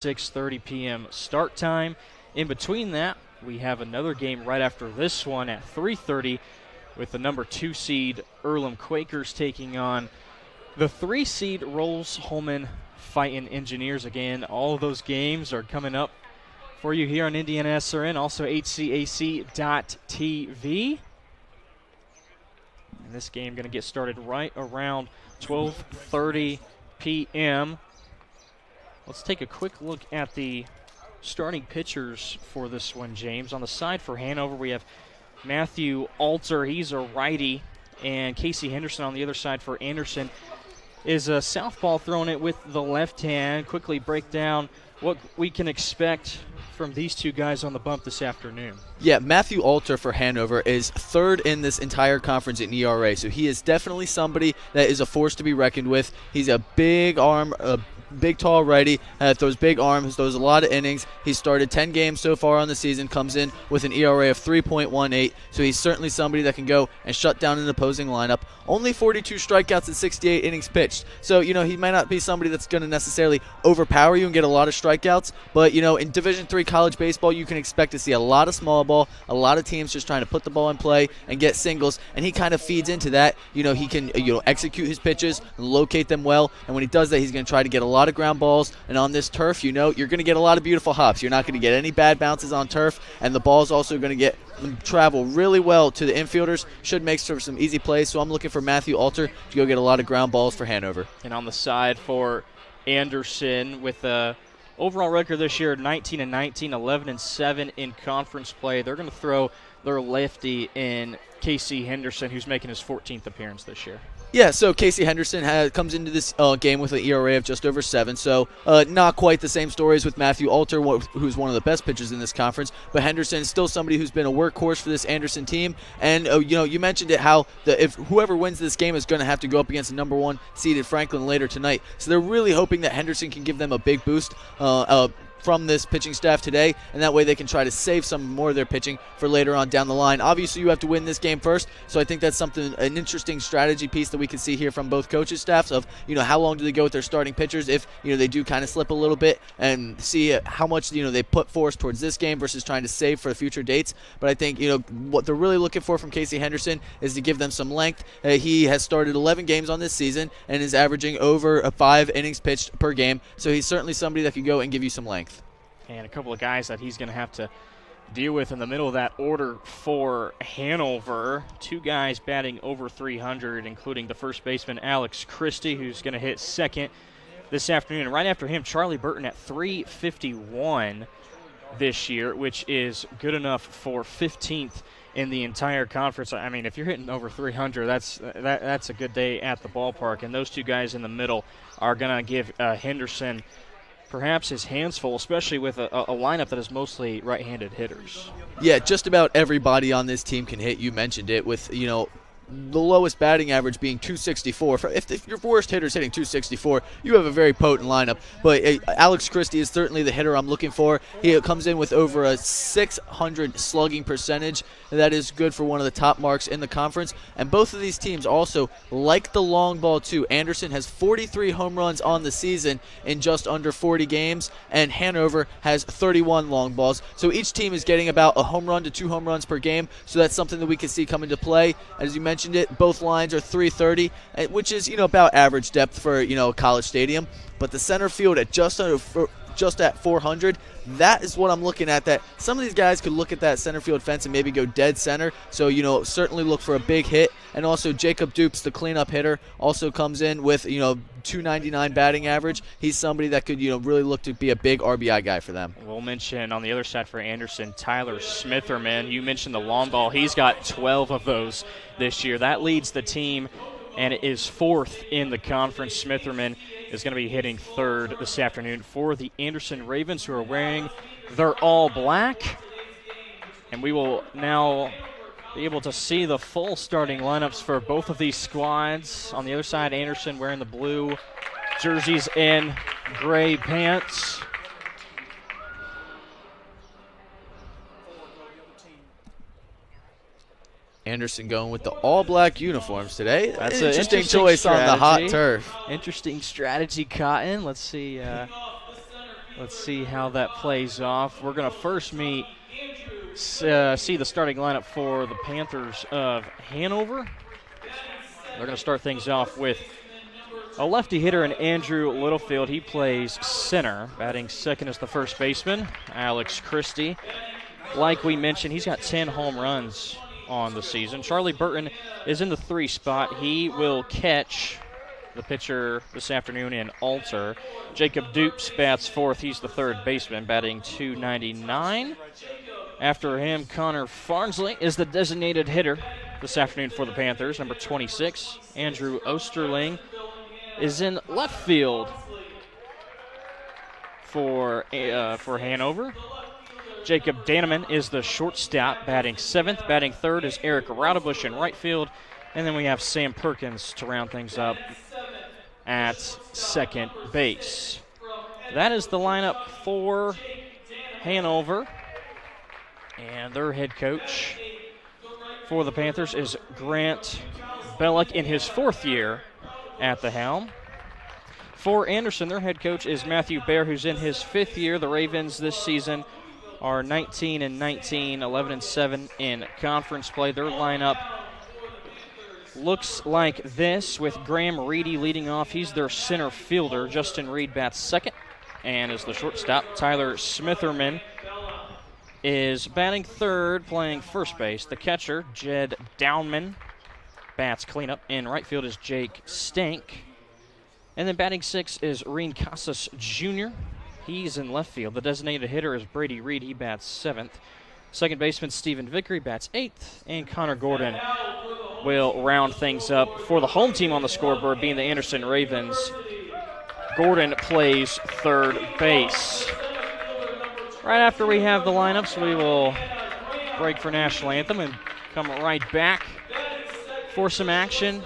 6:30 p.m. start time. In between that, we have another game right after this one at 3:30 with the number 2 seed Earlham Quakers taking on the 3 seed Rolls-Holman Fighting Engineers. Again, all of those games are coming up for you here on IndianaSRN, also HCAC.TV. And this game going to get started right around 12:30 p.m. Let's take a quick look at the starting pitchers for this one, James. On the side for Hanover, we have Matthew Alter. He's a righty. And Casey Henderson on the other side for Anderson is a southpaw, throwing it with the left hand. Quickly break down what we can expect from these two guys on the bump this afternoon. Yeah, Matthew Alter for Hanover is third in this entire conference in ERA, so he is definitely somebody that is a force to be reckoned with. He's a big arm, big, tall righty, throws big arms, throws a lot of innings. He's started 10 games so far on the season, comes in with an ERA of 3.18, so he's certainly somebody that can go and shut down an opposing lineup. Only 42 strikeouts in 68 innings pitched, so, he might not be somebody that's going to necessarily overpower you and get a lot of strikeouts, but, in Division III college baseball, you can expect to see a lot of small ball, a lot of teams just trying to put the ball in play and get singles, and he kind of feeds into that. He can, execute his pitches and locate them well, and when he does that, he's going to try to get a lot of ground balls, and on this turf, you're going to get a lot of beautiful hops. You're not going to get any bad bounces on turf, and the ball's also going to travel really well to the infielders. Should make for some easy plays, so I'm looking for Matthew Alter to go get a lot of ground balls for Hanover. And on the side for Anderson, with a overall record this year, 19-19, 11-7 in conference play. They're going to throw their lefty in Casey Henderson, who's making his 14th appearance this year. Yeah, so Casey Henderson comes into this game with an ERA of just over 7, so not quite the same stories with Matthew Alter, who's one of the best pitchers in this conference, but Henderson is still somebody who's been a workhorse for this Anderson team, and you mentioned it, how if whoever wins this game is going to have to go up against the number 1 seeded Franklin later tonight, so they're really hoping that Henderson can give them a big boost from this pitching staff today, and that way they can try to save some more of their pitching for later on down the line. Obviously, you have to win this game first, so I think that's an interesting strategy piece that we can see here from both coaches' staffs of, how long do they go with their starting pitchers if, they do kind of slip a little bit, and see how much, they put force towards this game versus trying to save for future dates. But I think, what they're really looking for from Casey Henderson is to give them some length. He has started 11 games on this season and is averaging over 5 innings pitched per game, so he's certainly somebody that can go and give you some length. And a couple of guys that he's going to have to deal with in the middle of that order for Hanover. 2 guys batting over 300, including the first baseman Alex Christie, who's going to hit second this afternoon. And right after him, Charlie Burton at 351 this year, which is good enough for 15th in the entire conference. I mean, if you're hitting over 300, that's a good day at the ballpark. And those 2 guys in the middle are going to give Henderson perhaps his hands full, especially with a lineup that is mostly right-handed hitters. Yeah, just about everybody on this team can hit. You mentioned it with, the lowest batting average being 264. If your worst hitter's hitting 264, you have a very potent lineup. But Alex Christie is certainly the hitter I'm looking for. He comes in with over a 600 slugging percentage. That is good for one of the top marks in the conference. And both of these teams also like the long ball too. Anderson has 43 home runs on the season in just under 40 games, and Hanover has 31 long balls. So each team is getting about a home run to 2 home runs per game. So that's something that we can see come into play. As you mentioned it, both lines are 330, which is about average depth for a college stadium. But the center field at just at 400, that is what I'm looking at. That some of these guys could look at that center field fence and maybe go dead center. So certainly look for a big hit. And also Jacob Dupes, the cleanup hitter, also comes in with 299 batting average. He's somebody that could really look to be a big RBI guy for them. We'll mention on the other side for Anderson, Tyler Smitherman. You mentioned the long ball. He's got 12 of those this year. That leads the team and is 4th in the conference. Smitherman is going to be hitting 3rd this afternoon for the Anderson Ravens, who are wearing their all black. And we will now be able to see the full starting lineups for both of these squads. On the other side, Anderson wearing the blue jerseys and gray pants. Anderson going with the all-black uniforms today. That's an interesting choice strategy on the hot turf. Interesting strategy, Cotton. Let's see Let's see how that plays off. We're going to first see the starting lineup for the Panthers of Hanover. They're going to start things off with a lefty hitter in Andrew Littlefield. He plays center. Batting second is the first baseman, Alex Christie. Like we mentioned, he's got 10 home runs on the season. Charlie Burton is in the 3 spot. He will catch the pitcher this afternoon in Alter. Jacob Dupes bats fourth. He's the third baseman, batting .299. After him, Connor Farnsley is the designated hitter this afternoon for the Panthers, number 26. Andrew Osterling is in left field for Hanover. Jacob Daneman is the shortstop, batting 7th. Batting 3rd is Eric Raudebush in right field. And then we have Sam Perkins to round things up at second base. That is the lineup for Hanover. And their head coach for the Panthers is Grant Bellick in his 4th year at the helm. For Anderson, their head coach is Matthew Baer, who's in his 5th year. The Ravens this season are 19-19, 11-7 in conference play. Their lineup looks like this, with Graham Reedy leading off. He's their center fielder. Justin Reed bats second and is the shortstop. Tyler Smitherman is batting 3rd, playing first base. The catcher, Jed Downman, bats cleanup. In right field is Jake Stank. And then batting 6 is Reen Casas Jr. He's in left field. The designated hitter is Brady Reed. He bats 7th. Second baseman Stephen Vickery bats 8th. And Connor Gordon will round things up for the home team on the scoreboard, being the Anderson Ravens. Gordon plays third base. Right after we have the lineups, we will break for national anthem and come right back for some action.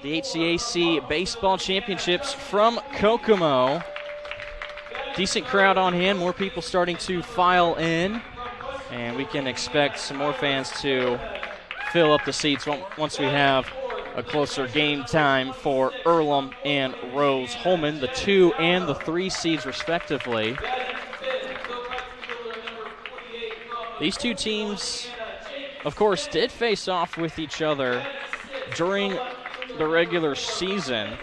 The HCAC Baseball Championships from Kokomo. Decent crowd on hand, more people starting to file in, and we can expect some more fans to fill up the seats once we have a closer game time for Earlham and Rose-Hulman, the 2 and the 3 seeds respectively. These two teams, of course, did face off with each other during the regular season.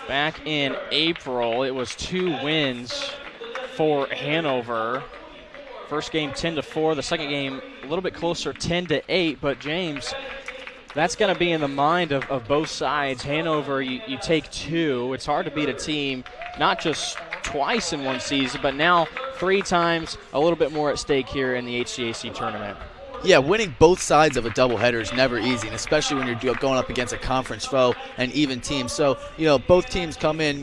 Back in April, it was 2 wins for Hanover. First game 10-4, the second game a little bit closer, 10-8. But James, that's going to be in the mind of both sides. Hanover, you take 2. It's hard to beat a team not just twice in one season, but now 3 times, a little bit more at stake here in the HCAC tournament. Yeah, winning both sides of a doubleheader is never easy, and especially when you're going up against a conference foe and even teams. So, both teams come in,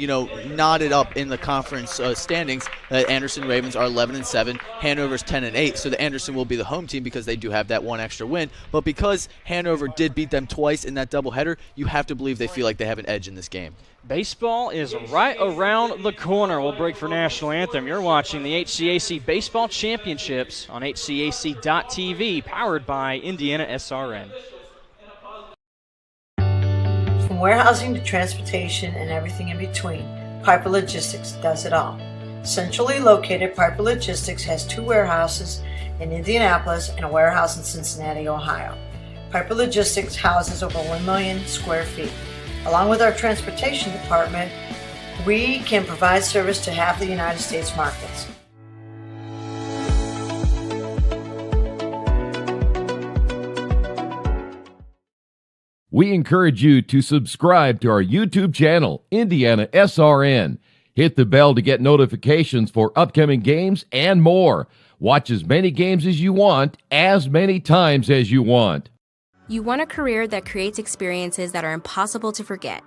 knotted up in the conference standings. Anderson Ravens are 11-7. Hanover's 10-8. So the Anderson will be the home team because they do have that one extra win. But because Hanover did beat them twice in that doubleheader, you have to believe they feel like they have an edge in this game. Baseball is right around the corner. We'll break for national anthem. You're watching the HCAC Baseball Championships on HCAC.TV, powered by IndianaSRN. From warehousing to transportation and everything in between, Piper Logistics does it all. Centrally located, Piper Logistics has 2 warehouses in Indianapolis and a warehouse in Cincinnati, Ohio. Piper Logistics houses over 1 million square feet. Along with our transportation department, we can provide service to half the United States markets. We encourage you to subscribe to our YouTube channel, IndianaSRN. Hit the bell to get notifications for upcoming games and more. Watch as many games as you want, as many times as you want. You want a career that creates experiences that are impossible to forget.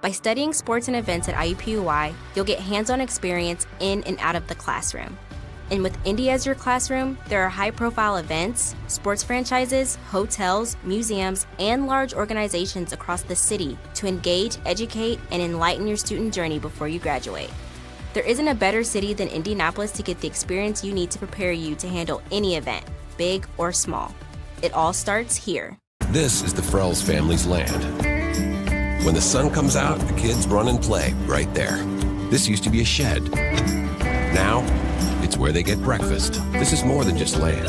By studying sports and events at IUPUI, you'll get hands-on experience in and out of the classroom. And with Indy as your classroom, there are high-profile events, sports franchises, hotels, museums, and large organizations across the city to engage, educate, and enlighten your student journey before you graduate. There isn't a better city than Indianapolis to get the experience you need to prepare you to handle any event, big or small. It all starts here. This is the Frells family's land. When the sun comes out, the kids run and play right there. This used to be a shed. Now, it's where they get breakfast. This is more than just land.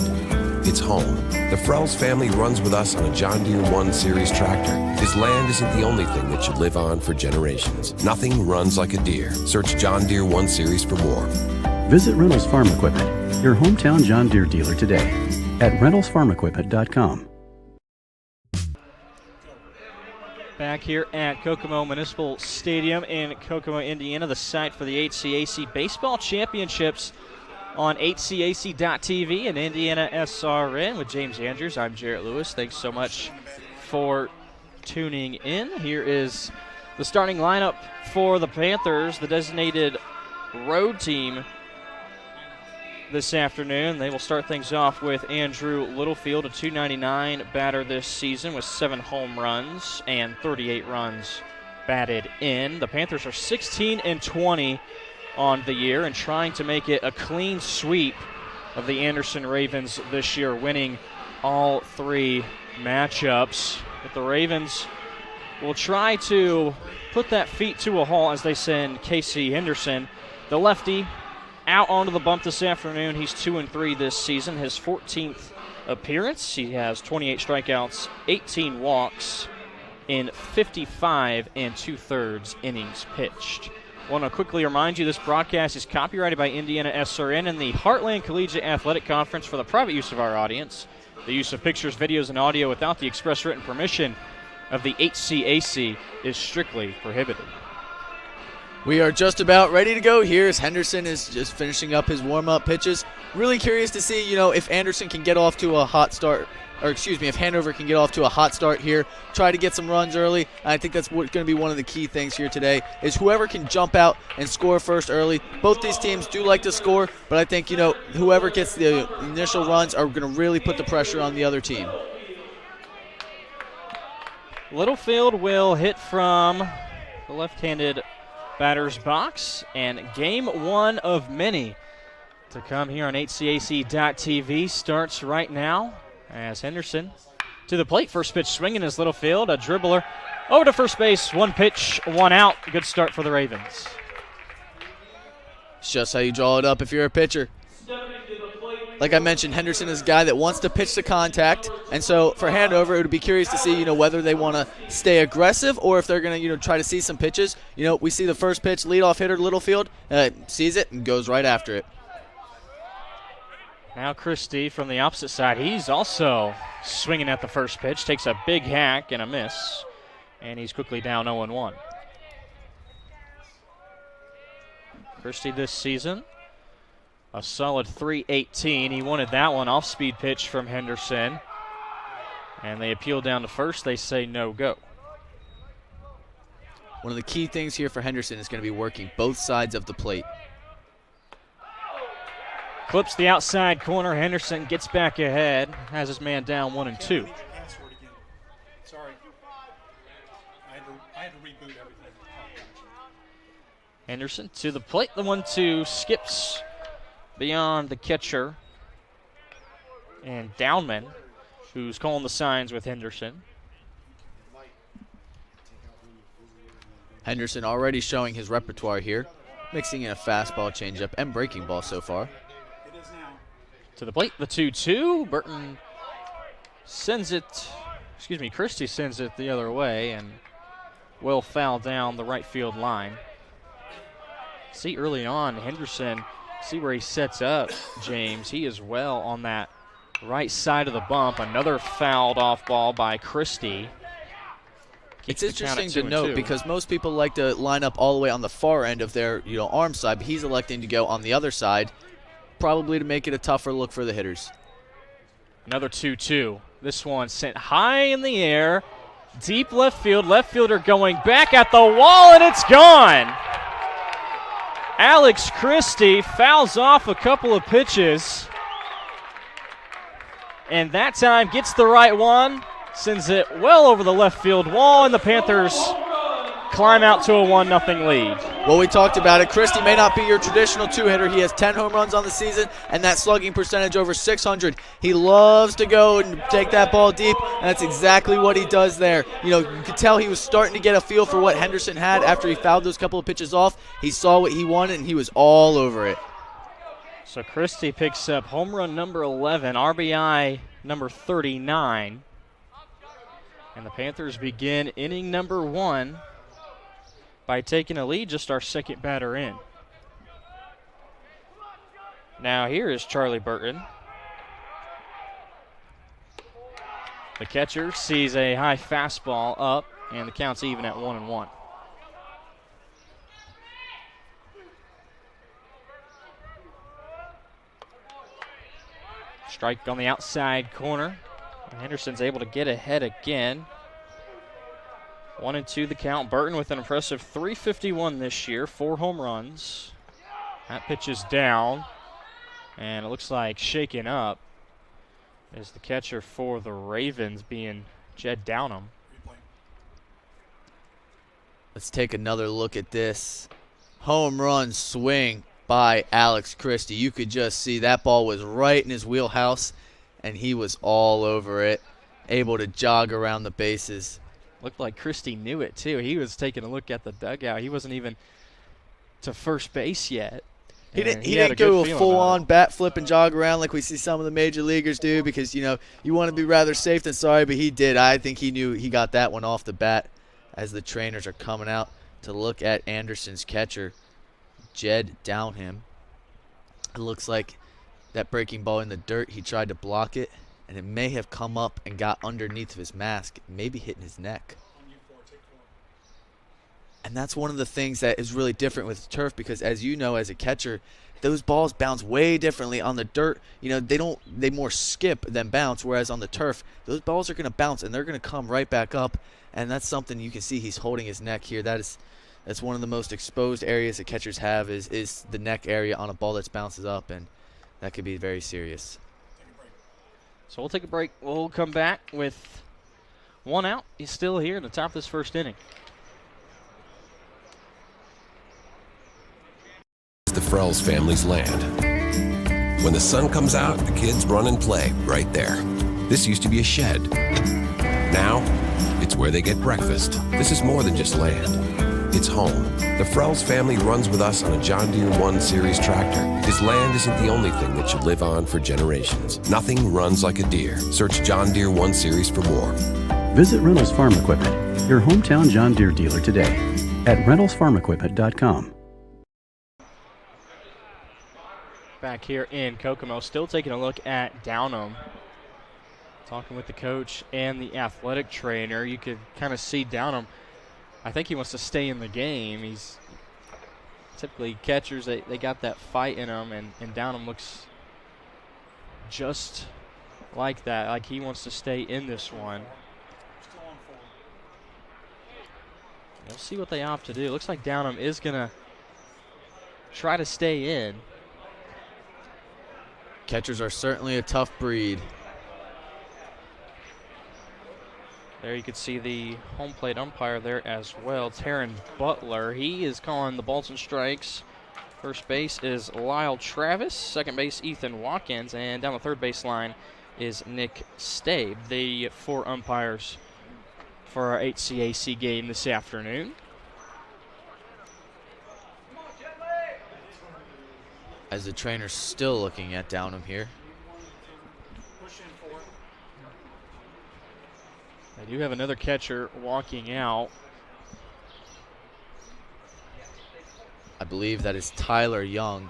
It's home. The Frells family runs with us on a John Deere 1 Series tractor. His land isn't the only thing that should live on for generations. Nothing runs like a Deere. Search John Deere 1 Series for more. Visit Reynolds Farm Equipment, your hometown John Deere dealer today at reynoldsfarmequipment.com. Back here at Kokomo Municipal Stadium in Kokomo, Indiana, the site for the HCAC Baseball Championships on HCAC.TV and IndianaSRN with James Andrews. I'm Jarrett Lewis. Thanks so much for tuning in. Here is the starting lineup for the Panthers, the designated road team this afternoon. They will start things off with Andrew Littlefield, a .299 batter this season with 7 home runs and 38 runs batted in. The Panthers are 16-20 on the year and trying to make it a clean sweep of the Anderson Ravens this year, winning all 3 matchups. But the Ravens will try to put that feat to a halt as they send Casey Henderson, the lefty, out onto the bump this afternoon. He's 2-3 this season, his 14th appearance. He has 28 strikeouts, 18 walks in 55 2/3 innings pitched. I want to quickly remind you this broadcast is copyrighted by IndianaSRN and the Heartland Collegiate Athletic Conference for the private use of our audience. The use of pictures, videos, and audio without the express written permission of the HCAC is strictly prohibited. We are just about ready to go here as Henderson is just finishing up his warm-up pitches. Really curious to see, if Anderson can get off to a hot start, if Hanover can get off to a hot start here, try to get some runs early. I think that's going to be one of the key things here today is whoever can jump out and score first early. Both these teams do like to score, but I think, whoever gets the initial runs are going to really put the pressure on the other team. Littlefield will hit from the left-handed batter's box, and game 1 of many to come here on HCAC.TV starts right now as Henderson to the plate. First pitch swinging is Littlefield, a dribbler over to first base. 1 pitch, 1 out. Good start for the Ravens. It's just how you draw it up if you're a pitcher. Like I mentioned, Henderson is a guy that wants to pitch to contact, and so for Hanover, it would be curious to see, whether they want to stay aggressive or if they're going to, try to see some pitches. We see the first pitch, leadoff hitter Littlefield sees it and goes right after it. Now Christie from the opposite side. He's also swinging at the first pitch, takes a big hack and a miss, and he's quickly down 0-1. Christie this season, a solid .318. He wanted that one off-speed pitch from Henderson. And they appeal down to first. They say no go. One of the key things here for Henderson is going to be working both sides of the plate. Clips the outside corner. Henderson gets back ahead. Has his man down 1-2. Sorry. I had to reboot everything. Henderson to the plate. The 1-2 skips beyond the catcher and Downman, who's calling the signs with Henderson. Henderson already showing his repertoire here, mixing in a fastball, changeup, and breaking ball so far. To the plate, the 2-2. Burton sends it, Christie sends it the other way and will foul down the right field line. See early on, Henderson, see where he sets up, James. He is well on that right side of the bump. Another fouled off ball by Christie. It's interesting to note because most people like to line up all the way on the far end of their arm side, but he's electing to go on the other side, probably to make it a tougher look for the hitters. Another 2-2. This one sent high in the air, deep left field. Left fielder going back at the wall, and it's gone. Alex Christie fouls off a couple of pitches, and that time gets the right one, sends it well over the left field wall, and the Panthers climb out to a 1-0 lead. Well, we talked about it. Christie may not be your traditional two-hitter. He has 10 home runs on the season and that slugging percentage over 600. He loves to go and take that ball deep, and that's exactly what he does there. You know, you could tell he was starting to get a feel for what Henderson had after he fouled those couple of pitches off. He saw what he wanted, and he was all over it. So Christie picks up home run number 11, RBI number 39. And the Panthers begin inning number 1 by taking a lead, just our second batter in. Now here is Charlie Burton. The catcher sees a high fastball up, and the count's even at 1-1. Strike on the outside corner. Henderson's able to get ahead again. 1-2 the count. Burton with an impressive .351 this year, 4 home runs. That pitch is down, and it looks like shaken up is the catcher for the Ravens, being Jed Downham. Let's take another look at this. Home run swing by Alex Christie. You could just see that ball was right in his wheelhouse, and he was all over it, able to jog around the bases. Looked like Christie knew it, too. He was taking a look at the dugout. He wasn't even to first base yet. He didn't go a full-on bat flip and jog around like we see some of the major leaguers do, because, you know, you want to be rather safe than sorry, but he did. I think he knew he got that one off the bat as the trainers are coming out to look at Anderson's catcher, Jed Downham. It looks like that breaking ball in the dirt, he tried to block it, and it may have come up and got underneath of his mask, maybe hitting his neck. And that's one of the things that is really different with turf, because as you know, as a catcher, those balls bounce way differently on the dirt. You know, they more skip than bounce, whereas on the turf, those balls are going to bounce and they're going to come right back up, and that's something you can see. He's holding his neck here. That's one of the most exposed areas that catchers have is the neck area on a ball that bounces up, and that could be very serious. So we'll take a break. We'll come back with 1 out. He's still here in the top of this first inning. The Frells family's land. When the sun comes out, the kids run and play right there. This used to be a shed. Now, it's where they get breakfast. This is more than just land. It's home. The Frells family runs with us on a John Deere 1 Series tractor. His land isn't the only thing that should live on for generations. Nothing runs like a Deere. Search John Deere 1 Series for more. Visit Reynolds Farm Equipment, your hometown John Deere dealer today at reynoldsfarmequipment.com. Back here in Kokomo, still taking a look at Downham. Talking with the coach and the athletic trainer. You could kind of see Downham. I think he wants to stay in the game. He's typically catchers, they got that fight in him, and Downham looks just like that, like he wants to stay in this one. We'll see what they opt to do. Looks like Downham is going to try to stay in. Catchers are certainly a tough breed. There you can see the home plate umpire there as well, Taryn Butler. He is calling the balls and strikes. First base is Lyle Travis. Second base, Ethan Watkins. And down the third base line is Nick Stabe. The 4 umpires for our HCAC game this afternoon. As the trainer's still looking at Downham here. They do have another catcher walking out. I believe that is Tyler Young,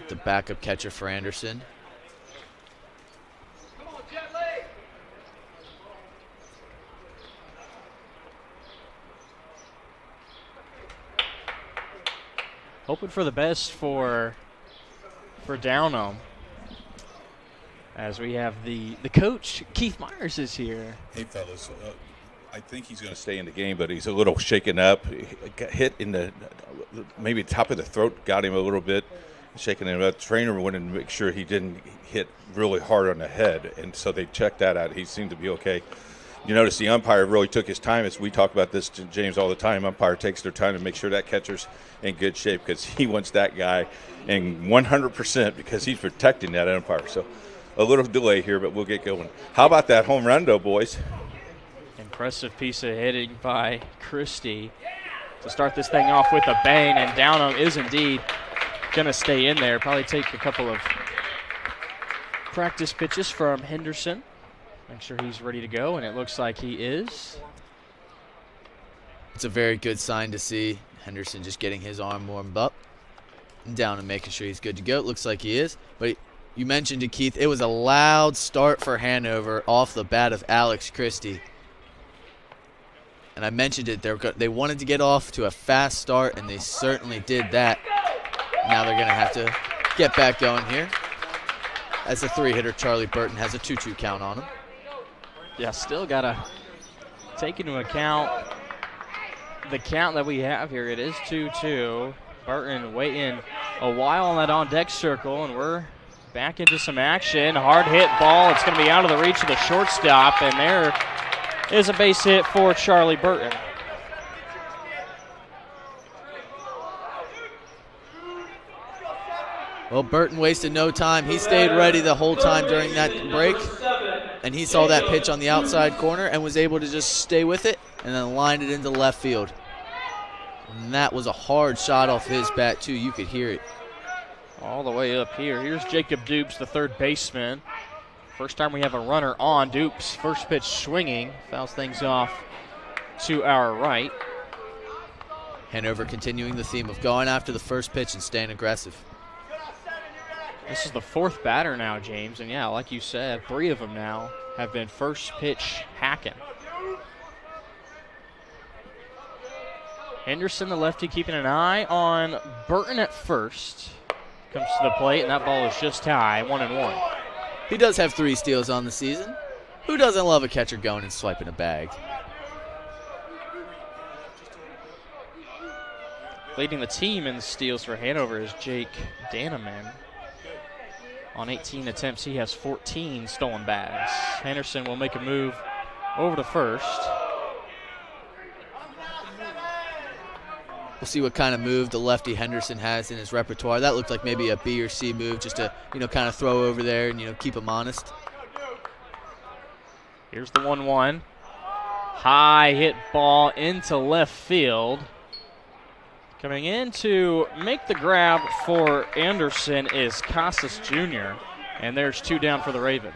the backup catcher for Anderson. Hoping for the best for Downham. As we have the coach, Keith Myers, is here. Hey, fellas. I think he's going to stay in the game, but he's a little shaken up. He got hit in the maybe top of the throat, got him a little bit, shaking him up. The trainer wanted to make sure he didn't hit really hard on the head, and so they checked that out. He seemed to be okay. you notice the umpire really took his time. As we talk about this to James all the time, umpire takes their time to make sure that catcher's in good shape because he wants that guy in 100% because he's protecting that umpire. So a little delay here, but we'll get going. How about that home run, though, boys? Impressive piece of hitting by Christie to start this thing off with a bang, and Downham is indeed going to stay in there. Probably take a couple of practice pitches from Henderson. Make sure he's ready to go, and it looks like he is. It's a very good sign to see. Henderson just getting his arm warmed up and down and making sure he's good to go. It looks like he is. But you mentioned it, Keith. It was a loud start for Hanover off the bat of Alex Christie. And I mentioned it. They wanted to get off to a fast start, and they certainly did that. Now they're going to have to get back going here. As the 3-hitter, Charlie Burton has a 2-2 count on him. Yeah, still got to take into account the count that we have here. It is 2-2. Burton waiting a while on that on-deck circle, and we're back into some action. Hard hit ball. It's going to be out of the reach of the shortstop, and there is a base hit for Charlie Burton. Well, Burton wasted no time. He stayed ready the whole time during that break, and he saw that pitch on the outside corner and was able to just stay with it and then line it into left field. And that was a hard shot off his bat, too. You could hear it. All the way up here. Here's Jacob Dupes, the third baseman. First time we have a runner on. Dupes, first pitch swinging. Fouls things off to our right. Hanover continuing the theme of going after the first pitch and staying aggressive. This is the fourth batter now, James. And, yeah, like you said, 3 of them now have been first pitch hacking. Henderson, the lefty, keeping an eye on Burton at first. Comes to the plate, and that ball is just high, 1-1. He does have 3 steals on the season. Who doesn't love a catcher going and swiping a bag? Leading the team in steals for Hanover is Jake Danneman. On 18 attempts, he has 14 stolen bags. Henderson will make a move over to first. We'll see what kind of move the lefty Henderson has in his repertoire. That looked like maybe a B or C move just to, kind of throw over there and, keep him honest. Here's the 1-1. High hit ball into left field. Coming in to make the grab for Anderson is Casas Jr., and there's 2 down for the Ravens.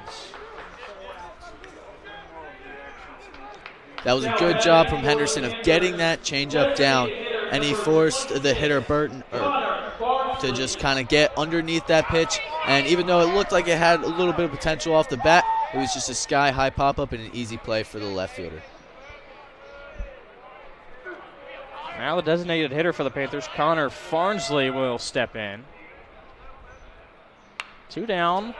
That was a good job from Henderson of getting that changeup down, and he forced the hitter Burton to just kind of get underneath that pitch. And even though it looked like it had a little bit of potential off the bat, it was just a sky-high pop-up and an easy play for the left fielder. Now the designated hitter for the Panthers, Connor Farnsley, will step in. 2 down.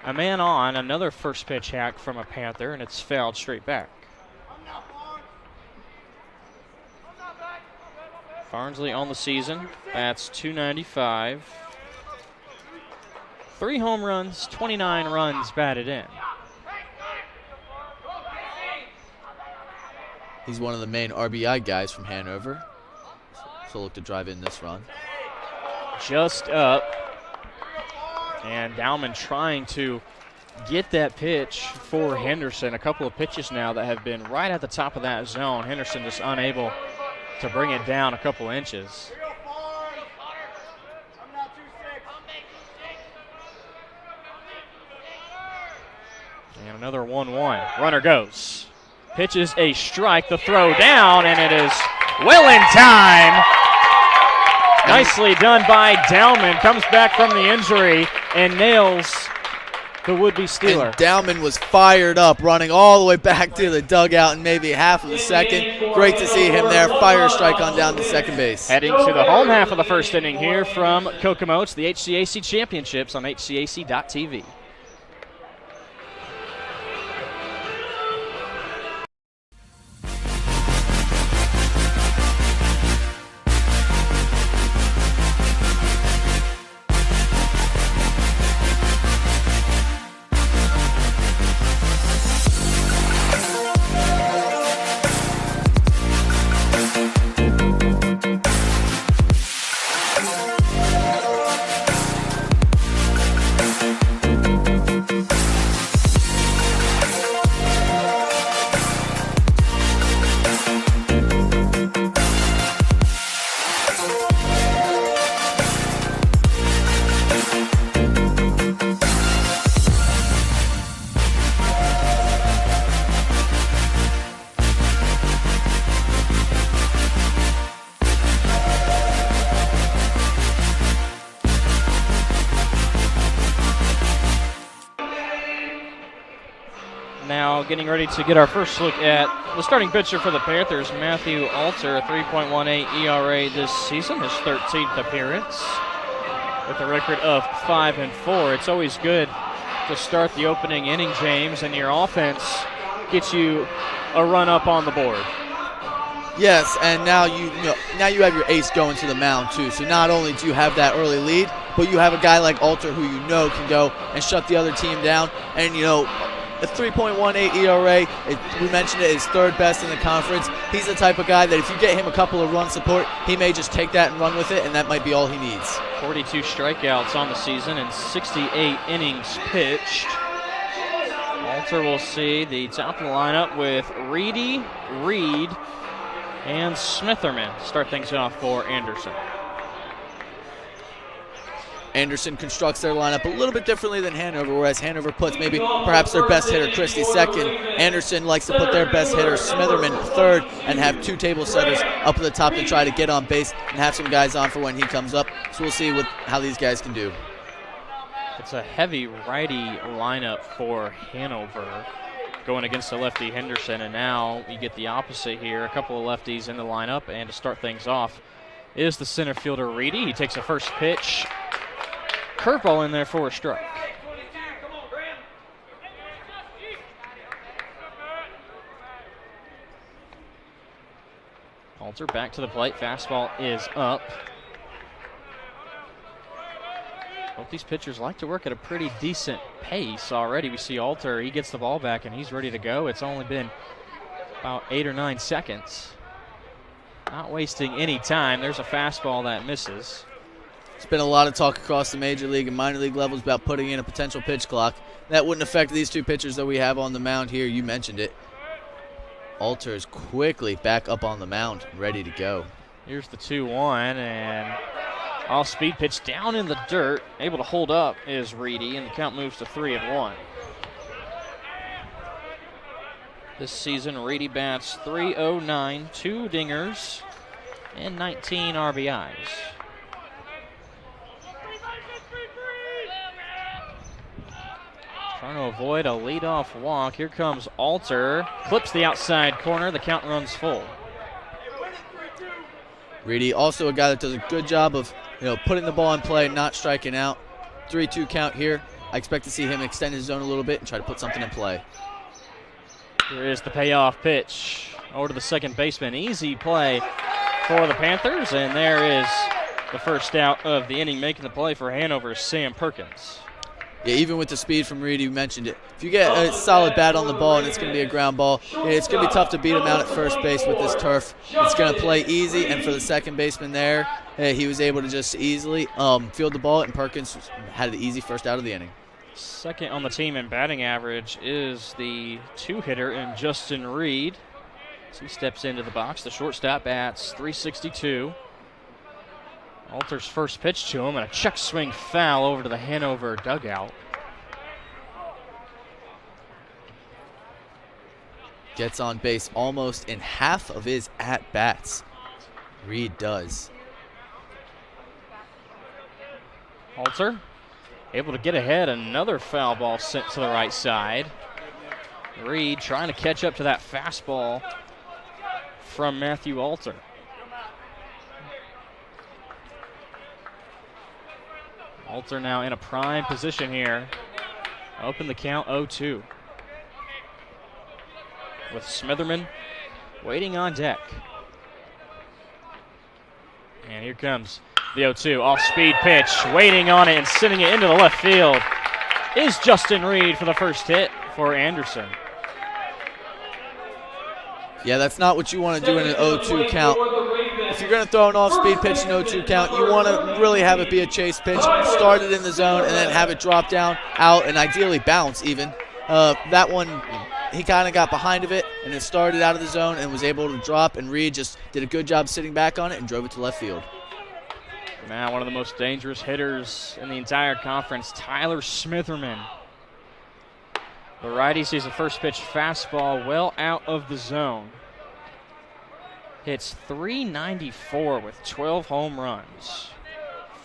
A man on, another first pitch hack from a Panther, and it's fouled straight back. Farnsley on the season, bats .295. 3 home runs, 29 runs batted in. He's one of the main RBI guys from Hanover. So look to drive in this run. Just up. And Dowman trying to get that pitch for Henderson. A couple of pitches now that have been right at the top of that zone. Henderson just unable to bring it down a couple inches. And another 1-1. Runner goes. Pitches a strike, the throw down, and it is well in time. Nicely done by Dowman. Comes back from the injury and nails the would-be stealer. And Dowman was fired up, running all the way back to the dugout in maybe half of a second. Great to see him there. Fire strike on down to second base. Heading to the home half of the first inning here from Kokomo. It's the HCAC Championships on HCAC.tv. now getting ready to get our first look at the starting pitcher for the Panthers, Matthew Alter, a 3.18 ERA this season, his 13th appearance, with a record of 5-4. It's always good to start the opening inning, James, and your offense gets you a run up on the board. Yes, and now you have your ace going to the mound too. So not only do you have that early lead, but you have a guy like Alter who you know can go and shut the other team down. And a 3.18 ERA, we mentioned it, is third best in the conference. He's the type of guy that if you get him a couple of run support, he may just take that and run with it, and that might be all he needs. 42 strikeouts on the season and 68 innings pitched. Alter will see the top of the lineup with Reedy, Reed, and Smitherman to start things off for Anderson. Anderson constructs their lineup a little bit differently than Hanover, whereas Hanover puts maybe perhaps their best hitter, Christie, second. Anderson likes to put their best hitter, Smitherman, third, and have two table setters up at the top to try to get on base and have some guys on for when he comes up. So we'll see how these guys can do. It's a heavy righty lineup for Hanover going against the lefty Henderson, and now you get the opposite here. A couple of lefties in the lineup, and to start things off is the center fielder, Reedy. He takes a first pitch. Curveball in there for a strike. Alter back to the plate. Fastball is up. Both these pitchers like to work at a pretty decent pace already. We see Alter, he gets the ball back and he's ready to go. It's only been about 8 or 9 seconds. Not wasting any time. There's a fastball that misses. There's been a lot of talk across the major league and minor league levels about putting in a potential pitch clock. That wouldn't affect these two pitchers that we have on the mound here. You mentioned it. Alter is quickly back up on the mound, ready to go. Here's the 2-1, and off-speed pitch down in the dirt. Able to hold up is Reedy, and the count moves to 3-1. This season, Reedy bats .309, 2 dingers, and 19 RBIs. Trying to avoid a leadoff walk. Here comes Alter. Clips the outside corner. The count runs full. Reedy, also a guy that does a good job of putting the ball in play, not striking out. 3-2 count here. I expect to see him extend his zone a little bit and try to put something in play. Here is the payoff pitch over to the second baseman. Easy play for the Panthers, and there is the first out of the inning. Making the play for Hanover, Sam Perkins. Yeah, even with the speed from Reedy, you mentioned it. If you get a solid bat on the ball and it's going to be a ground ball, it's going to be tough to beat him out at first base with this turf. It's going to play easy, and for the second baseman there, he was able to just easily field the ball, and Perkins had an easy first out of the inning. Second on the team in batting average is the 2-hitter in Justin Reed. So he steps into the box. The shortstop bats .362. Alter's first pitch to him, and a check swing foul over to the Hanover dugout. Gets on base almost in half of his at-bats. Reed does. Alter able to get ahead. Another foul ball sent to the right side. Reed trying to catch up to that fastball from Matthew Alter. Alter now in a prime position here. Open the count 0-2. With Smitherman waiting on deck. And here comes the 0-2. Off-speed pitch. Waiting on it and sending it into the left field is Justin Reed for the first hit for Anderson. Yeah, that's not what you want to do in an 0-2 count. If you're going to throw an off-speed pitch in 0-2 count, you want to really have it be a chase pitch, start it in the zone, and then have it drop down, out, and ideally bounce even. That one, he kind of got behind of it, and it started out of the zone and was able to drop, and Reed just did a good job sitting back on it and drove it to left field. Now one of the most dangerous hitters in the entire conference, Tyler Smitherman. The righty sees the first pitch fastball well out of the zone. Hits .394 with 12 home runs.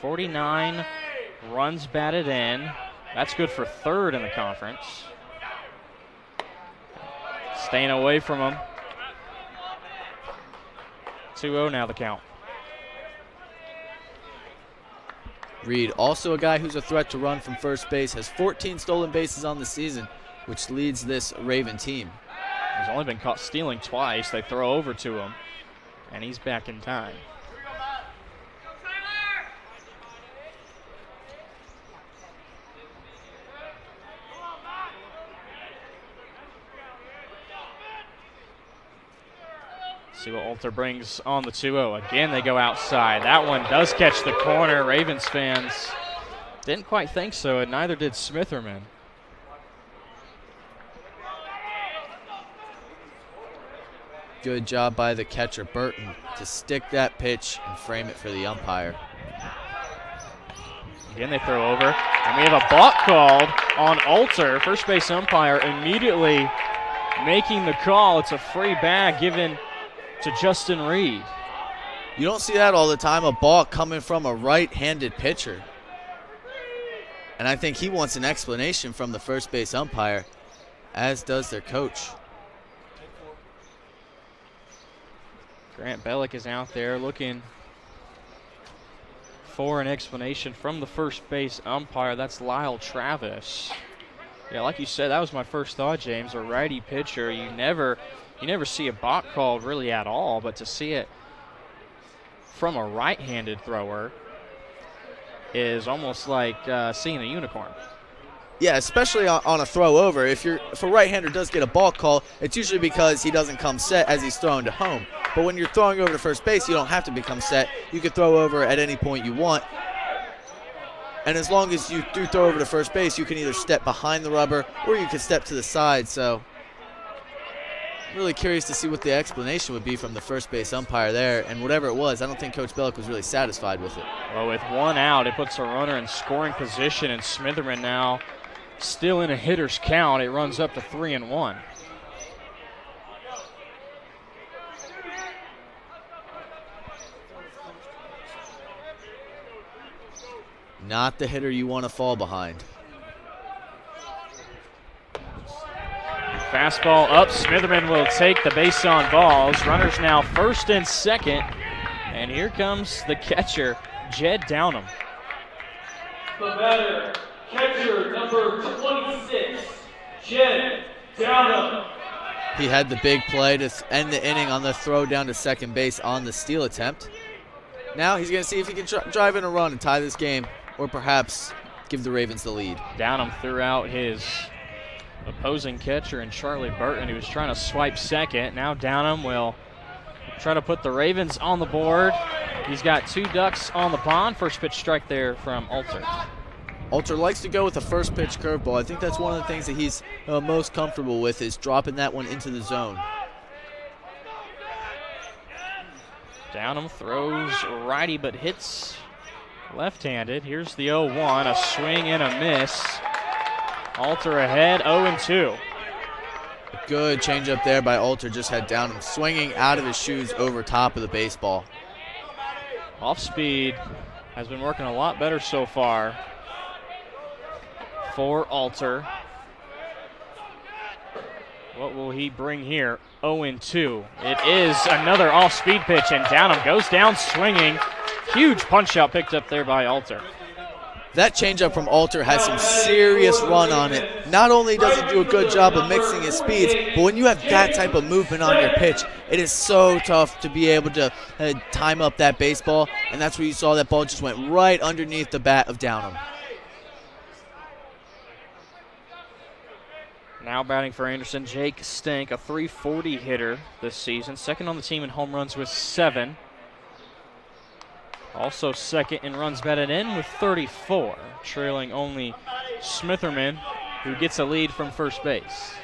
49 runs batted in. That's good for third in the conference. Staying away from him. 2-0 now the count. Reed, also a guy who's a threat to run from first base, has 14 stolen bases on the season, which leads this Raven team. He's only been caught stealing twice. They throw over to him, and he's back in time. See what Alter brings on the 2-0. Again, they go outside. That one does catch the corner. Ravens fans didn't quite think so, and neither did Smitherman. Good job by the catcher, Burton, to stick that pitch and frame it for the umpire. Again, they throw over, and we have a balk called on Alter. First base umpire immediately making the call. It's a free bag given to Justin Reed. You don't see that all the time, a balk coming from a right-handed pitcher. And I think he wants an explanation from the first base umpire, as does their coach. Grant Bellick is out there looking for an explanation from the first base umpire. That's Lyle Travis. Yeah, like you said, that was my first thought, James. A righty pitcher, you never see a balk called really at all, but to see it from a right-handed thrower is almost like seeing a unicorn. Yeah, especially on a throw over. If a right-hander does get a balk call, it's usually because he doesn't come set as he's throwing to home. But when you're throwing over to first base, you don't have to become set. You can throw over at any point you want. And as long as you do throw over to first base, you can either step behind the rubber or you can step to the side. So I'm really curious to see what the explanation would be from the first base umpire there. And whatever it was, I don't think Coach Bellick was really satisfied with it. Well, with one out, it puts a runner in scoring position, and Smitherman now still in a hitter's count. It runs up to 3-1. Not the hitter you want to fall behind. Fastball up. Smitherman will take the base on balls. Runners now first and second. And here comes the catcher, Jed Downham. The batter, catcher number 26, Jed Downham. He had the big play to end the inning on the throw down to second base on the steal attempt. Now he's going to see if he can drive in a run and tie this game, or perhaps give the Ravens the lead. Downham threw out his opposing catcher and Charlie Burton, who was trying to swipe second. Now Downham will try to put the Ravens on the board. He's got 2 ducks on the pond. First pitch strike there from Alter. Alter likes to go with a first pitch curveball. I think that's one of the things that he's most comfortable with, is dropping that one into the zone. Downham throws righty but hits left-handed. Here's the 0-1, a swing and a miss. Alter ahead, 0-2. Good changeup there by Alter, just had Downham swinging out of his shoes over top of the baseball. Off speed has been working a lot better so far for Alter. What will he bring here? 0-2. It is another off-speed pitch, and Downham goes down swinging. Huge punch-out picked up there by Alter. That changeup from Alter has some serious run on it. Not only does he do a good job of mixing his speeds, but when you have that type of movement on your pitch, it is so tough to be able to time up that baseball, and that's where you saw that ball just went right underneath the bat of Downham. Now batting for Anderson, Jake Stink, a .340 hitter this season. Second on the team in home runs with 7. Also second in runs batted in with 34, trailing only Smitherman, who gets a lead from first base.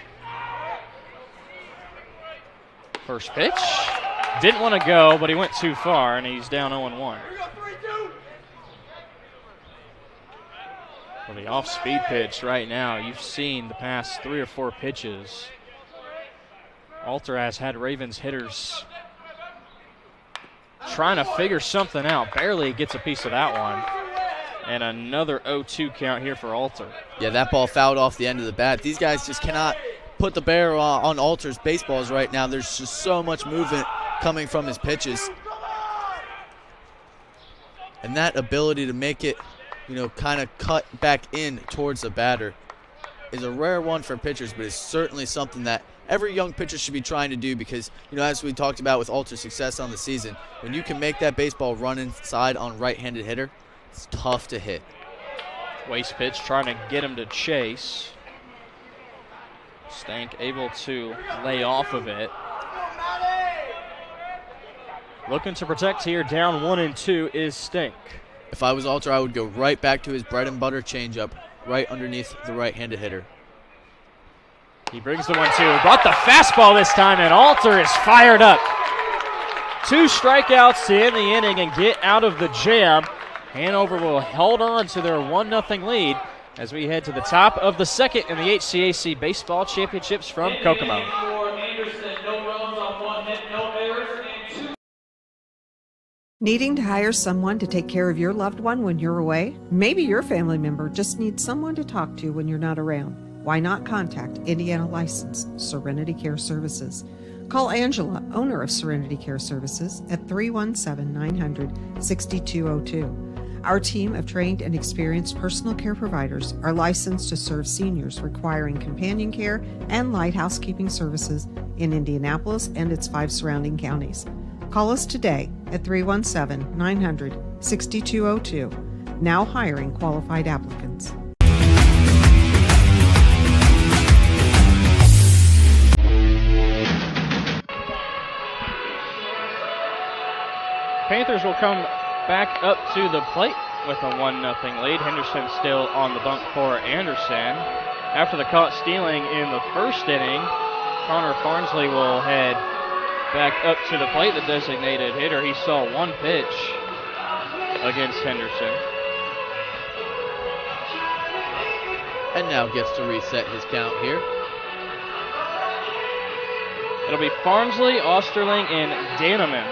First pitch. Didn't want to go, but he went too far, and he's down 0-1. Well, the off-speed pitch right now, you've seen the past 3 or 4 pitches. Alter has had Ravens hitters trying to figure something out. Barely gets a piece of that one. And another 0-2 count here for Alter. Yeah, that ball fouled off the end of the bat. These guys just cannot put the bear on Alter's baseballs right now. There's just so much movement coming from his pitches. And that ability to make it, kind of cut back in towards the batter is a rare one for pitchers, but it's certainly something that every young pitcher should be trying to do because, as we talked about with Alter's success on the season, when you can make that baseball run inside on right-handed hitter, it's tough to hit. Waste pitch trying to get him to chase. Stank able to lay off of it. Looking to protect here, down 1-2 is Stank. If I was Alter, I would go right back to his bread and butter changeup, right underneath the right-handed hitter. He brings the 1-2, brought the fastball this time, and Alter is fired up. 2 strikeouts to end the inning and get out of the jam. Hanover will hold on to their 1-0 lead as we head to the top of the second in the HCAC Baseball Championships from Kokomo. Needing to hire someone to take care of your loved one when you're away? Maybe your family member just needs someone to talk to when you're not around. Why not contact Indiana licensed Serenity Care Services? Call Angela, owner of Serenity Care Services, at 317-900-6202. Our team of trained and experienced personal care providers are licensed to serve seniors requiring companion care and light housekeeping services in Indianapolis and its 5 surrounding counties. Call us today at 317-900-6202. Now hiring qualified applicants. Panthers will come back up to the plate with a 1-0 lead. Henderson still on the bump for Anderson. After the caught stealing in the first inning, Connor Farnsley will head back up to the plate, the designated hitter. He saw 1 pitch against Henderson. And now gets to reset his count here. It'll be Farnsley, Osterling, and Daneman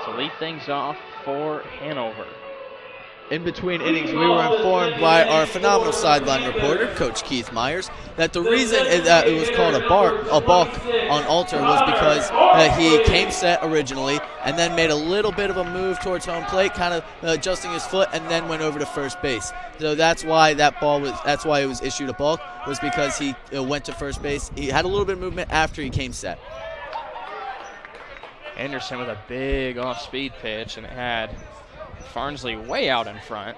to lead things off for Hanover. In between innings, we were informed by our phenomenal sideline reporter, Coach Keith Myers, that the reason it was called a balk on Alter was because he came set originally and then made a little bit of a move towards home plate, kind of adjusting his foot, and then went over to first base. So that's why it was issued a balk, was because he went to first base. He had a little bit of movement after he came set. Anderson with a big off-speed pitch, and it had Farnsley way out in front.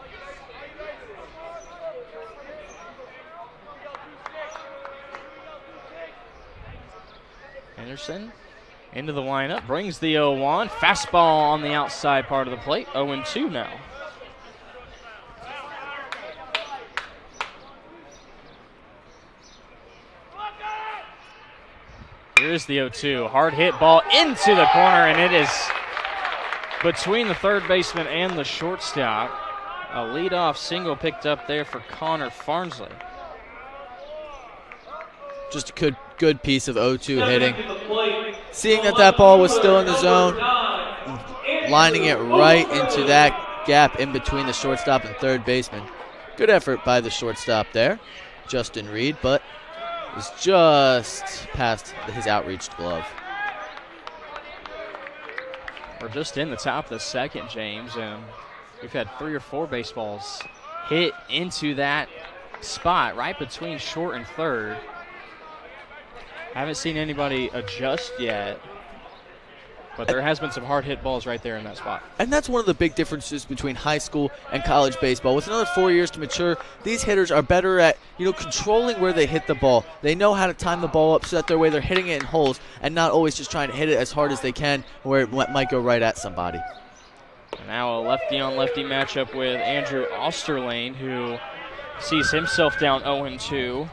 Anderson into the lineup, brings the 0-1. Fastball on the outside part of the plate, 0-2 now. Here's the 0-2. Hard hit ball into the corner, and it is between the third baseman and the shortstop. A leadoff single picked up there for Connor Farnsley. Just a good piece of 0-2 hitting. Seeing that ball was still in the zone, lining it right into that gap in between the shortstop and third baseman. Good effort by the shortstop there, Justin Reed, but was just past his outreached glove. We're just in the top of the second, James, and we've had 3 or 4 baseballs hit into that spot right between short and third. Haven't seen anybody adjust yet, but there has been some hard hit balls right there in that spot. And that's one of the big differences between high school and college baseball. With another 4 years to mature, these hitters are better at, controlling where they hit the ball. They know how to time the ball up so that their way they're hitting it in holes and not always just trying to hit it as hard as they can where it might go right at somebody. And now a lefty-on-lefty matchup with Andrew Osterlane, who sees himself down 0-2.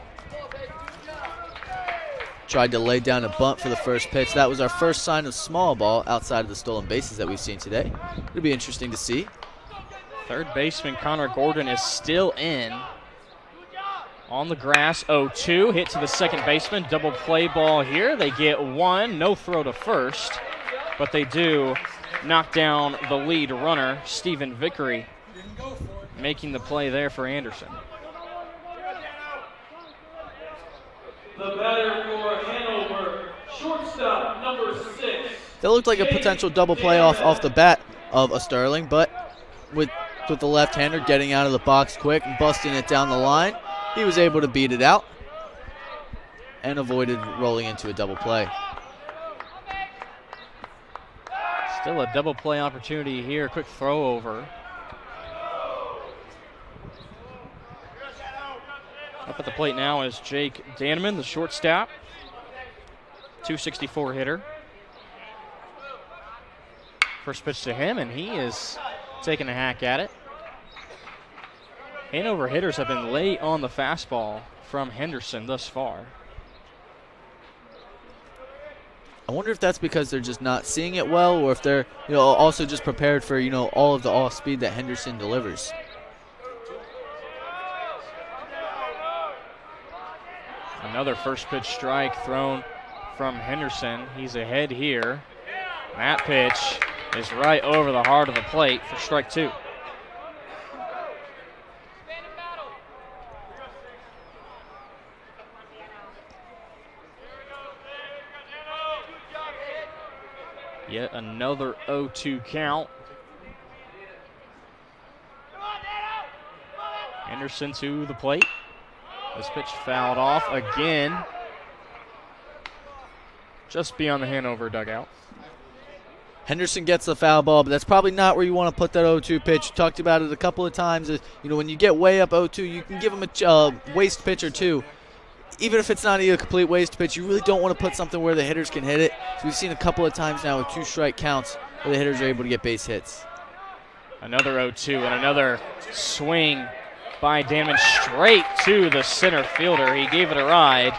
Tried to lay down a bunt for the first pitch. That was our first sign of small ball outside of the stolen bases that we've seen today. It'll be interesting to see. Third baseman Connor Gordon is still in. On the grass, 0-2. Hit to the second baseman. Double play ball here. They get 1. No throw to first. But they do knock down the lead runner, Stephen Vickery, making the play there for Anderson. The batter for Hanover, shortstop number 6. That looked like a potential double play off the bat of a Sterling, but with the left-hander getting out of the box quick and busting it down the line, he was able to beat it out and avoided rolling into a double play. Still a double play opportunity here. Quick throw over. Up at the plate now is Jake Danneman, the shortstop. 264 hitter. First pitch to him, and he is taking a hack at it. Hanover hitters have been late on the fastball from Henderson thus far. I wonder if that's because they're just not seeing it well, or if they're also just prepared for all of the off speed that Henderson delivers. Another first pitch strike thrown from Henderson. He's ahead here. That pitch is right over the heart of the plate for strike 2. Yet another 0-2 count. Henderson to the plate. This pitch fouled off again. Just beyond the Hanover dugout. Henderson gets the foul ball, but that's probably not where you want to put that 0-2 pitch. Talked about it a couple of times. When you get way up 0-2, you can give him a waste pitch or two. Even if it's not a complete waste pitch, you really don't want to put something where the hitters can hit it. So we've seen a couple of times now with 2 strike counts where the hitters are able to get base hits. Another 0-2 and another swing by Danneman straight to the center fielder. He gave it a ride,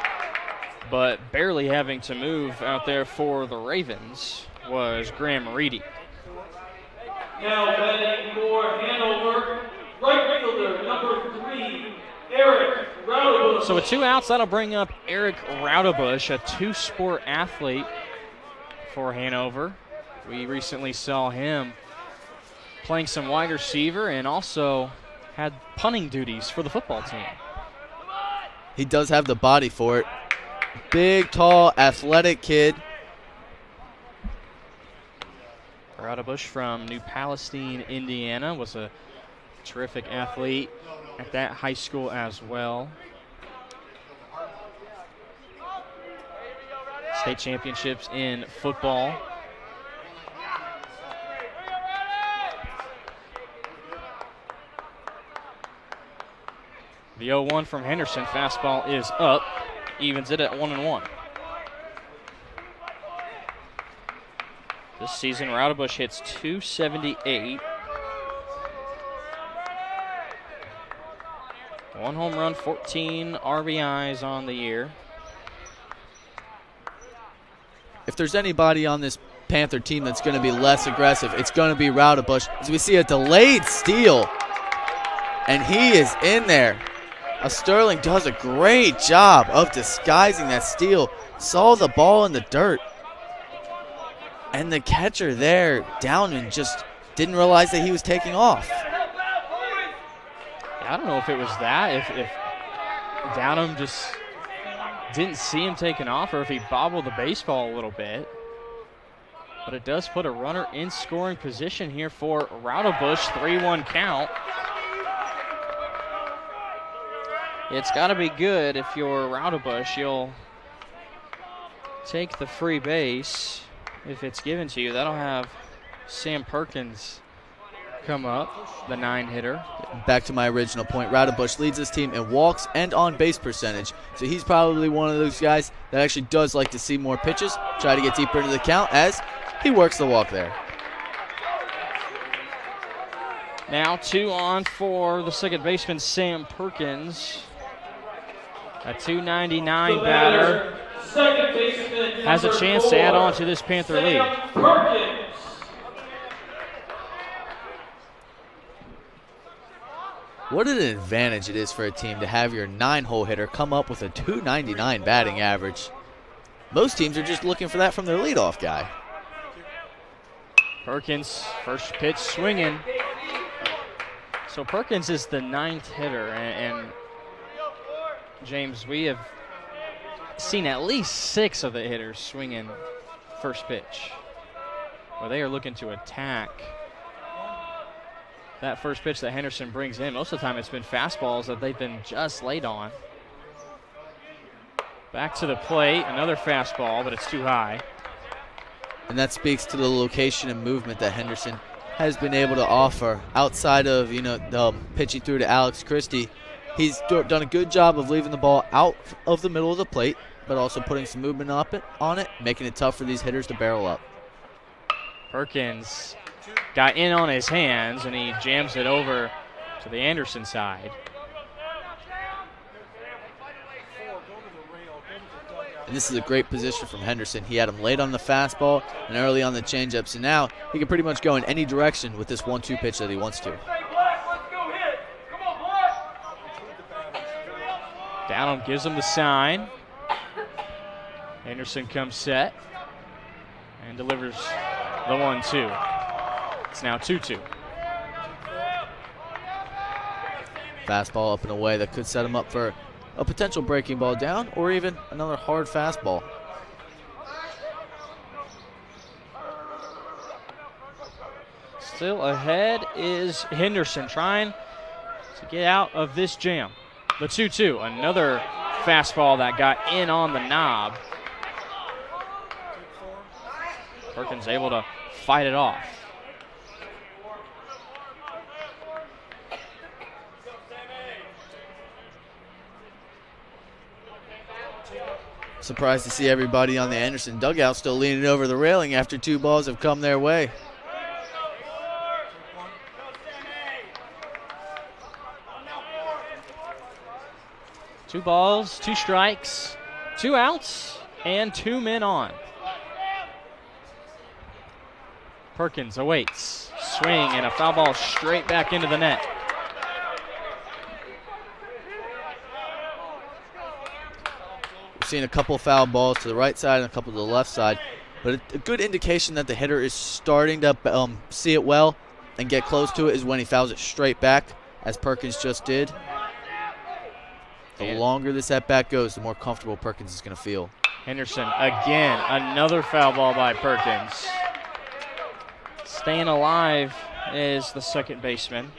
but barely having to move out there for the Ravens was Graham Reedy. Now batting for Hanover, right fielder number 3, Eric Raudebush. So with 2 outs, that'll bring up Eric Raudebush, a 2-sport athlete for Hanover. We recently saw him playing some wide receiver and also had punting duties for the football team. He does have the body for it. Big, tall, athletic kid. Raudebush from New Palestine, Indiana, was a terrific athlete at that high school as well. State championships in football. The 0-1 from Henderson. Fastball is up. Evens it at 1-1. This season, Raudebush hits .278. 1 home run, 14 RBIs on the year. If there's anybody on this Panther team that's going to be less aggressive, it's going to be Raudebush. As we see a delayed steal, and he is in there. Sterling does a great job of disguising that steal. Saw the ball in the dirt. And the catcher there, Downman, just didn't realize that he was taking off. I don't know if it was that, if Downham just didn't see him taking off, or if he bobbled the baseball a little bit. But it does put a runner in scoring position here for Raudebush. 3-1 count. It's got to be good if you're Raudebush. You'll take the free base if it's given to you. That'll have Sam Perkins come up, the 9-hitter. Back to my original point, Raudebush leads his team in walks and on base percentage. So he's probably one of those guys that actually does like to see more pitches, try to get deeper into the count as he works the walk there. Now 2 on for the second baseman, Sam Perkins. A .299 batter has a chance to add on to this Panther lead. What an advantage it is for a team to have your 9-hole hitter come up with a .299 batting average. Most teams are just looking for that from their leadoff guy. Perkins, first pitch swinging. So Perkins is the 9th hitter, and James, we have seen at least 6 of the hitters swinging first pitch. Well, they are looking to attack that first pitch that Henderson brings in. Most of the time it's been fastballs that they've been just laid on. Back to the plate, another fastball, but it's too high. And that speaks to the location and movement that Henderson has been able to offer outside of, the pitching through to Alex Christie. He's done a good job of leaving the ball out of the middle of the plate, but also putting some movement on it, making it tough for these hitters to barrel up. Perkins got in on his hands, and he jams it over to the Anderson side. And this is a great position from Henderson. He had him late on the fastball and early on the changeup, so now he can pretty much go in any direction with this 1-2 pitch that he wants to. Downham gives him the sign. Henderson comes set and delivers the 1-2. It's now 2-2. Fastball up and away that could set him up for a potential breaking ball down or even another hard fastball. Still ahead is Henderson trying to get out of this jam. The 2-2, another fastball that got in on the knob. Perkins able to fight it off. Surprised to see everybody on the Anderson dugout still leaning over the railing after 2 balls have come their way. Two balls, 2 strikes, 2 outs, and 2 men on. Perkins awaits. Swing and a foul ball straight back into the net. We've seen a couple foul balls to the right side and a couple to the left side, but a good indication that the hitter is starting to see it well and get close to it is when he fouls it straight back, as Perkins just did. The longer this at-bat goes, the more comfortable Perkins is going to feel. Henderson again, another foul ball by Perkins. Staying alive is the second baseman.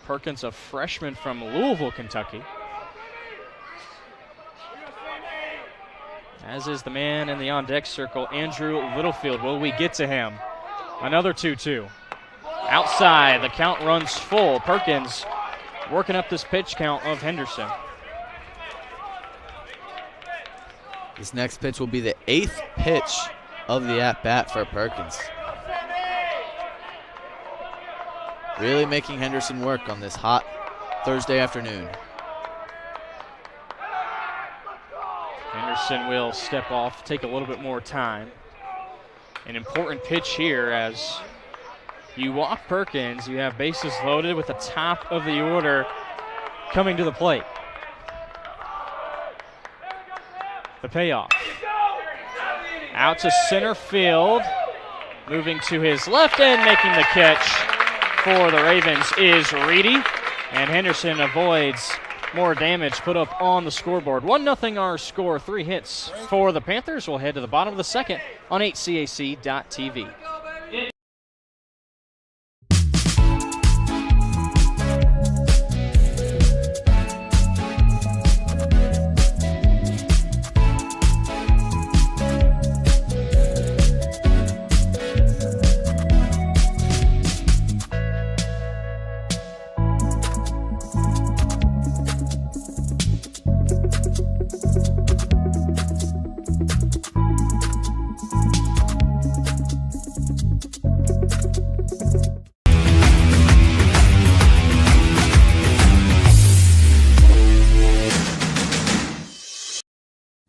Perkins, a freshman from Louisville, Kentucky. As is the man in the on-deck circle, Andrew Littlefield. Will we get to him? Another 2-2. Outside, the count runs full. Perkins working up this pitch count of Henderson. This next pitch will be the 8th pitch of the at-bat for Perkins. Really making Henderson work on this hot Thursday afternoon. Henderson will step off, take a little bit more time. An important pitch here as you walk Perkins, you have bases loaded with the top of the order coming to the plate. The payoff. Out to center field. Moving to his left end, making the catch for the Ravens is Reedy. And Henderson avoids more damage put up on the scoreboard. 1-0 our score. 3 hits for the Panthers. We'll head to the bottom of the second on HCAC.TV.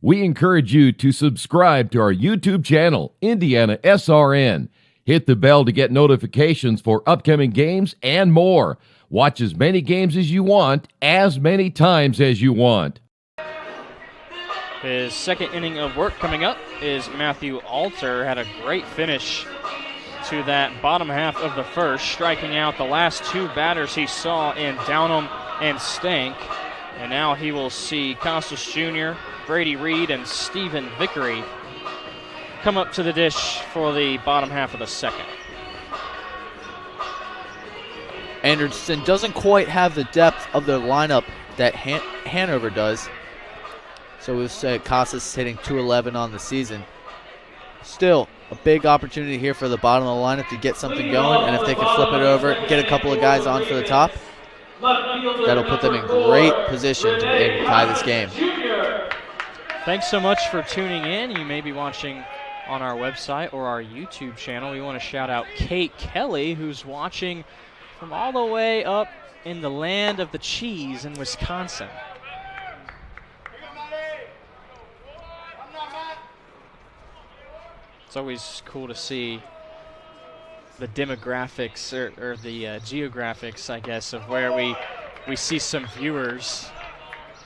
We encourage you to subscribe to our YouTube channel, IndianaSRN. Hit the bell to get notifications for upcoming games and more. Watch as many games as you want, as many times as you want. His second inning of work coming up is Matthew Alter. Had a great finish to that bottom half of the first, striking out the last two batters he saw in Downham and Stank. And now he will see Costas Jr., Brady Reed, and Stephen Vickery come up to the dish for the bottom half of the second. Anderson doesn't quite have the depth of the lineup that Hanover does. So we'll say Costas hitting .211 on the season. Still, a big opportunity here for the bottom of the lineup to get something going, and if they can flip it over, get a couple of guys on for the top, that'll put them in great position to be able to tie this game. Thanks so much for tuning in. You may be watching on our website or our YouTube channel. We want to shout out Kate Kelly, who's watching from all the way up in the land of the cheese in Wisconsin. It's always cool to see the demographics or the geographics, I guess, of where we see some viewers,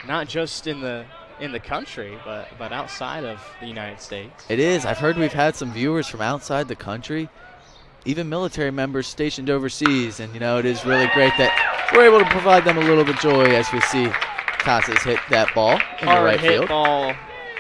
not just in the country, but outside of the United States. It is. I've heard we've had some viewers from outside the country, even military members stationed overseas, and it is really great that we're able to provide them a little bit of joy as we see Casas hit that ball in the right field. Ball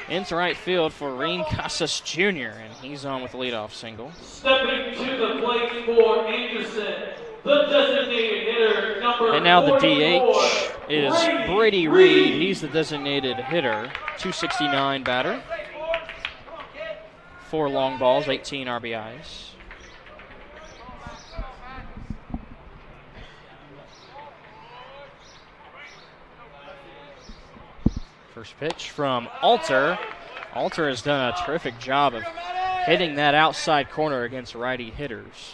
into right field for Reen Casas Jr., and he's on with the leadoff single. Stepping to the plate for Anderson, the designated hitter, number and now the 44, DH is Brady Reed. He's the designated hitter, 269 batter. 4 long balls, 18 RBIs. First pitch from Alter. Alter has done a terrific job of hitting that outside corner against righty hitters.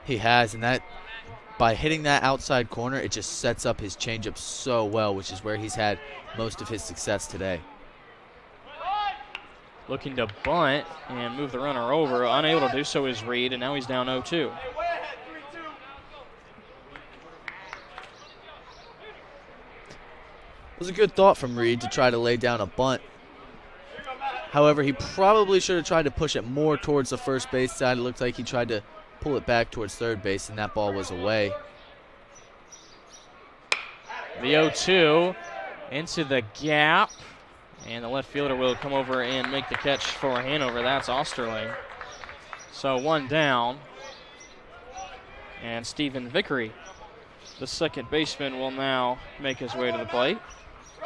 He has, and that by hitting that outside corner, it just sets up his changeup so well, which is where he's had most of his success today. Looking to bunt and move the runner over. Unable to do so is Reed, and now he's down 0-2. It was a good thought from Reed to try to lay down a bunt. However, he probably should have tried to push it more towards the first base side. It looked like he tried to pull it back towards third base, and that ball was away. The 0-2 into the gap, and the left fielder will come over and make the catch for Hanover. That's Osterling. So 1 down, and Stephen Vickery, the second baseman, will now make his way to the plate.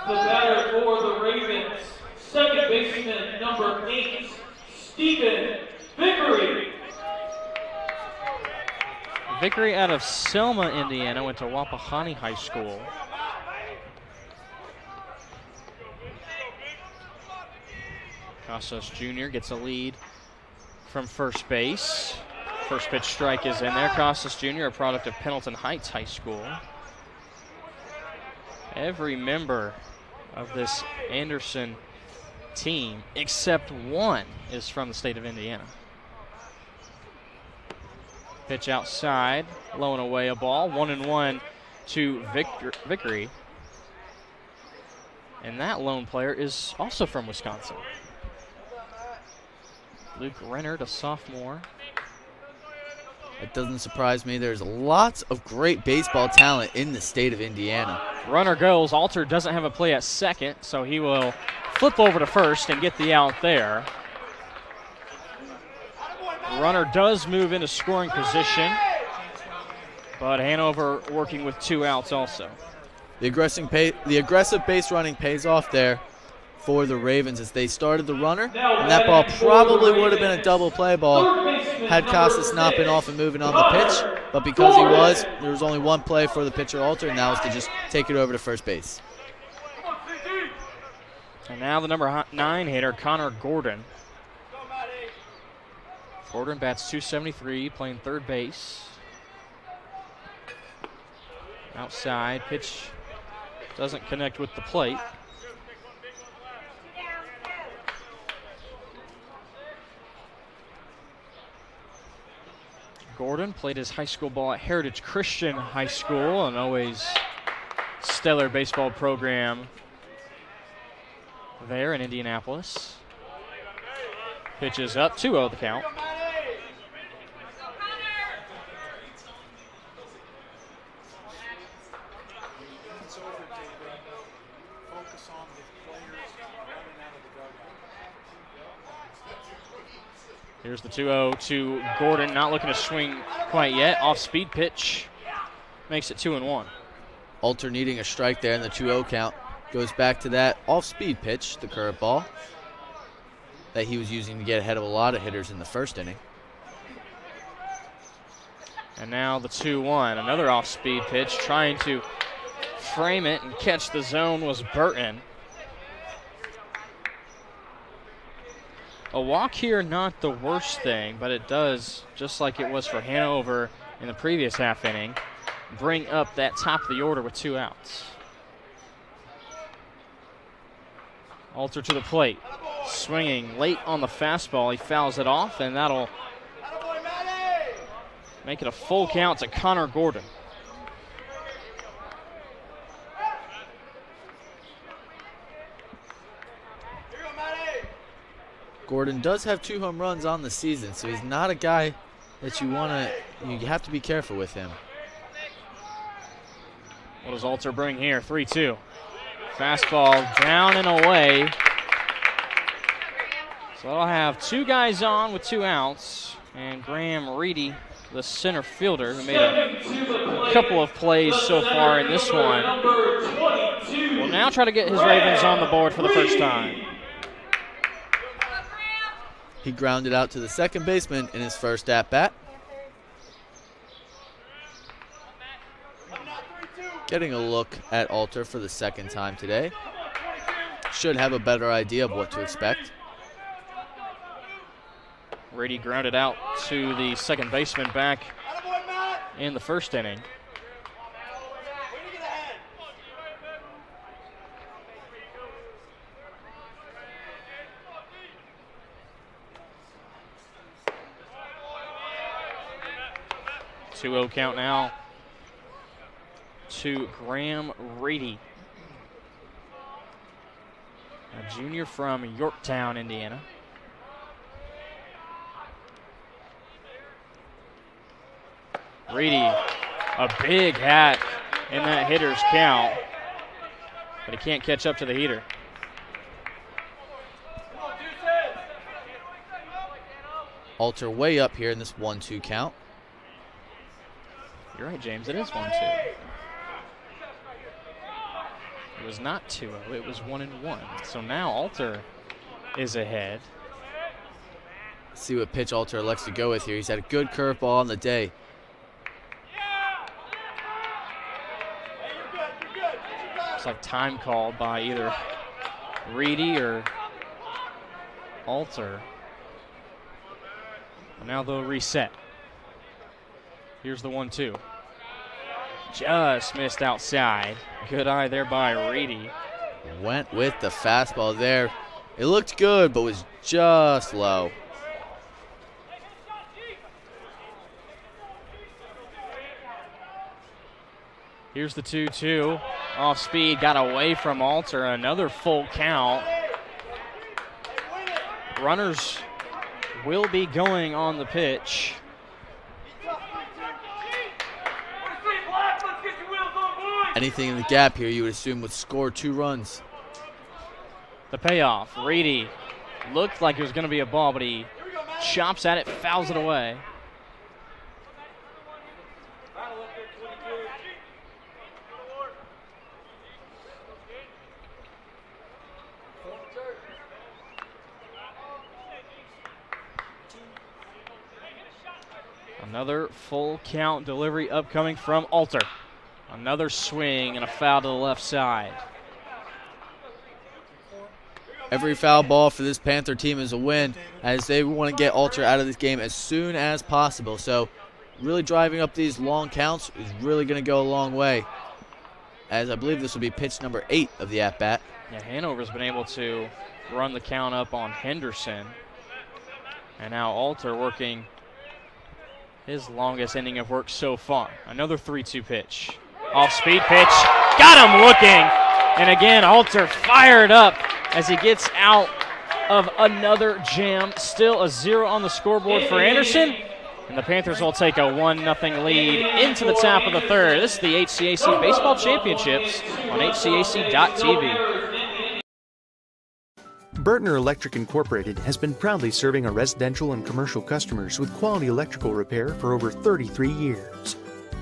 The batter for the Ravens, second baseman, number 8, Stephen Vickery. Vickery out of Selma, Indiana, went to Wapahani High School. Casas Jr. gets a lead from first base. First pitch strike is in there. Casas Jr., a product of Pendleton Heights High School. Every member of this Anderson team, except one, is from the state of Indiana. Pitch outside, low and away a ball. 1-1 to Vickery. And that lone player is also from Wisconsin. Luke Rennert, a sophomore. It doesn't surprise me. There's lots of great baseball talent in the state of Indiana. Runner goes. Alter doesn't have a play at second, so he will flip over to first and get the out there. Runner does move into scoring position, but Hanover working with 2 outs also. The aggressive base running pays off there for the Ravens as they started the runner, and that ball probably would have been a double play ball had Casas not been off and moving on the pitch, but because he was, there was only one play for the pitcher Alter, and that was to just take it over to first base. And now the number 9 hitter, Connor Gordon. Gordon bats .273, playing third base. Outside, pitch doesn't connect with the plate. Gordon played his high school ball at Heritage Christian High School, an always stellar baseball program there in Indianapolis. Pitches up, 2-0 the count. Here's the 2-0 to Gordon, not looking to swing quite yet. Off-speed pitch makes it 2-1. Alter needing a strike there in the 2-0 count. Goes back to that off-speed pitch, the curveball, that he was using to get ahead of a lot of hitters in the first inning. And now the 2-1, another off-speed pitch, trying to frame it and catch the zone was Burton. A walk here, not the worst thing, but it does, just like it was for Hanover in the previous half inning, bring up that top of the order with 2 outs. Alter to the plate, swinging late on the fastball. He fouls it off, and that'll make it a full count to Connor Gordon. Gordon does have 2 home runs on the season, so he's not a guy that you have to be careful with him. What does Alter bring here? 3-2. Fastball down and away. So that'll have 2 guys on with 2 outs, and Graham Reedy, the center fielder, who made a couple of plays so far in this one, will now try to get his Ravens on the board for the first time. He grounded out to the second baseman in his first at-bat. Getting a look at Alter for the second time today. Should have a better idea of what to expect. Reedy grounded out to the second baseman back in the first inning. Two-0 count now to Graham Reedy, a junior from Yorktown, Indiana. Reedy, a big hack in that hitter's count, but he can't catch up to the heater. Alter way up here in this 1-2 count. You're right, James, it is 1-2. It was not 2-0, it was 1-1. So now Alter is ahead. Let's see what pitch Alter elects to go with here. He's had a good curveball on the day. Looks like time called by either Reedy or Alter. And now they'll reset. Here's the 1-2. Just missed outside. Good eye there by Reedy. Went with the fastball there. It looked good, but was just low. Here's the 2-2. Off speed, got away from Alter. Another full count. Runners will be going on the pitch. Anything in the gap here, you would assume, would score 2 runs. The payoff. Reedy looked like it was going to be a ball, but he chops at it, fouls it away. Another full count delivery upcoming from Alter. Another swing and a foul to the left side. Every foul ball for this Panther team is a win, as they want to get Alter out of this game as soon as possible. So really driving up these long counts is really going to go a long way, as I believe this will be pitch number 8 of the at-bat. Yeah, Hanover's been able to run the count up on Henderson. And now Alter working his longest inning of work so far. Another 3-2 pitch. Off-speed pitch. Got him looking. And again, Alter fired up as he gets out of another jam. Still a 0 on the scoreboard for Anderson. And the Panthers will take a 1-0 lead into the top of the third. This is the HCAC Baseball Championships on HCAC.tv. Burtner Electric Incorporated has been proudly serving our residential and commercial customers with quality electrical repair for over 33 years.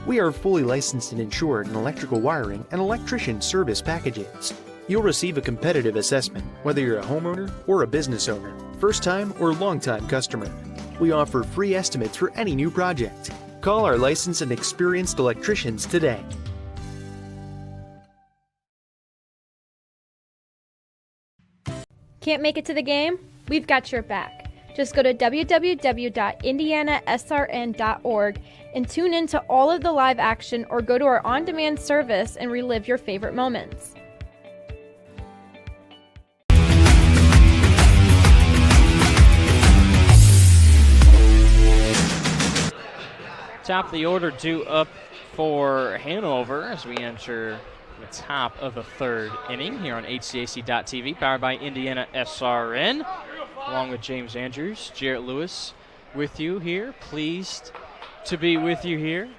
We are fully licensed and insured in electrical wiring and electrician service packages. You'll receive a competitive assessment, whether you're a homeowner or a business owner, first-time or long-time customer. We offer free estimates for any new project. Call our licensed and experienced electricians today. Can't make it to the game? We've got your back. Just go to www.IndianaSRN.org and tune in to all of the live action or go to our on-demand service and relive your favorite moments. Top of the order due up for Hanover as we enter the top of the third inning here on HCAC.TV, powered by IndianaSRN, along with James Andrews, Jarrett Lewis with you here. Pleased to be with you here.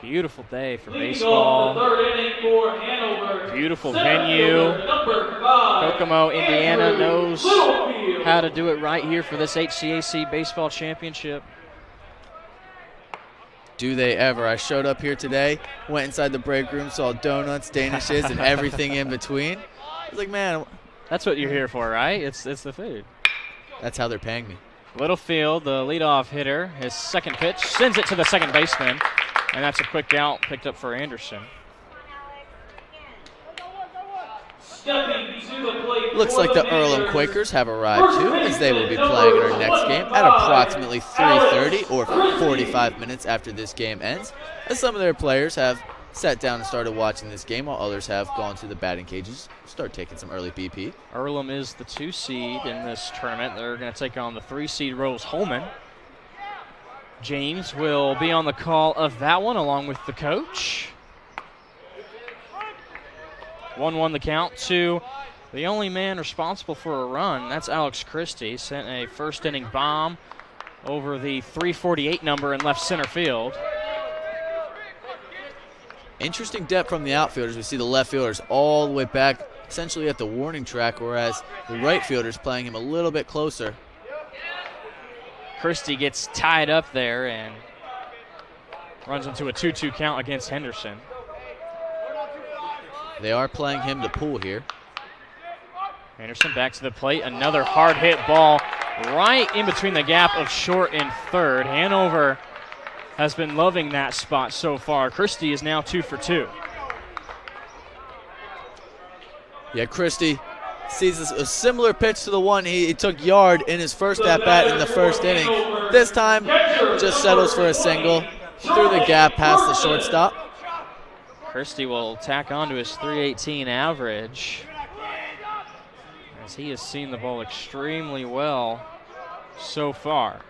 Beautiful day for baseball. Beautiful venue. Kokomo, Indiana knows how to do it right here for this HCAC baseball championship. Do they ever? I showed up here today, went inside the break room, saw donuts, danishes, and everything in between. I was like, man. That's what you're here for, right? It's the food. That's how they're paying me. Littlefield, the leadoff hitter, his second pitch, sends it to the second baseman, and that's a quick out picked up for Anderson. Looks like the Earlham Quakers have arrived too, as they will be playing in our next game at approximately 3:30 or 45 minutes after this game ends, as some of their players have sat down and started watching this game, while others have gone to the batting cages, start taking some early BP. Earlham is the 2 seed in this tournament. They're going to take on the 3 seed Rose-Hulman. James will be on the call of that one along with the coach. 1-1 the count to the only man responsible for a run. That's Alex Christie. Sent a first inning bomb over the 348 number in left center field. Interesting depth from the outfielders. We see the left fielders all the way back, essentially at the warning track, whereas the right fielders playing him a little bit closer. Christie gets tied up there and runs into a 2-2 count against Henderson. They are playing him to pull here. Anderson back to the plate. Another hard hit ball right in between the gap of short and third. Hanover has been loving that spot so far. Christie is now 2 for 2. Yeah, Christie sees a similar pitch to the one he took yard in his first at-bat in the first inning. This time, just settles for a single through the gap past the shortstop. Christie will tack on to his .318 average, as he has seen the ball extremely well so far.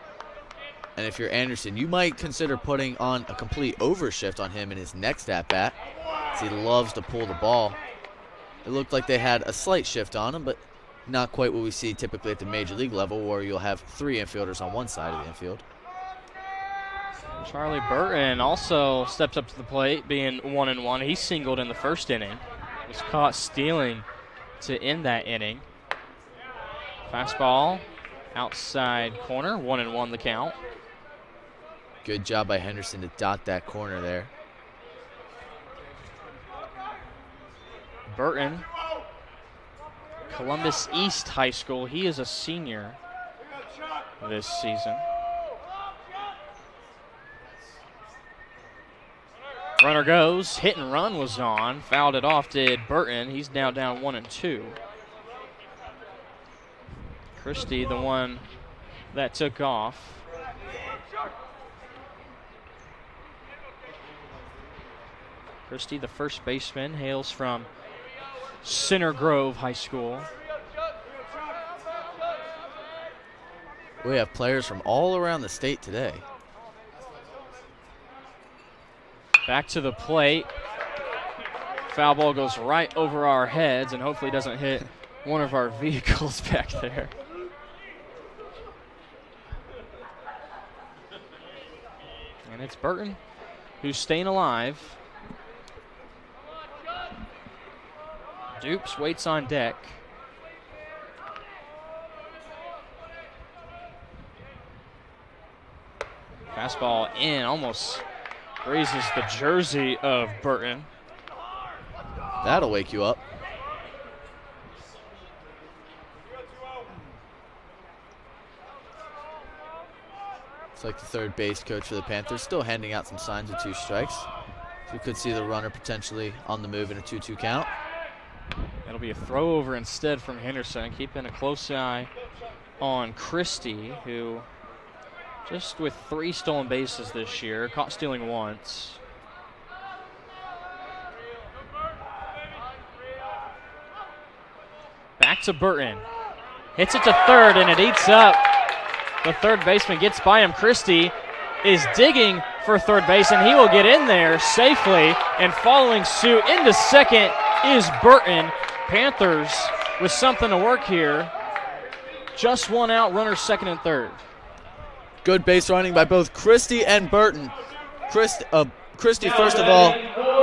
And if you're Anderson, you might consider putting on a complete overshift on him in his next at-bat, as he loves to pull the ball. It looked like they had a slight shift on him, but not quite what we see typically at the major league level, where you'll have 3 infielders on one side of the infield. Charlie Burton also steps up to the plate, being 1-1. He singled in the first inning. Was caught stealing to end that inning. Fastball, outside corner, 1-1 the count. Good job by Henderson to dot that corner there. Burton, Columbus East High School. He is a senior this season. Runner goes, hit and run was on, fouled it off, did Burton. He's now down 1-2. Christie, the one that took off. Christie, the first baseman, hails from Center Grove High School. We have players from all around the state today. Back to the plate. Foul ball goes right over our heads and hopefully doesn't hit one of our vehicles back there. And it's Burton who's staying alive. Dupes waits on deck. Fastball in, almost raises the jersey of Burton. That'll wake you up. It's like the third base coach for the Panthers, still handing out some signs of 2 strikes. So we could see the runner potentially on the move in a 2-2 count. It'll be a throw over instead from Henderson, keeping a close eye on Christie, who just with 3 stolen bases this year, caught stealing once. Back to Burton. Hits it to third, and it eats up. The third baseman gets by him. Christie is digging for third base, and he will get in there safely. And following suit into second is Burton. Panthers with something to work here. Just 1 out, runners second and third. Good base running by both Christie and Burton. Christie, first of all,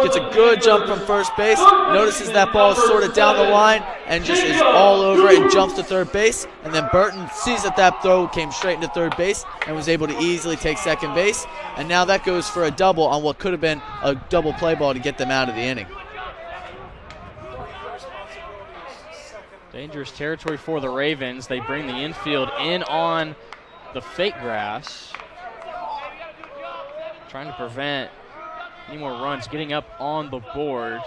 gets a good jump from first base, notices that ball is sort of down the line and just is all over it and jumps to third base. And then Burton sees that throw came straight into third base and was able to easily take second base. And now that goes for a double on what could have been a double play ball to get them out of the inning. Dangerous territory for the Ravens. They bring the infield in on the fake grass, trying to prevent any more runs getting up on the board.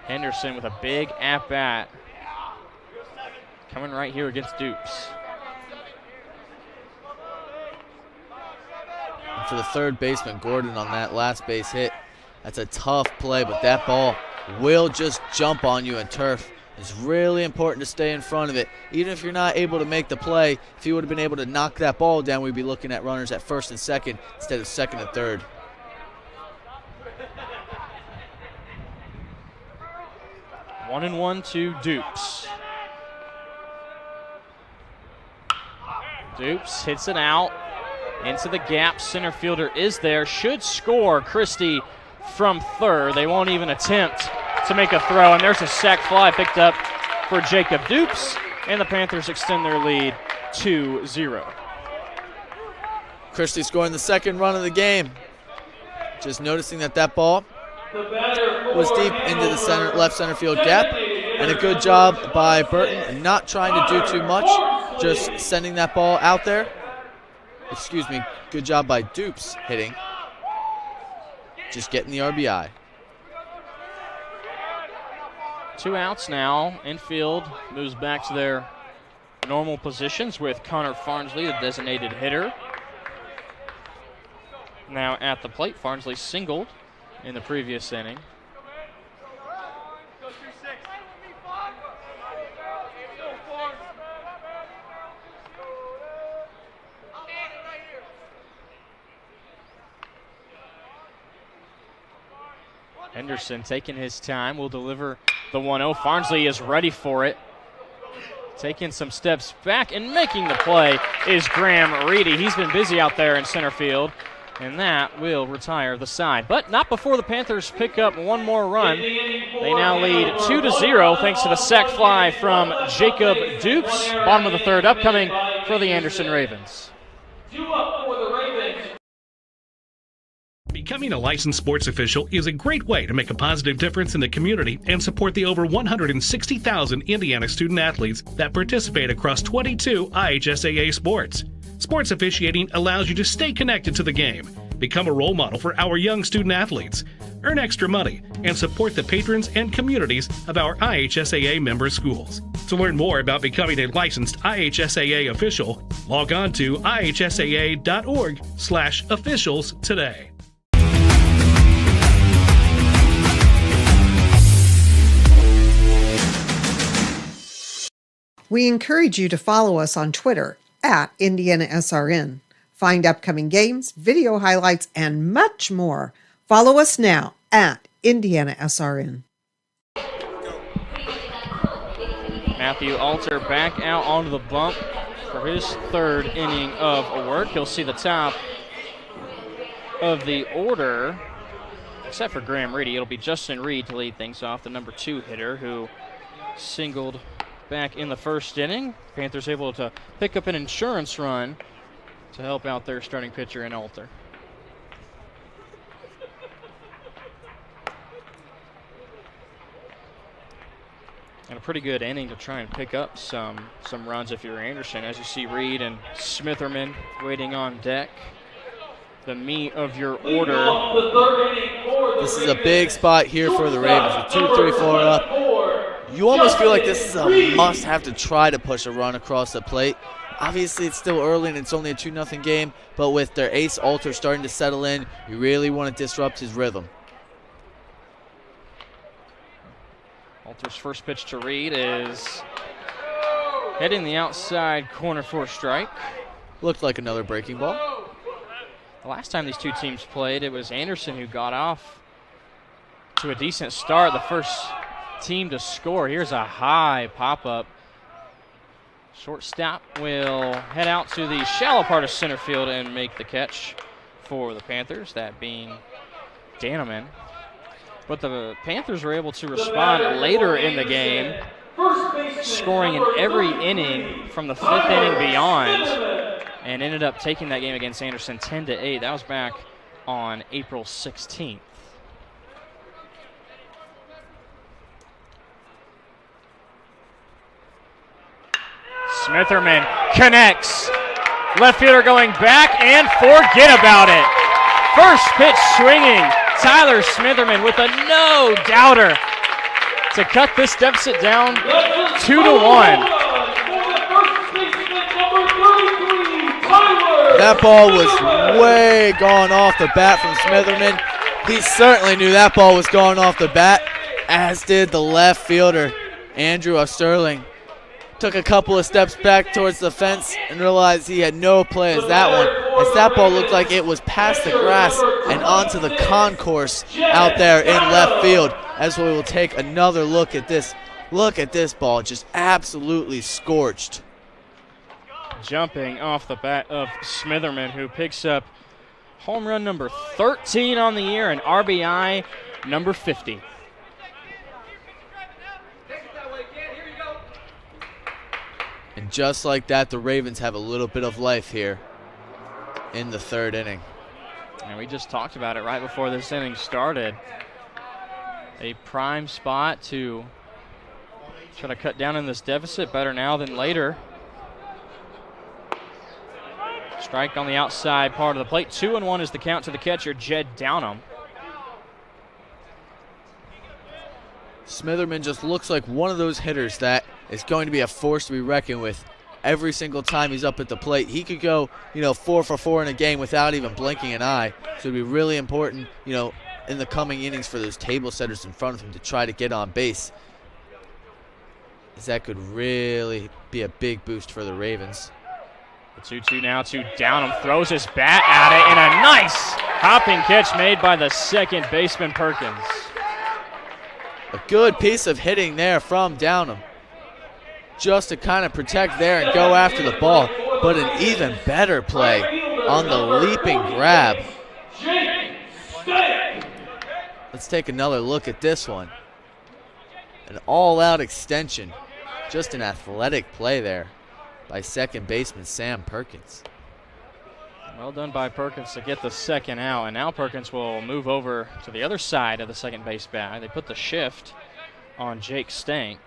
Henderson with a big at-bat coming right here against Dupes. And for the third baseman, Gordon, on that last base hit, that's a tough play, but that ball will just jump on you, and turf is really important to stay in front of it. Even if you're not able to make the play, if you would have been able to knock that ball down, we'd be looking at runners at first and second instead of second and third. One and one to Dupes. Dupes hits it out into the gap. Center fielder is there. Should score. Christie from third. They won't even attempt to make a throw, and there's a sac fly picked up for Jacob Dupes, and the Panthers extend their lead 2-0. Christie scoring the second run of the game. Just noticing that ball was deep into the left center field gap, and a good job by Burton not trying to do too much, just sending that ball out there. Excuse me, good job by Dupes hitting, just getting the RBI. 2 outs now. Infield moves back to their normal positions with Connor Farnsley, the designated hitter. Now at the plate, Farnsley singled in the previous inning. Henderson taking his time, will deliver the 1-0. Farnsley is ready for it. Taking some steps back and making the play is Graham Reedy. He's been busy out there in center field, and that will retire the side. But not before the Panthers pick up one more run. They now lead 2-0 thanks to the sac fly from Jacob Dupes. Bottom of the third upcoming for the Anderson Ravens. 2 up for the Ravens. Becoming a licensed sports official is a great way to make a positive difference in the community and support the over 160,000 Indiana student athletes that participate across 22 IHSAA sports. Sports officiating allows you to stay connected to the game, become a role model for our young student athletes, earn extra money, and support the patrons and communities of our IHSAA member schools. To learn more about becoming a licensed IHSAA official, log on to ihsaa.org/officials today. We encourage you to follow us on Twitter at IndianaSRN. Find upcoming games, video highlights, and much more. Follow us now at IndianaSRN. Matthew Alter back out onto the bump for his third inning of work. He'll see the top of the order, except for Graham Reedy. It'll be Justin Reed to lead things off, the number 2 hitter who singled back in the first inning. Panthers able to pick up an insurance run to help out their starting pitcher in Alter. And a pretty good inning to try and pick up some runs if you're Anderson. As you see Reed and Smitherman waiting on deck. The meat of your order. This is a big spot here for the Ravens with 2, 3, 4 up. You almost feel like this is a must-have to try to push a run across the plate. Obviously, it's still early and it's only a 2-0 game, but with their ace Alter starting to settle in, you really want to disrupt his rhythm. Alter's first pitch to Reed is hitting the outside corner for a strike. Looked like another breaking ball. The last time these two teams played, it was Anderson who got off to a decent start, the first team to score. Here's a high pop-up. Shortstop will head out to the shallow part of center field and make the catch for the Panthers, that being Danneman. But the Panthers were able to respond later in the game, scoring in every inning from the 5th inning beyond, and ended up taking that game against Anderson 10-8. That was back on April 16th. Smitherman connects. Left fielder going back and forget about it. First pitch swinging. Tyler Smitherman with a no-doubter to cut this deficit down 2-1. That ball was way gone off the bat from Smitherman. He certainly knew that ball was going off the bat, as did the left fielder, Andrew Sterling. Took a couple of steps back towards the fence and realized he had no play as that one, as that ball looked like it was past the grass and onto the concourse out there in left field. As we will take another look at this. Look at this ball, just absolutely scorched. Jumping off the bat of Smitherman, who picks up home run number 13 on the year and RBI number 50. And just like that, the Ravens have a little bit of life here in the 3rd inning. And we just talked about it right before this inning started. A prime spot to try to cut down in this deficit. Better now than later. Strike on the outside part of the plate. 2-1 is the count to the catcher, Jed Downham. Smitherman just looks like one of those hitters that is going to be a force to be reckoned with every single time he's up at the plate. He could go, 4 for 4 in a game without even blinking an eye. So it'd be really important, in the coming innings for those table setters in front of him to try to get on base, as that could really be a big boost for the Ravens. The 2-2 now to Downham, throws his bat at it, and a nice hopping catch made by the second baseman Perkins. A good piece of hitting there from Downham, just to kind of protect there and go after the ball, but an even better play on the leaping grab. Let's take another look at this one. An all-out extension, just an athletic play there by second baseman Sam Perkins. Well done by Perkins to get the second out, and now Perkins will move over to the other side of the second base bag. They put the shift on Jake Stank.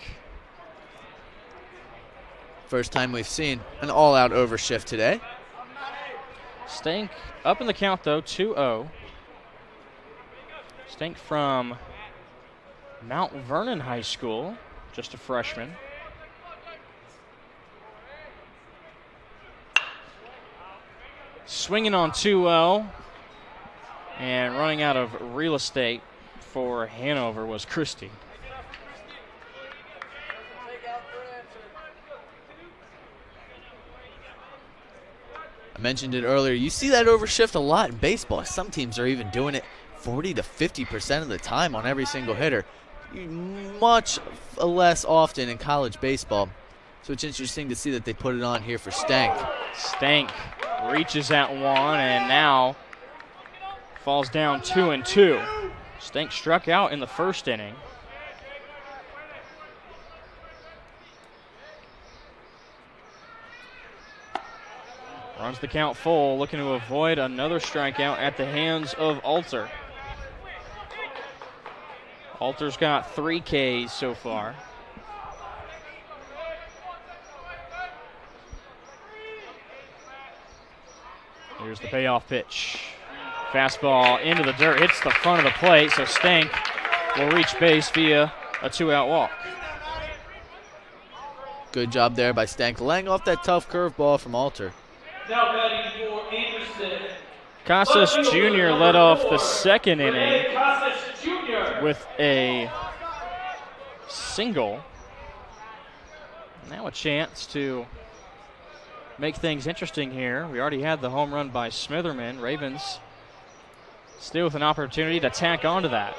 First time we've seen an all-out overshift today. Stank up in the count, though, 2-0. Stank from Mount Vernon High School, just a freshman. Swinging on 2-0, and running out of real estate for Hanover was Christie. I mentioned it earlier. You see that overshift a lot in baseball. Some teams are even doing it 40 to 50% of the time on every single hitter. Much less often in college baseball. So it's interesting to see that they put it on here for Stank. Stank reaches at one and now falls down 2-2. Stank struck out in the first inning. Runs the count full, looking to avoid another strikeout at the hands of Alter. Alter's got 3 Ks so far. Here's the payoff pitch. Fastball into the dirt, hits the front of the plate, so Stank will reach base via a 2-out walk. Good job there by Stank, laying off that tough curveball from Alter. Now batting for Anderson. Casas Jr. led off the second inning Casas Jr. with a single. Now a chance to make things interesting here. We already had the home run by Smitherman. Ravens still with an opportunity to tack onto that.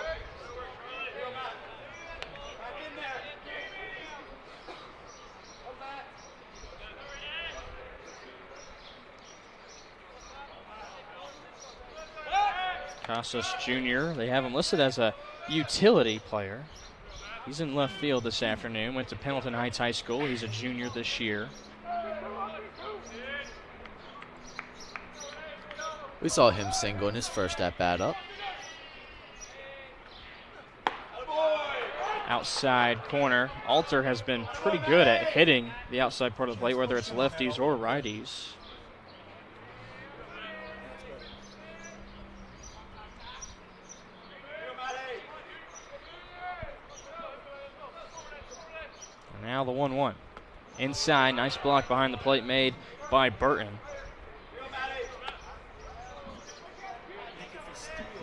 Casas Jr., they have him listed as a utility player. He's in left field this afternoon, went to Pendleton Heights High School. He's a junior this year. We saw him single in his first at-bat up. Outside corner. Alter has been pretty good at hitting the outside part of the plate, whether it's lefties or righties. Now the 1-1. Inside, nice block behind the plate made by Burton.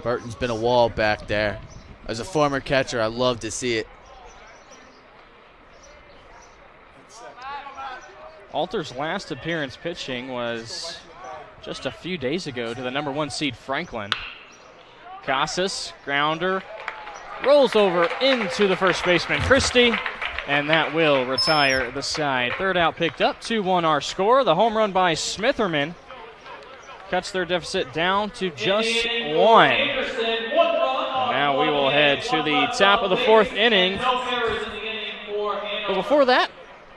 Burton's been a wall back there. As a former catcher, I love to see it. Alter's last appearance pitching was just a few days ago to the number 1 seed Franklin. Casas, grounder, rolls over into the first baseman, Christie, and that will retire the side. Third out picked up, 2-1 our score. The home run by Smitherman cuts their deficit down to just 1. And now we will head to the top of the 4th inning. But before that,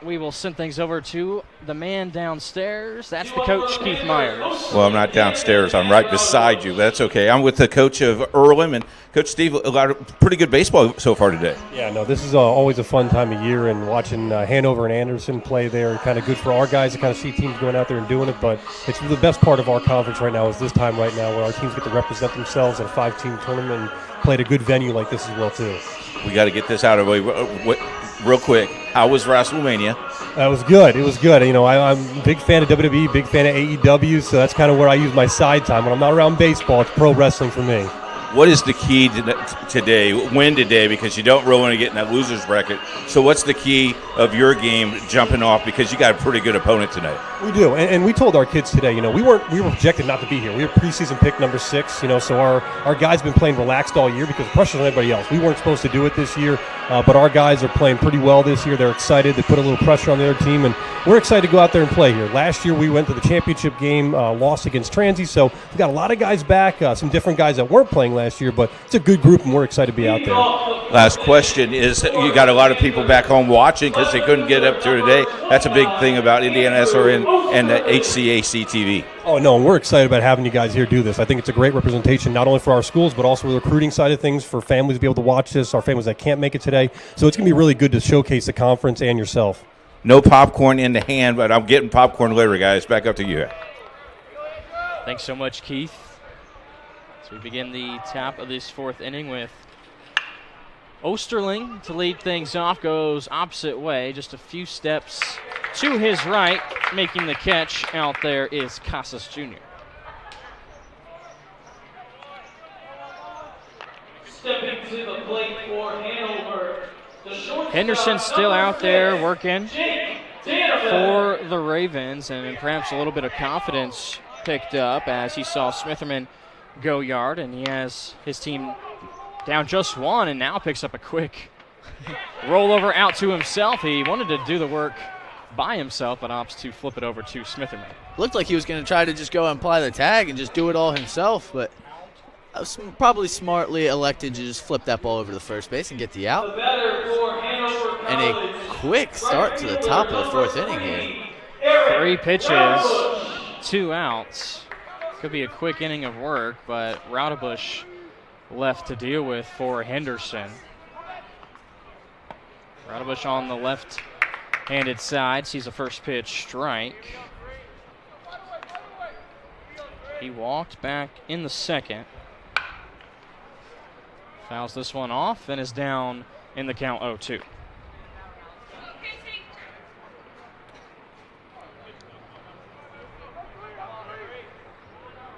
we will send things over to the man downstairs. That's the coach, Keith Myers. Well, I'm not downstairs. I'm right beside you. That's okay. I'm with the coach of Earlham, and Coach Steve, a lot of pretty good baseball so far today. Yeah, no, this is always a fun time of year, and watching Hanover and Anderson play there, kind of good for our guys to kind of see teams going out there and doing it, but it's the best part of our conference right now is this time right now where our teams get to represent themselves in a 5-team tournament and play at a good venue like this as well, too. We got to get this out of the way real quick. How was WrestleMania? It was good. It was good. You know, I'm a big fan of WWE, big fan of AEW, so that's kind of where I use my side time. When I'm not around baseball, it's pro wrestling for me. What is the key to today, win today, because you don't really want to get in that loser's bracket? So what's the key of your game jumping off, because you got a pretty good opponent tonight? We do, and we told our kids today, you know, we were projected not to be here. We were preseason pick number 6, you know, so our guys been playing relaxed all year because the pressure's on everybody else. We weren't supposed to do it this year, but our guys are playing pretty well this year. They're excited. They put a little pressure on their team, and we're excited to go out there and play here. Last year we went to the championship game, lost against Transy, so we got a lot of guys back, some different guys that weren't playing last year, but it's a good group, and we're excited to be out there. Last question is, you got a lot of people back home watching because they couldn't get up to today. That's a big thing about IndianaSRN and the HCAC TV. Oh, no, and we're excited about having you guys here do this. I think it's a great representation, not only for our schools, but also the recruiting side of things, for families to be able to watch this, our families that can't make it today. So it's going to be really good to showcase the conference and yourself. No popcorn in the hand, but I'm getting popcorn later, guys. Back up to you. Thanks so much, Keith. So we begin the top of this 4th inning with Osterling to lead things off, goes opposite way, just a few steps to his right, making the catch. Out there is Casas Jr. Stepping to the plate for Hanover. Henderson still out there working for the Ravens, and perhaps a little bit of confidence picked up as he saw Smitherman go yard, and he has his team down just 1 and now picks up a quick rollover out to himself. He wanted to do the work by himself, but opts to flip it over to Smitherman. Looked like he was going to try to just go and apply the tag and just do it all himself, but I was probably smartly elected to just flip that ball over to the first base and get the out. And a quick start to the top of the 4th inning here. 3 pitches 2 outs. Could be a quick inning of work, but Raudebusch left to deal with for Henderson. Raudebusch on the left-handed side sees a first pitch strike. He walked back in the second. Fouls this one off and is down in the count 0-2.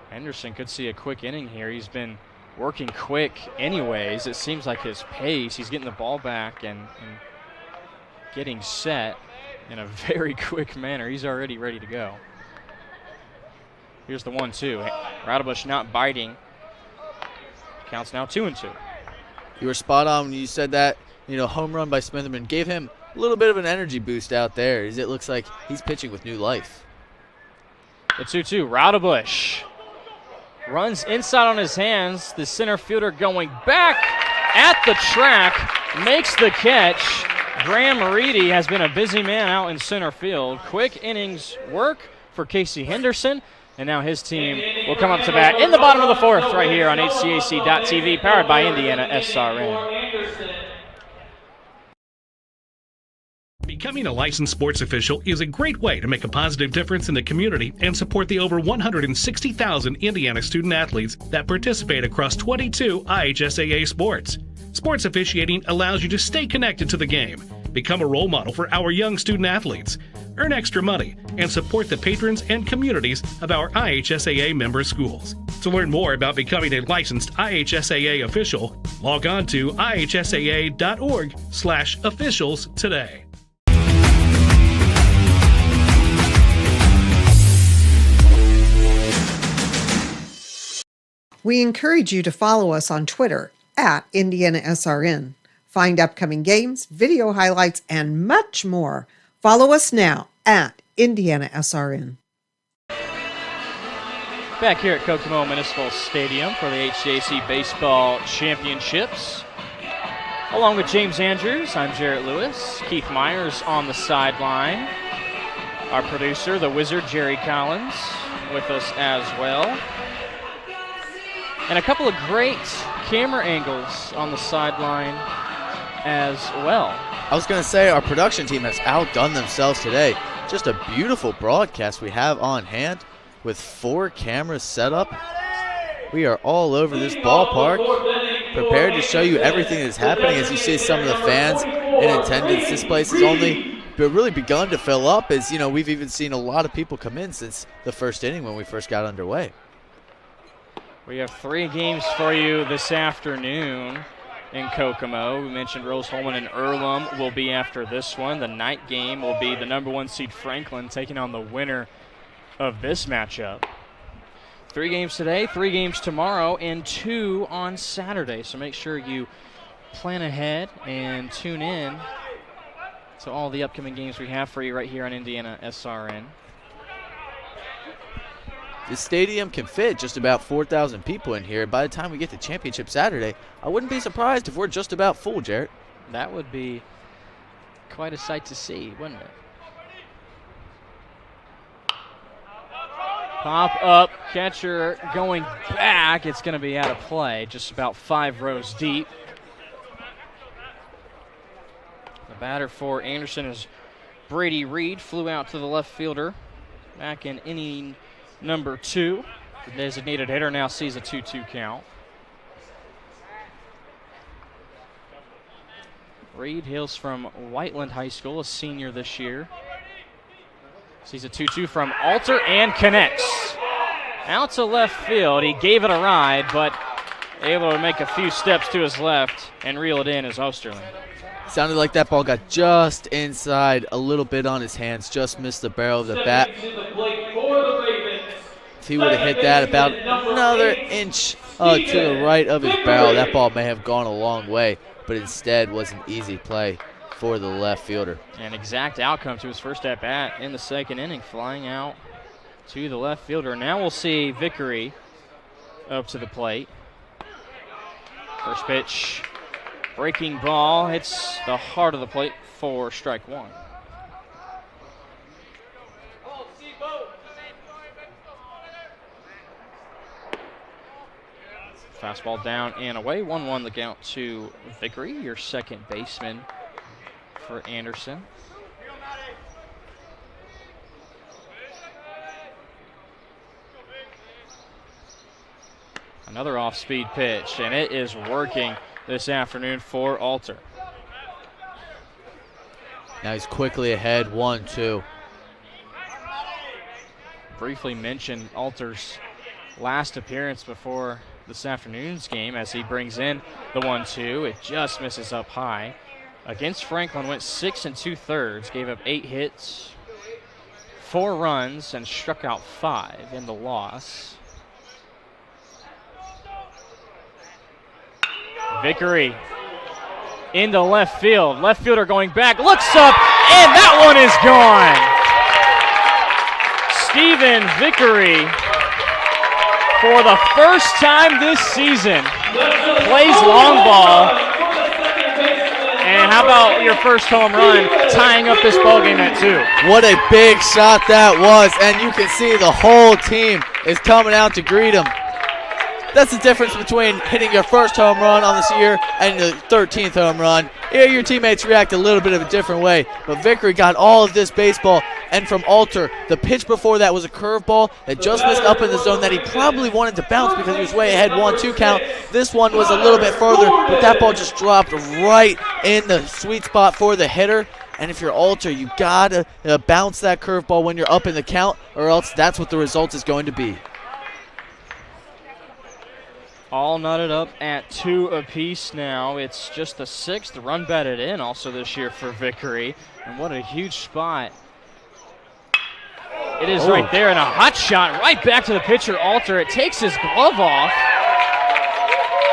Henderson could see a quick inning here. He's been working quick anyways. It seems like his pace, he's getting the ball back and getting set in a very quick manner. He's already ready to go. Here's the 1-2. Raudebusch not biting. Counts now 2-2. You were spot on when you said that. Home run by Smitherman gave him a little bit of an energy boost out there, as it looks like he's pitching with new life. The 2-2. Raudebusch runs inside on his hands. The center fielder going back at the track, makes the catch. Graham Reedy has been a busy man out in center field. Quick innings work for Casey Henderson, and now his team will come up to bat in the bottom of the 4th right here on HCAC.TV, powered by IndianaSRN. Becoming a licensed sports official is a great way to make a positive difference in the community and support the over 160,000 Indiana student athletes that participate across 22 IHSAA sports. Sports officiating allows you to stay connected to the game, become a role model for our young student athletes, earn extra money, and support the patrons and communities of our IHSAA member schools. To learn more about becoming a licensed IHSAA official, log on to ihsaa.org/officials today. We encourage you to follow us on Twitter at IndianaSRN. Find upcoming games, video highlights, and much more. Follow us now at IndianaSRN. Back here at Kokomo Municipal Stadium for the HCAC Baseball Championships. Along with James Andrews, I'm Jarrett Lewis. Keith Myers on the sideline. Our producer, the Wizard, Jerry Collins, with us as well. And a couple of great camera angles on the sideline as well. I was going to say, our production team has outdone themselves today. Just a beautiful broadcast we have on hand with 4 cameras set up. We are all over this ballpark, prepared to show you everything that's happening. As you see, some of the fans in attendance, this place has only really begun to fill up, as we've even seen a lot of people come in since the first inning when we first got underway. We have 3 games for you this afternoon in Kokomo. We mentioned Rose-Hulman and Earlham will be after this one. The night game will be the number 1 seed Franklin taking on the winner of this matchup. 3 games today, 3 games tomorrow, and 2 on Saturday. So make sure you plan ahead and tune in to all the upcoming games we have for you right here on IndianaSRN. The stadium can fit just about 4,000 people in here. By the time we get to Championship Saturday, I wouldn't be surprised if we're just about full, Jarrett. That would be quite a sight to see, wouldn't it? Pop up, catcher going back. It's going to be out of play, just about 5 rows deep. The batter for Anderson is Brady Reed, flew out to the left fielder back in inning number 2. The designated hitter now sees a 2-2 count. Reed hails from Whiteland High School, a senior this year. Sees a 2-2 from Alter and connects. Out to left field. He gave it a ride, but able to make a few steps to his left and reel it in as Osterling. Sounded like that ball got just inside, a little bit on his hands, just missed the barrel of the bat. If he would have hit that about another inch to the right of his barrel, that ball may have gone a long way, but instead was an easy play for the left fielder. An exact outcome to his first at-bat in the second inning, flying out to the left fielder. Now we'll see Vickery up to the plate. First pitch, breaking ball, hits the heart of the plate for strike 1. Fastball down and away. 1-1 the count to Vickery, your second baseman for Anderson. Another off-speed pitch, and it is working this afternoon for Alter. Now he's quickly ahead, 1-2. Briefly mentioned Alter's last appearance before this afternoon's game as he brings in the 1-2. It just misses up high. Against Franklin, went 6 2/3, gave up 8 hits, 4 runs, and struck out 5 in the loss. Vickery into left field. Left fielder going back, looks up, and that one is gone. Stephen Vickery, for the first time this season, plays long ball. And how about your first home run, tying up this ballgame at 2? What a big shot that was, and you can see the whole team is coming out to greet him. That's the difference between hitting your first home run on this year and the 13th home run. Here, your teammates react a little bit of a different way, but Vickery got all of this baseball. And from Alter, the pitch before that was a curveball that just missed up in the zone that he probably wanted to bounce because he was way ahead, 1-2 count. This one was a little bit further, but that ball just dropped right in the sweet spot for the hitter. And if you're Alter, you gotta bounce that curveball when you're up in the count, or else that's what the result is going to be. All knotted up at 2 apiece now. It's just the 6th run batted in also this year for Vickery. And what a huge spot. It is right there, and a hot shot right back to the pitcher, Alter. It takes his glove off.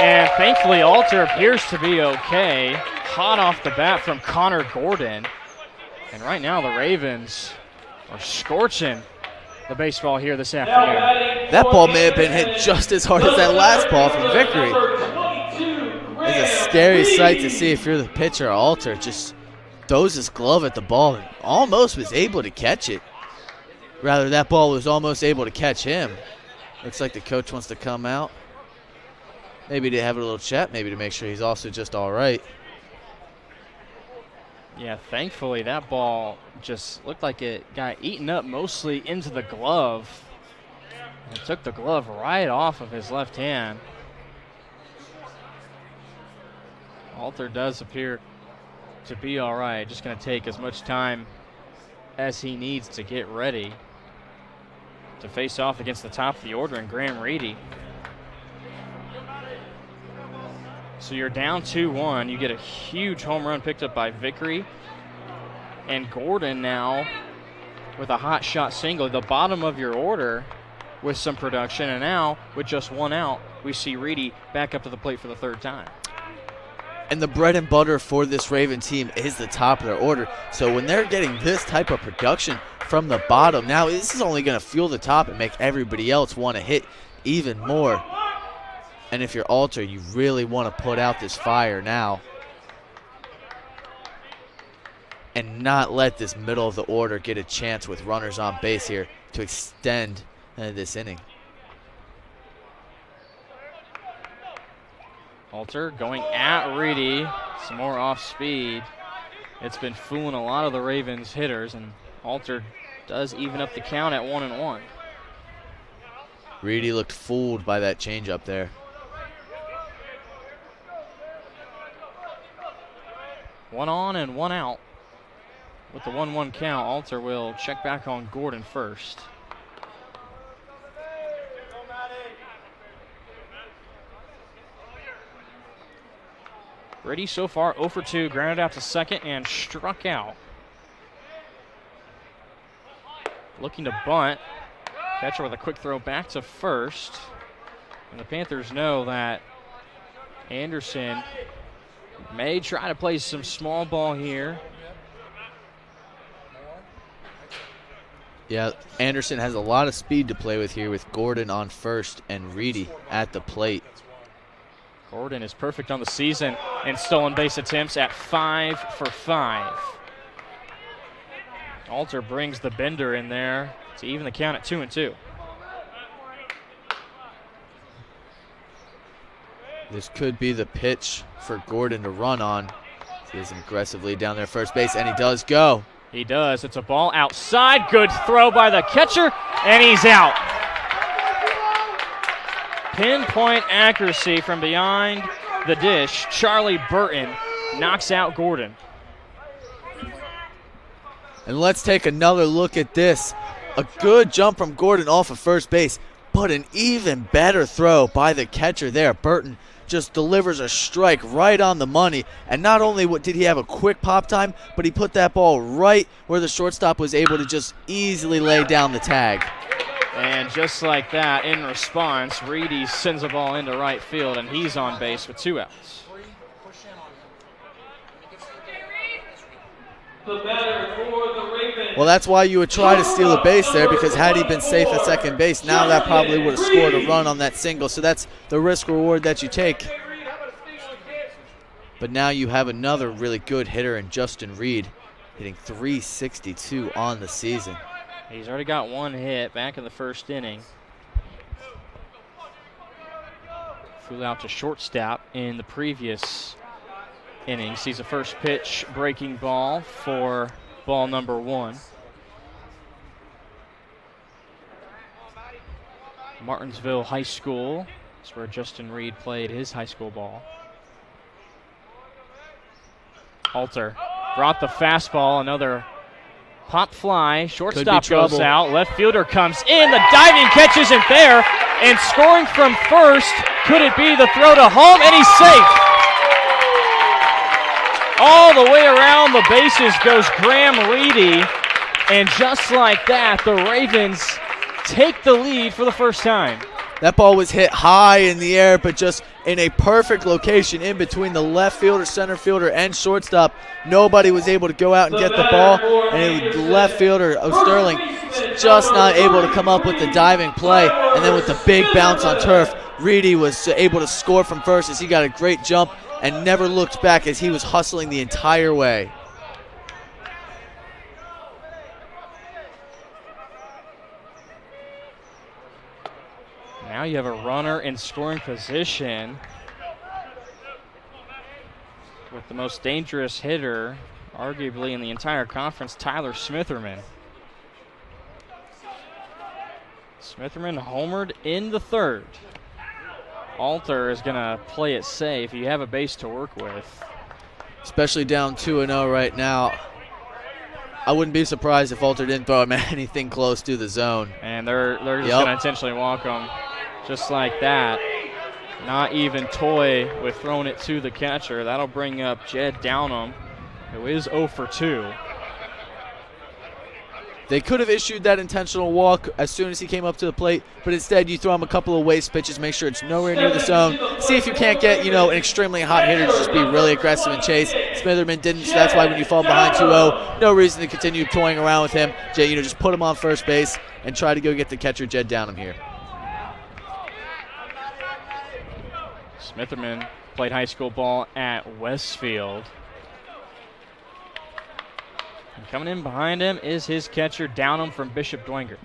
And thankfully, Alter appears to be okay. Hot off the bat from Connor Gordon. And right now, the Ravens are scorching the baseball here this afternoon. That ball may have been hit just as hard as that last ball from Vickery. It's a scary sight to see if you're the pitcher. Alter just throws his glove at the ball and almost was able to catch it. Rather, that ball was almost able to catch him. Looks like the coach wants to come out. Maybe to have a little chat, maybe to make sure he's also just all right. Yeah, thankfully that ball just looked like it got eaten up mostly into the glove. It took the glove right off of his left hand. Alter does appear to be all right. Just going to take as much time as he needs to get ready to face off against the top of the order in Graham Reedy. So you're down 2-1. You get a huge home run picked up by Vickery. And Gordon now with a hot shot single. The bottom of your order with some production. And now with just 1 out, we see Reedy back up to the plate for the 3rd time. And the bread and butter for this Raven team is the top of their order. So when they're getting this type of production from the bottom, now this is only going to fuel the top and make everybody else want to hit even more. And if you're Alter, you really want to put out this fire now and not let this middle of the order get a chance with runners on base here to extend this inning. Alter going at Reedy, some more off speed. It's been fooling a lot of the Ravens hitters, and Alter does even up the count at 1-1. Reedy looked fooled by that changeup there. 1 on and 1 out. With the 1-1 count, Alter will check back on Gordon first. Reedy so far 0 for 2, grounded out to second and struck out. Looking to bunt. Catcher with a quick throw back to first. And the Panthers know that Anderson may try to play some small ball here. Yeah, Anderson has a lot of speed to play with here with Gordon on first and Reedy at the plate. Gordon is perfect on the season in stolen base attempts at 5 for 5. Alter brings the bender in there to even the count at 2-2. This could be the pitch for Gordon to run on. He is aggressively down there first base, and he does go. He does. It's a ball outside. Good throw by the catcher, and he's out. Pinpoint accuracy from behind the dish. Charlie Burton knocks out Gordon. And let's take another look at this. A good jump from Gordon off of first base, but an even better throw by the catcher there. Burton just delivers a strike right on the money. And not only did he have a quick pop time, but he put that ball right where the shortstop was able to just easily lay down the tag. And just like that, in response, Reedy sends the ball into right field, and he's on base with 2 outs. The batter for the Ravens. Well, that's why you would try to steal a base there, because had he been safe at second base, now that probably would have scored a run on that single. So that's the risk reward that you take. But now you have another really good hitter in Justin Reed, hitting .362 on the season. He's already got 1 hit back in the first inning. Flew out to shortstop in the previous inning. Sees a first pitch breaking ball for ball number 1. Martinsville High School is where Justin Reed played his high school ball. Alter brought the fastball, another pop fly. Shortstop goes out. Left fielder comes in. The diving catch isn't there. And scoring from first. Could it be the throw to home? And he's safe. All the way around the bases goes Graham Reedy. And just like that, the Ravens take the lead for the first time. That ball was hit high in the air, but just in a perfect location in between the left fielder, center fielder, and shortstop. Nobody was able to go out and get the ball, and the left fielder, Sterling, just not able to come up with the diving play. And then with the big bounce on turf, Reedy was able to score from first as he got a great jump and never looked back as he was hustling the entire way. Now you have a runner in scoring position with the most dangerous hitter, arguably in the entire conference, Tyler Smitherman. Smitherman homered in the 3rd. Alter is going to play it safe. You have a base to work with. Especially down 2-0 right now. I wouldn't be surprised if Alter didn't throw him anything close to the zone. And they're just going to intentionally walk him just like that. Not even toy with throwing it to the catcher. That'll bring up Jed Downham, who is 0 for 2. They could have issued that intentional walk as soon as he came up to the plate, but instead you throw him a couple of waste pitches, make sure it's nowhere near the zone. See if you can't get, an extremely hot hitter to just be really aggressive and chase. Smitherman didn't, so that's why when you fall behind 2-0, no reason to continue toying around with him. Just put him on first base and try to go get the catcher Jed Downham here. Smitherman played high school ball at Westfield. And coming in behind him is his catcher, Downham from Bishop Dwenger.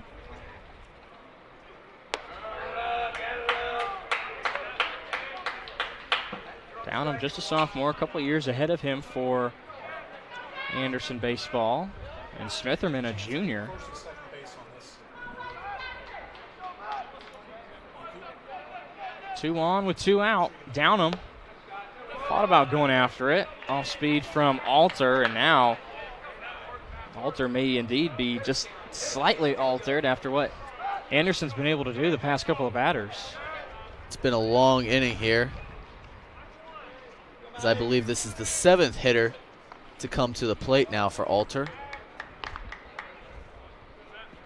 Downham, just a sophomore, a couple of years ahead of him for Anderson baseball. And Smitherman, a junior. Two on with 2 out. Downham thought about going after it. Off speed from Alter, and now Alter may indeed be just slightly altered after what Anderson's been able to do the past couple of batters. It's been a long inning here, as I believe this is the 7th hitter to come to the plate now for Alter.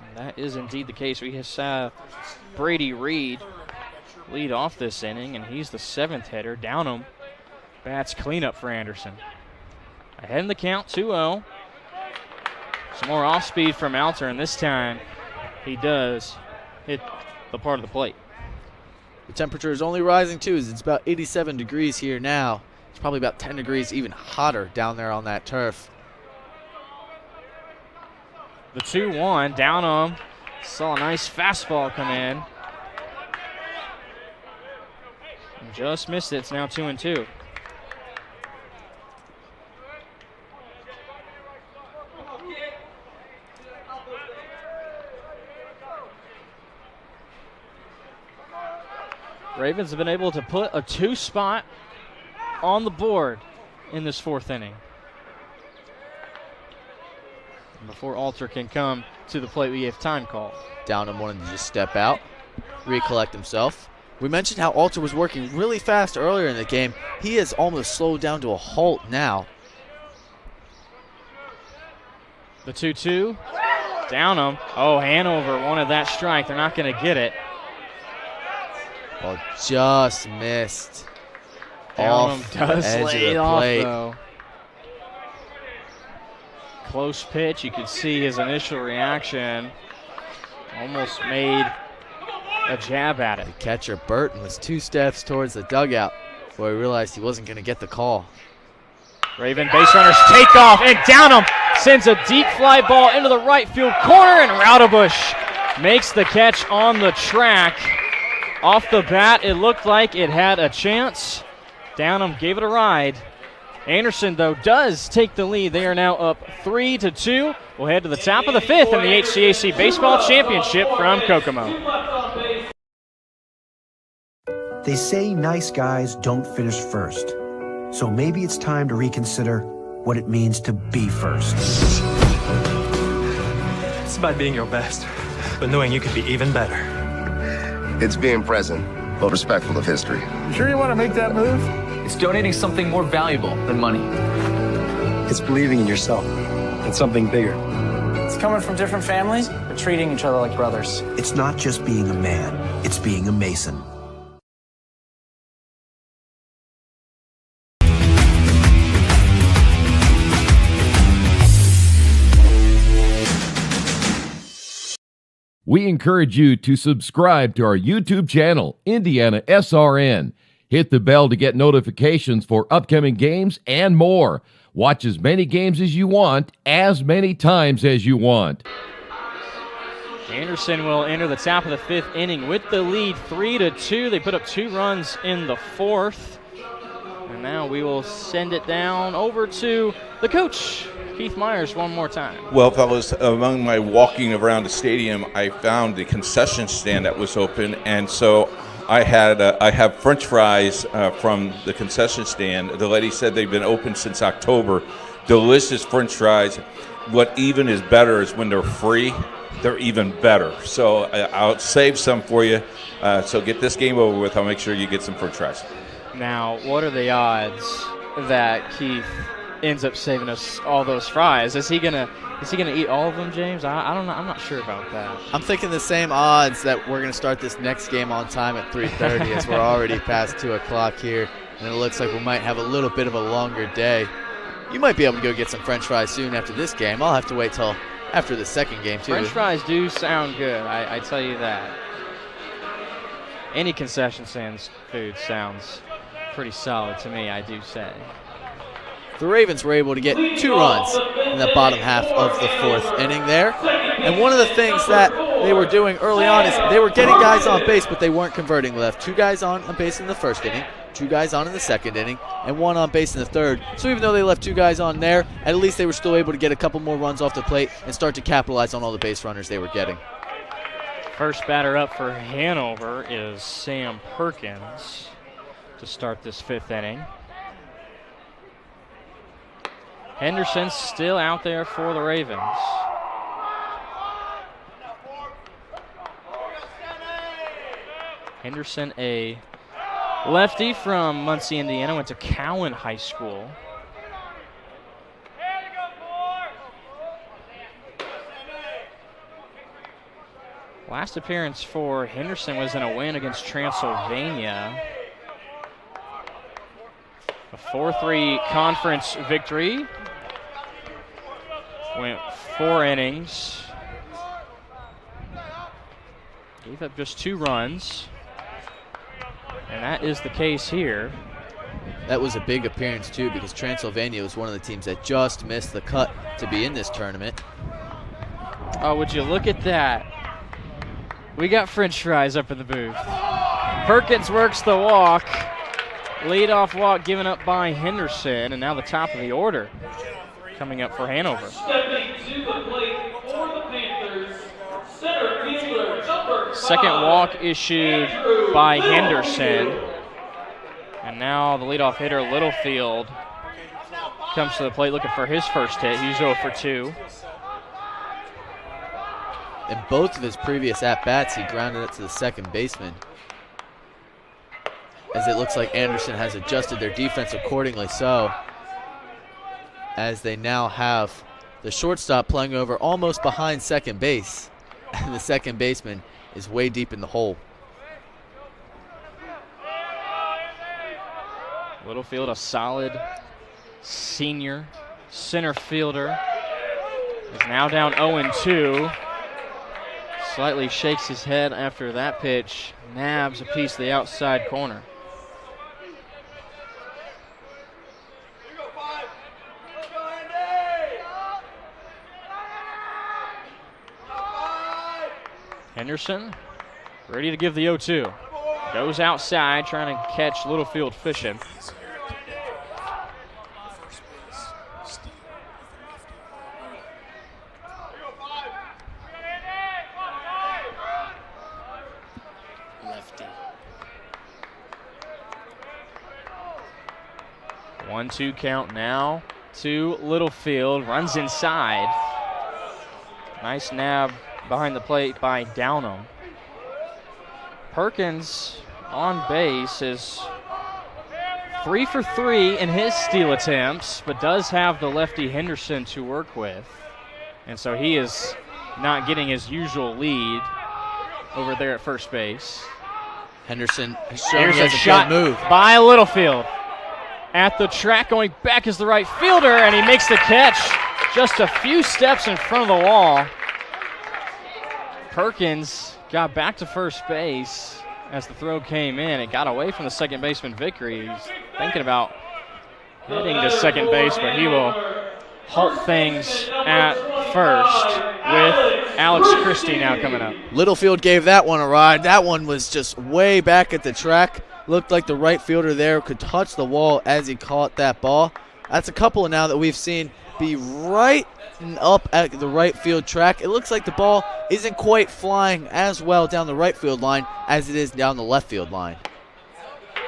And that is indeed the case. We have Brady Reed lead off this inning, and he's the 7th hitter. Downham bats cleanup for Anderson. Ahead in the count, 2-0. Some more off speed from Alter, and this time he does hit the part of the plate. The temperature is only rising too. It's about 87 degrees here now. It's probably about 10 degrees even hotter down there on that turf. The 2-1, Downham saw a nice fastball come in. And Just missed it. It's now 2-2. Ravens have been able to put a 2 spot on the board in this 4th inning. And before Alter can come to the plate, we have time call. Downham wanted to just step out, recollect himself. We mentioned how Alter was working really fast earlier in the game. He has almost slowed down to a halt now. The 2-2. Downham. Oh, Hanover wanted that strike. They're not going to get it. Well, just missed. Downham does edge lay it of the off, plate. though. Close pitch. You could see his initial reaction. Almost made a jab at it. The catcher, Burton, was 2 steps towards the dugout before he realized he wasn't going to get the call. Raven base runners take off, and Downham sends a deep fly ball into the right field corner, and Raudebusch makes the catch on the track. Off the bat, it looked like it had a chance. Downham gave it a ride. Anderson, though, does take the lead. They are now up 3-2. We'll head to the top of the 5th in the HCAC Baseball Championship from Kokomo. They say nice guys don't finish first. So maybe it's time to reconsider what it means to be first. It's about being your best, but knowing you could be even better. It's being present, but respectful of history. You sure you want to make that move? It's donating something more valuable than money. It's believing in yourself and something bigger. It's coming from different families, but treating each other like brothers. It's not just being a man, it's being a Mason. We encourage you to subscribe to our YouTube channel, IndianaSRN. Hit the bell to get notifications for upcoming games and more. Watch as many games as you want, as many times as you want. Anderson will enter the top of the 5th inning with the lead, 3-2. They put up 2 runs in the 4th. And now we will send it down over to the coach, Keith Myers, one more time. Well, fellas, among my walking around the stadium, I found the concession stand that was open, and so I have French fries from the concession stand. The lady said they've been open since October. Delicious French fries. What even is better is when they're free, they're even better. So I'll save some for you. So get this game over with. I'll make sure you get some French fries. Now, what are the odds that Keith ends up saving us all those fries? Is he gonna eat all of them, James? I don't know. I'm not sure about that. I'm thinking the same odds that we're going to start this next game on time at 3:30 as we're already past 2 o'clock here, and it looks like we might have a little bit of a longer day. You might be able to go get some French fries soon after this game. I'll have to wait till after the second game, too. French fries do sound good, I tell you that. Any concession stands food sounds pretty solid to me, I do say. The Ravens were able to get 2 runs in the bottom half of the 4th inning there. And one of the things that they were doing early on is they were getting guys on base, but they weren't converting. They left 2 guys on base in the 1st inning, 2 guys on in the 2nd inning, and 1 on base in the 3rd. So even though they left 2 guys on there, at least they were still able to get a couple more runs off the plate and start to capitalize on all the base runners they were getting. First batter up for Hanover is Sam Perkins to start this 5th inning. Henderson still out there for the Ravens. Henderson, a lefty from Muncie, Indiana, went to Cowan High School. Last appearance for Henderson was in a win against Transylvania. A 4-3 conference victory. Went 4 innings. Gave up just 2 runs. And that is the case here. That was a big appearance, too, because Transylvania was one of the teams that just missed the cut to be in this tournament. Oh, would you look at that? We got French fries up in the booth. Perkins works the walk. Leadoff walk given up by Henderson, and now the top of the order coming up for Hanover. Stepping to the plate for the Panthers, center fielder number 5. Second walk issued by Henderson. And now the leadoff hitter, Littlefield, comes to the plate looking for his first hit. He's 0 for 2. In both of his previous at-bats, he grounded it to the second baseman. As it looks like Anderson has adjusted their defense accordingly so, as they now have the shortstop playing over almost behind second base. And the second baseman is way deep in the hole. Littlefield, a solid senior center fielder, is now down 0-2. Slightly shakes his head after that pitch. Nabs a piece of the outside corner. Henderson ready to give the 0-2. Goes outside trying to catch Littlefield fishing. Lefty. 1-2 count now to Littlefield. Runs inside. Nice nab behind the plate by Downham. Perkins on base is 3 for 3 in his steal attempts, but does have the lefty Henderson to work with. And so he is not getting his usual lead over there at first base. Henderson has shown Here's he has a a shot good move. by Littlefield. At the track, going back is the right fielder, and he makes the catch just a few steps in front of the wall. Perkins got back to first base as the throw came in. It got away from the second baseman, Vickery. He's thinking about heading to second base, but he will halt things at first with Alex Christie now coming up. Littlefield gave that one a ride. That one was just way back at the track. Looked like the right fielder there could touch the wall as he caught that ball. That's a couple now that we've seen be right up at the right field track. It looks like the ball isn't quite flying as well down the right field line as it is down the left field line.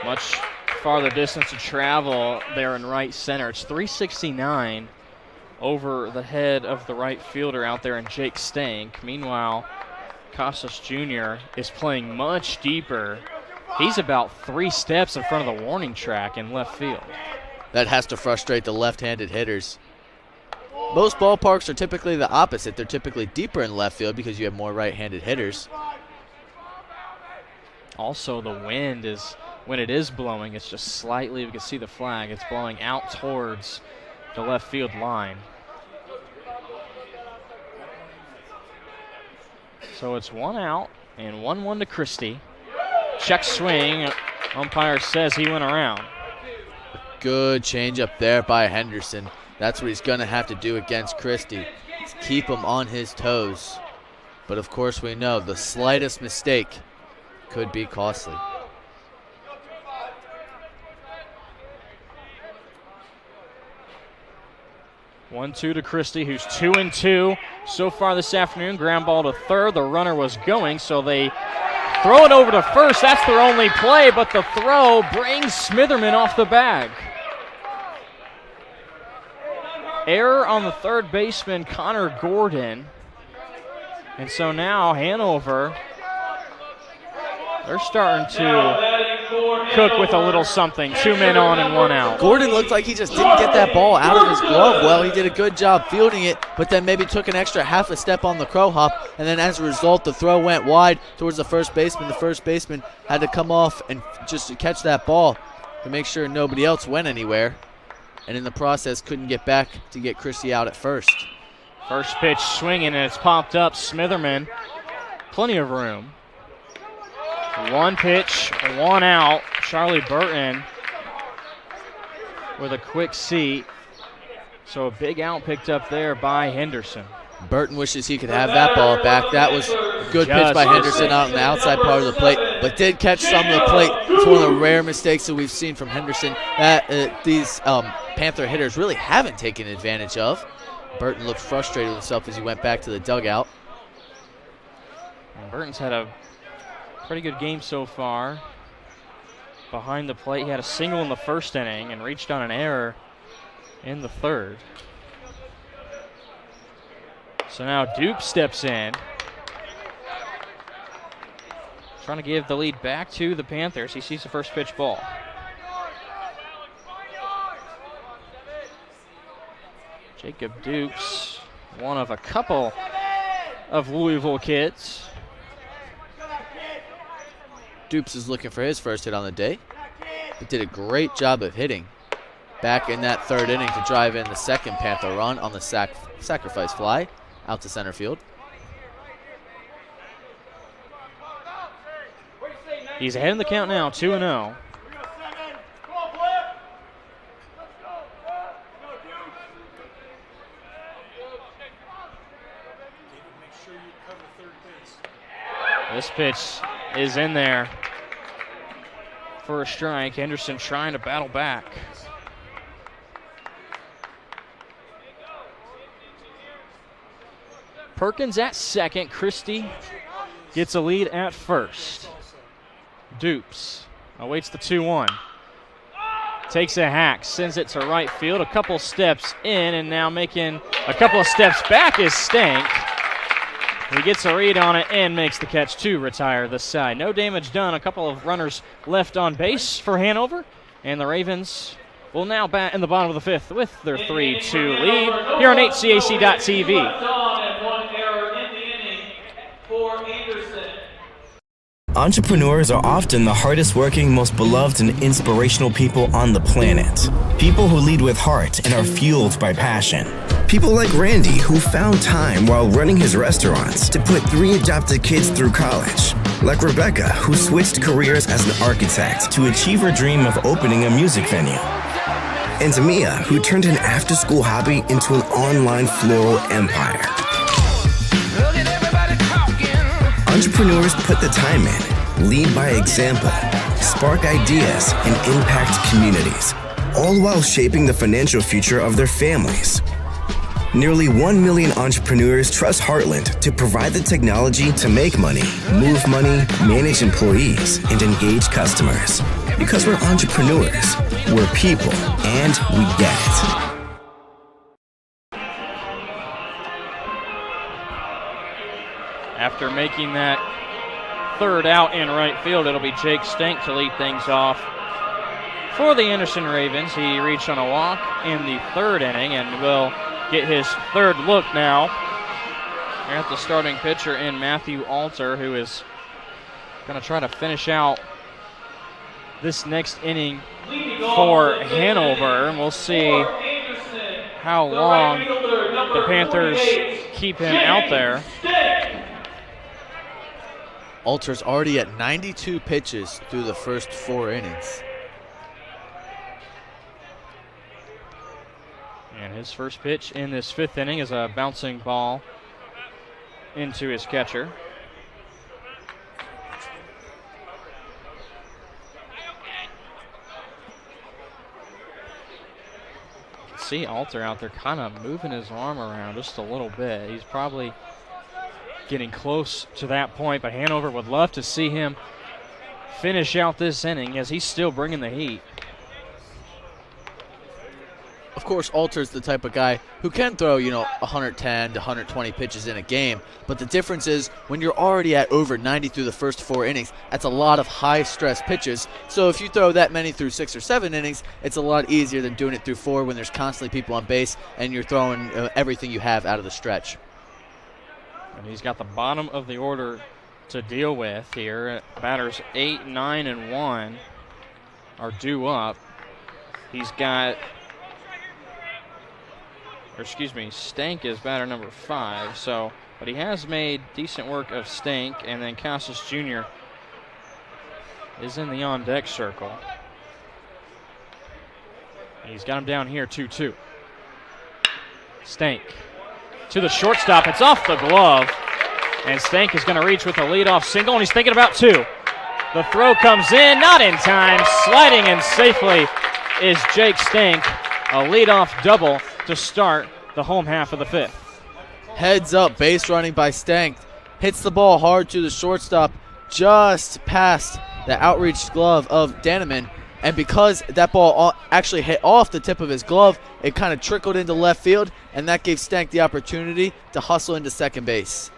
Much farther distance to travel there in right center. It's 369 over the head of the right fielder out there in Jake Stank. Meanwhile, Casas Jr. is playing much deeper. He's about 3 steps in front of the warning track in left field. That has to frustrate the left-handed hitters. Most ballparks are typically the opposite. They're typically deeper in left field because you have more right-handed hitters. Also, the wind is, when it is blowing, it's just slightly, we can see the flag, it's blowing out towards the left field line. So it's 1 out and 1-1 to Christie. Check swing. Umpire says he went around. Good changeup there by Henderson. That's what he's going to have to do against Christie. Keep him on his toes. But of course we know the slightest mistake could be costly. One-two to Christie, who's 2-2 so far this afternoon. Ground ball to third. The runner was going, so they throw it over to first. That's their only play, but the throw brings Smitherman off the bag. Error on the third baseman, Connor Gordon. And so now Hanover, they're starting to cook with a little something. 2 men on and 1 out. Gordon looked like he just didn't get that ball out of his glove well. He did a good job fielding it, but then maybe took an extra half a step on the crow hop, and then as a result, the throw went wide towards the first baseman. The first baseman had to come off and just catch that ball to make sure nobody else went anywhere, and in the process couldn't get back to get Christie out at first. First pitch swinging, and it's popped up. Smitherman, plenty of room. 1 pitch, 1 out. Charlie Burton with a quick seat. So a big out picked up there by Henderson. Burton wishes he could have that ball back. That was a good pitch by Henderson out on the outside part of the plate, but did catch some of the plate. It's one of the rare mistakes that we've seen from Henderson that these Panther hitters really haven't taken advantage of. Burton looked frustrated with himself as he went back to the dugout. And Burton's had a pretty good game so far. Behind the plate, he had a single in the first inning and reached on an error in the third. So now Duke steps in, trying to give the lead back to the Panthers. He sees the first pitch ball. Jacob Dukes, one of a couple of Louisville kids. Dupes is looking for his first hit on the day. He did a great job of hitting back in that third inning to drive in the second Panther run on the sacrifice fly out to center field. He's ahead in the count now, 2-0. This pitch is in there for a strike. Henderson trying to battle back. Perkins at second. Christie gets a lead at first. Dupes awaits the 2-1. Takes a hack, sends it to right field. A couple steps in, and now making a couple of steps back is Stank. He gets a read on it and makes the catch to retire the side. No damage done. A couple of runners left on base for Hanover, and the Ravens will now bat in the bottom of the fifth with their 3-2 lead here on HCAC.TV. Entrepreneurs are often the hardest working, most beloved, and inspirational people on the planet. People who lead with heart and are fueled by passion. People like Randy, who found time while running his restaurants to put 3 adopted kids through college. Like Rebecca, who switched careers as an architect to achieve her dream of opening a music venue. And Mia, who turned an after-school hobby into an online floral empire. Entrepreneurs put the time in, lead by example, spark ideas, and impact communities, all while shaping the financial future of their families. Nearly 1 million entrepreneurs trust Heartland to provide the technology to make money, move money, manage employees, and engage customers. Because we're entrepreneurs, we're people, and we get it. After making that third out in right field, it'll be Jake Stank to lead things off for the Anderson Ravens. He reached on a walk in the third inning and will get his third look now at the starting pitcher in Matthew Alter, who is going to try to finish out this next inning for Hanover. And we'll see how long the Panthers keep him out there. Alter's already at 92 pitches through the first 4 innings. And his first pitch in this 5th inning is a bouncing ball into his catcher. You can see Alter out there kind of moving his arm around just a little bit. He's probably getting close to that point, but Hanover would love to see him finish out this inning as he's still bringing the heat. Of course, Alter's the type of guy who can throw, 110 to 120 pitches in a game, but the difference is when you're already at over 90 through the first 4 innings, that's a lot of high-stress pitches. So if you throw that many through 6 or 7 innings, it's a lot easier than doing it through 4 when there's constantly people on base and you're throwing everything you have out of the stretch. And he's got the bottom of the order to deal with here. Batters 8, 9, and 1 are due up. He's got, Stank is batter number 5. But he has made decent work of Stank, and then Casas Jr. is in the on-deck circle. He's got him down here 2-2. Stank to the shortstop. It's off the glove, and Stank is going to reach with a leadoff single, and he's thinking about 2. The throw comes in, not in time. Sliding in safely is Jake Stank. A leadoff double to start the home half of the 5th. Heads up, base running by Stank. Hits the ball hard to the shortstop, just past the outreached glove of Daneman. And because that ball actually hit off the tip of his glove, it kind of trickled into left field, and that gave Stank the opportunity to hustle into second base.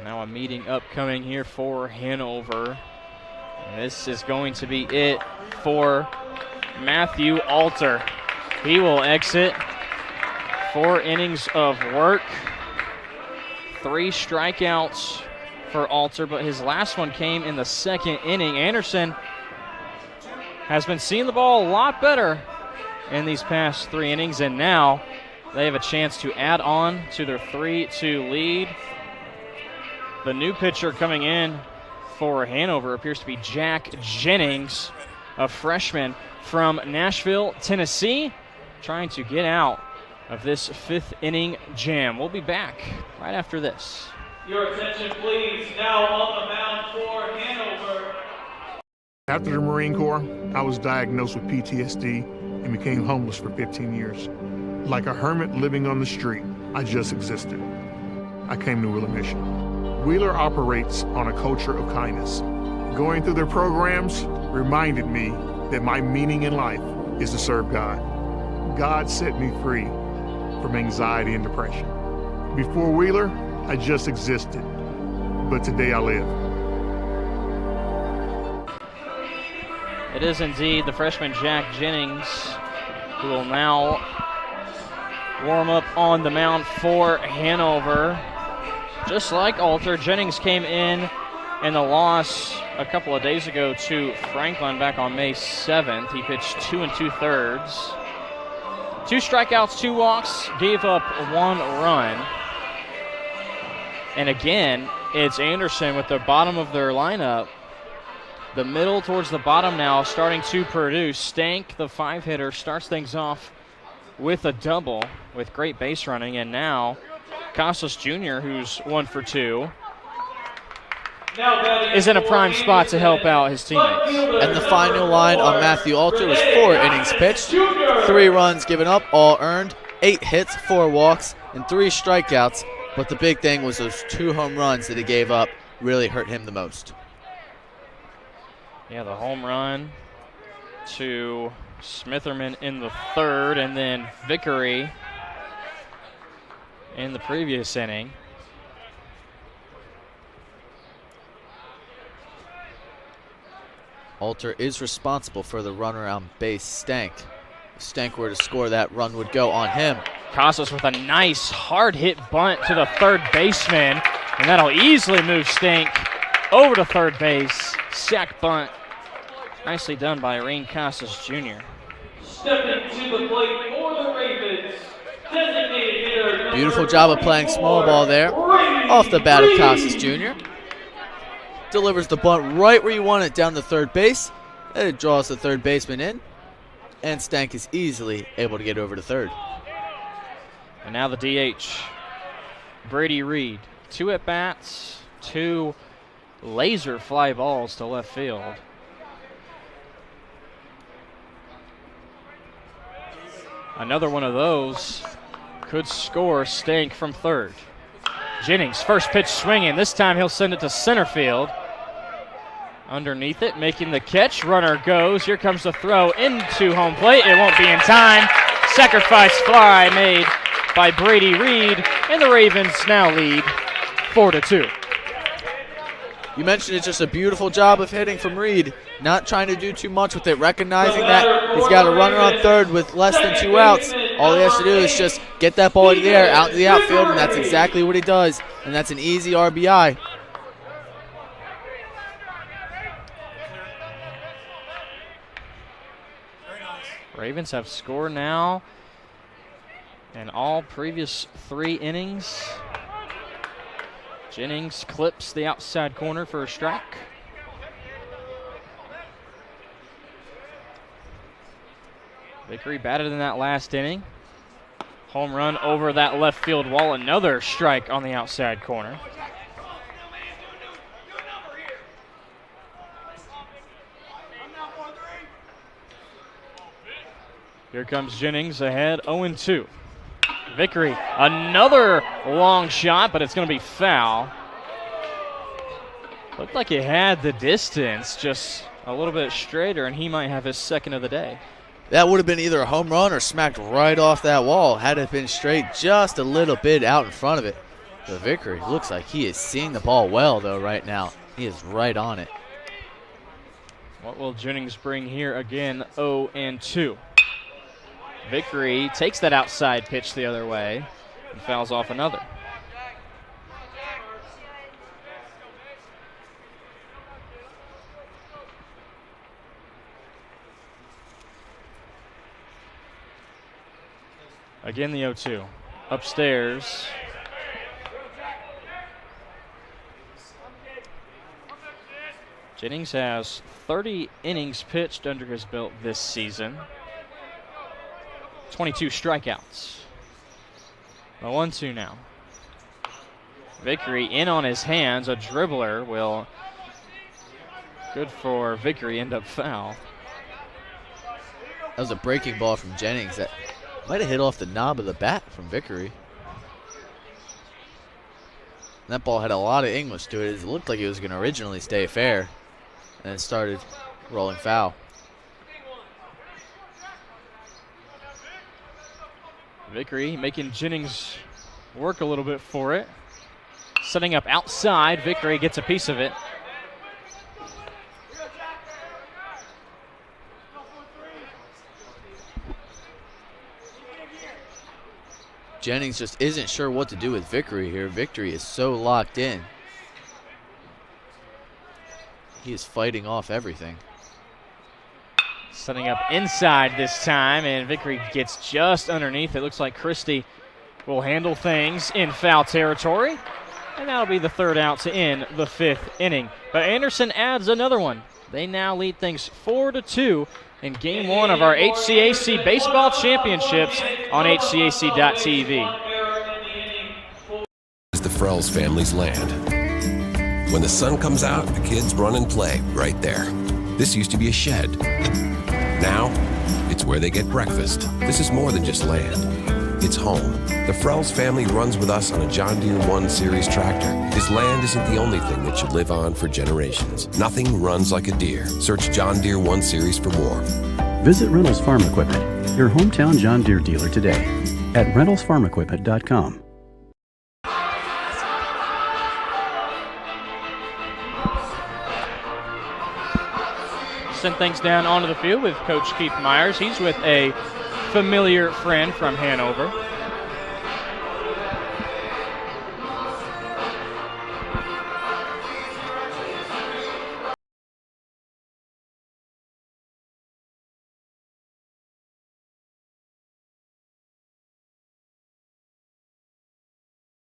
Now a meeting upcoming here for Hanover. And this is going to be it for Matthew Alter. He will exit. 4 innings of work. 3 strikeouts for Alter, but his last one came in the 2nd inning. Anderson has been seeing the ball a lot better in these past 3 innings, and now they have a chance to add on to their 3-2 lead. The new pitcher coming in for Hanover appears to be Jack Jennings, a freshman from Nashville, Tennessee, trying to get out of this 5th inning jam. We'll be back right after this. Your attention, please. Now on the mound for Hanover. After the Marine Corps, I was diagnosed with PTSD and became homeless for 15 years. Like a hermit living on the street, I just existed. I came to Wheeler Mission. Wheeler operates on a culture of kindness. Going through their programs reminded me that my meaning in life is to serve God. God set me free from anxiety and depression. Before Wheeler, I just existed, but today I live. It is indeed the freshman Jack Jennings who will now warm up on the mound for Hanover. Just like Alter, Jennings came in the loss a couple of days ago to Franklin back on May 7th. He pitched 2 2/3. 2 strikeouts, 2 walks, gave up 1 run. And again, it's Anderson with the bottom of their lineup. The middle towards the bottom now starting to produce. Stank, the 5-hitter, starts things off with a double with great base running. And now Casas Jr., who's 1 for 2, is in a prime spot to help out his teammates. And the final line on Matthew Alter was 4 innings pitched, 3 runs given up, all earned, 8 hits, 4 walks, and 3 strikeouts. But the big thing was those 2 home runs that he gave up really hurt him the most. Yeah, the home run to Smitherman in the 3rd, and then Vickery in the previous inning. Alter is responsible for the runner on base, Stank. If Stank were to score, that run would go on him. Casas with a nice hard hit bunt to the 3rd baseman, and that'll easily move Stank over to 3rd base. Sack bunt. Nicely done by Irene Casas Jr. Stepping to the plate for the Ravens, designated hitter. Beautiful job of playing small ball there. Off the bat of Casas Jr. Delivers the bunt right where you want it, down the 3rd base. And it draws the 3rd baseman in. And Stank is easily able to get over to 3rd. And now the DH, Brady Reed. 2 at-bats, 2 laser fly balls to left field. Another one of those could score Stank from 3rd. Jennings, first pitch swinging. This time he'll send it to center field. Underneath it, making the catch. Runner goes. Here comes the throw into home plate. It won't be in time. Sacrifice fly made by Brady Reed, and the Ravens now lead 4-2. You mentioned it's just a beautiful job of hitting from Reed. Not trying to do too much with it, recognizing that he's got a runner on 3rd with less than 2 outs. All he has to do is just get that ball into the air, out to the outfield, and that's exactly what he does. And that's an easy RBI. Ravens have scored now in all previous 3 innings. Jennings clips the outside corner for a strike. Vickery batted in that last inning. Home run over that left field wall. Another strike on the outside corner. Here comes Jennings ahead, 0-2. Vickery, another long shot, but it's going to be foul. Looked like it had the distance, just a little bit straighter, and he might have his second of the day. That would have been either a home run or smacked right off that wall. Had it been straight just a little bit out in front of it. The Vickery looks like he is seeing the ball well, though, right now. He is right on it. What will Jennings bring here again? 0-2. Vickery takes that outside pitch the other way and fouls off another. Again, the 0-2. Upstairs. Jennings has 30 innings pitched under his belt this season. 22 strikeouts. A 1-2 now. Vickery in on his hands. A dribbler will, good for Vickery, end up foul. That was a breaking ball from Jennings that might have hit off the knob of the bat from Vickery. That ball had a lot of English to it. It looked like it was going to originally stay fair, and it started rolling foul. Vickery making Jennings work a little bit for it. Setting up outside. Vickery gets a piece of it. Jennings just isn't sure what to do with Vickery here. Vickery is so locked in. He is fighting off everything. Setting up inside this time, and Vickery gets just underneath. It looks like Christie will handle things in foul territory, and that'll be the third out to end the fifth inning. But Anderson adds another one. They now lead things 4-2 in Game 1 of our HCAC Baseball Championships on HCAC.tv. Is the Frells family's land. When the sun comes out, the kids run and play right there. This used to be a shed. Now, it's where they get breakfast. This is more than just land. It's home. The Frells family runs with us on a John Deere 1 Series tractor. His land isn't the only thing that should live on for generations. Nothing runs like a Deere. Search John Deere 1 Series for more. Visit Reynolds Farm Equipment, your hometown John Deere dealer today at ReynoldsFarmEquipment.com. Send things down onto the field with Coach Keith Myers. He's with a familiar friend from Hanover.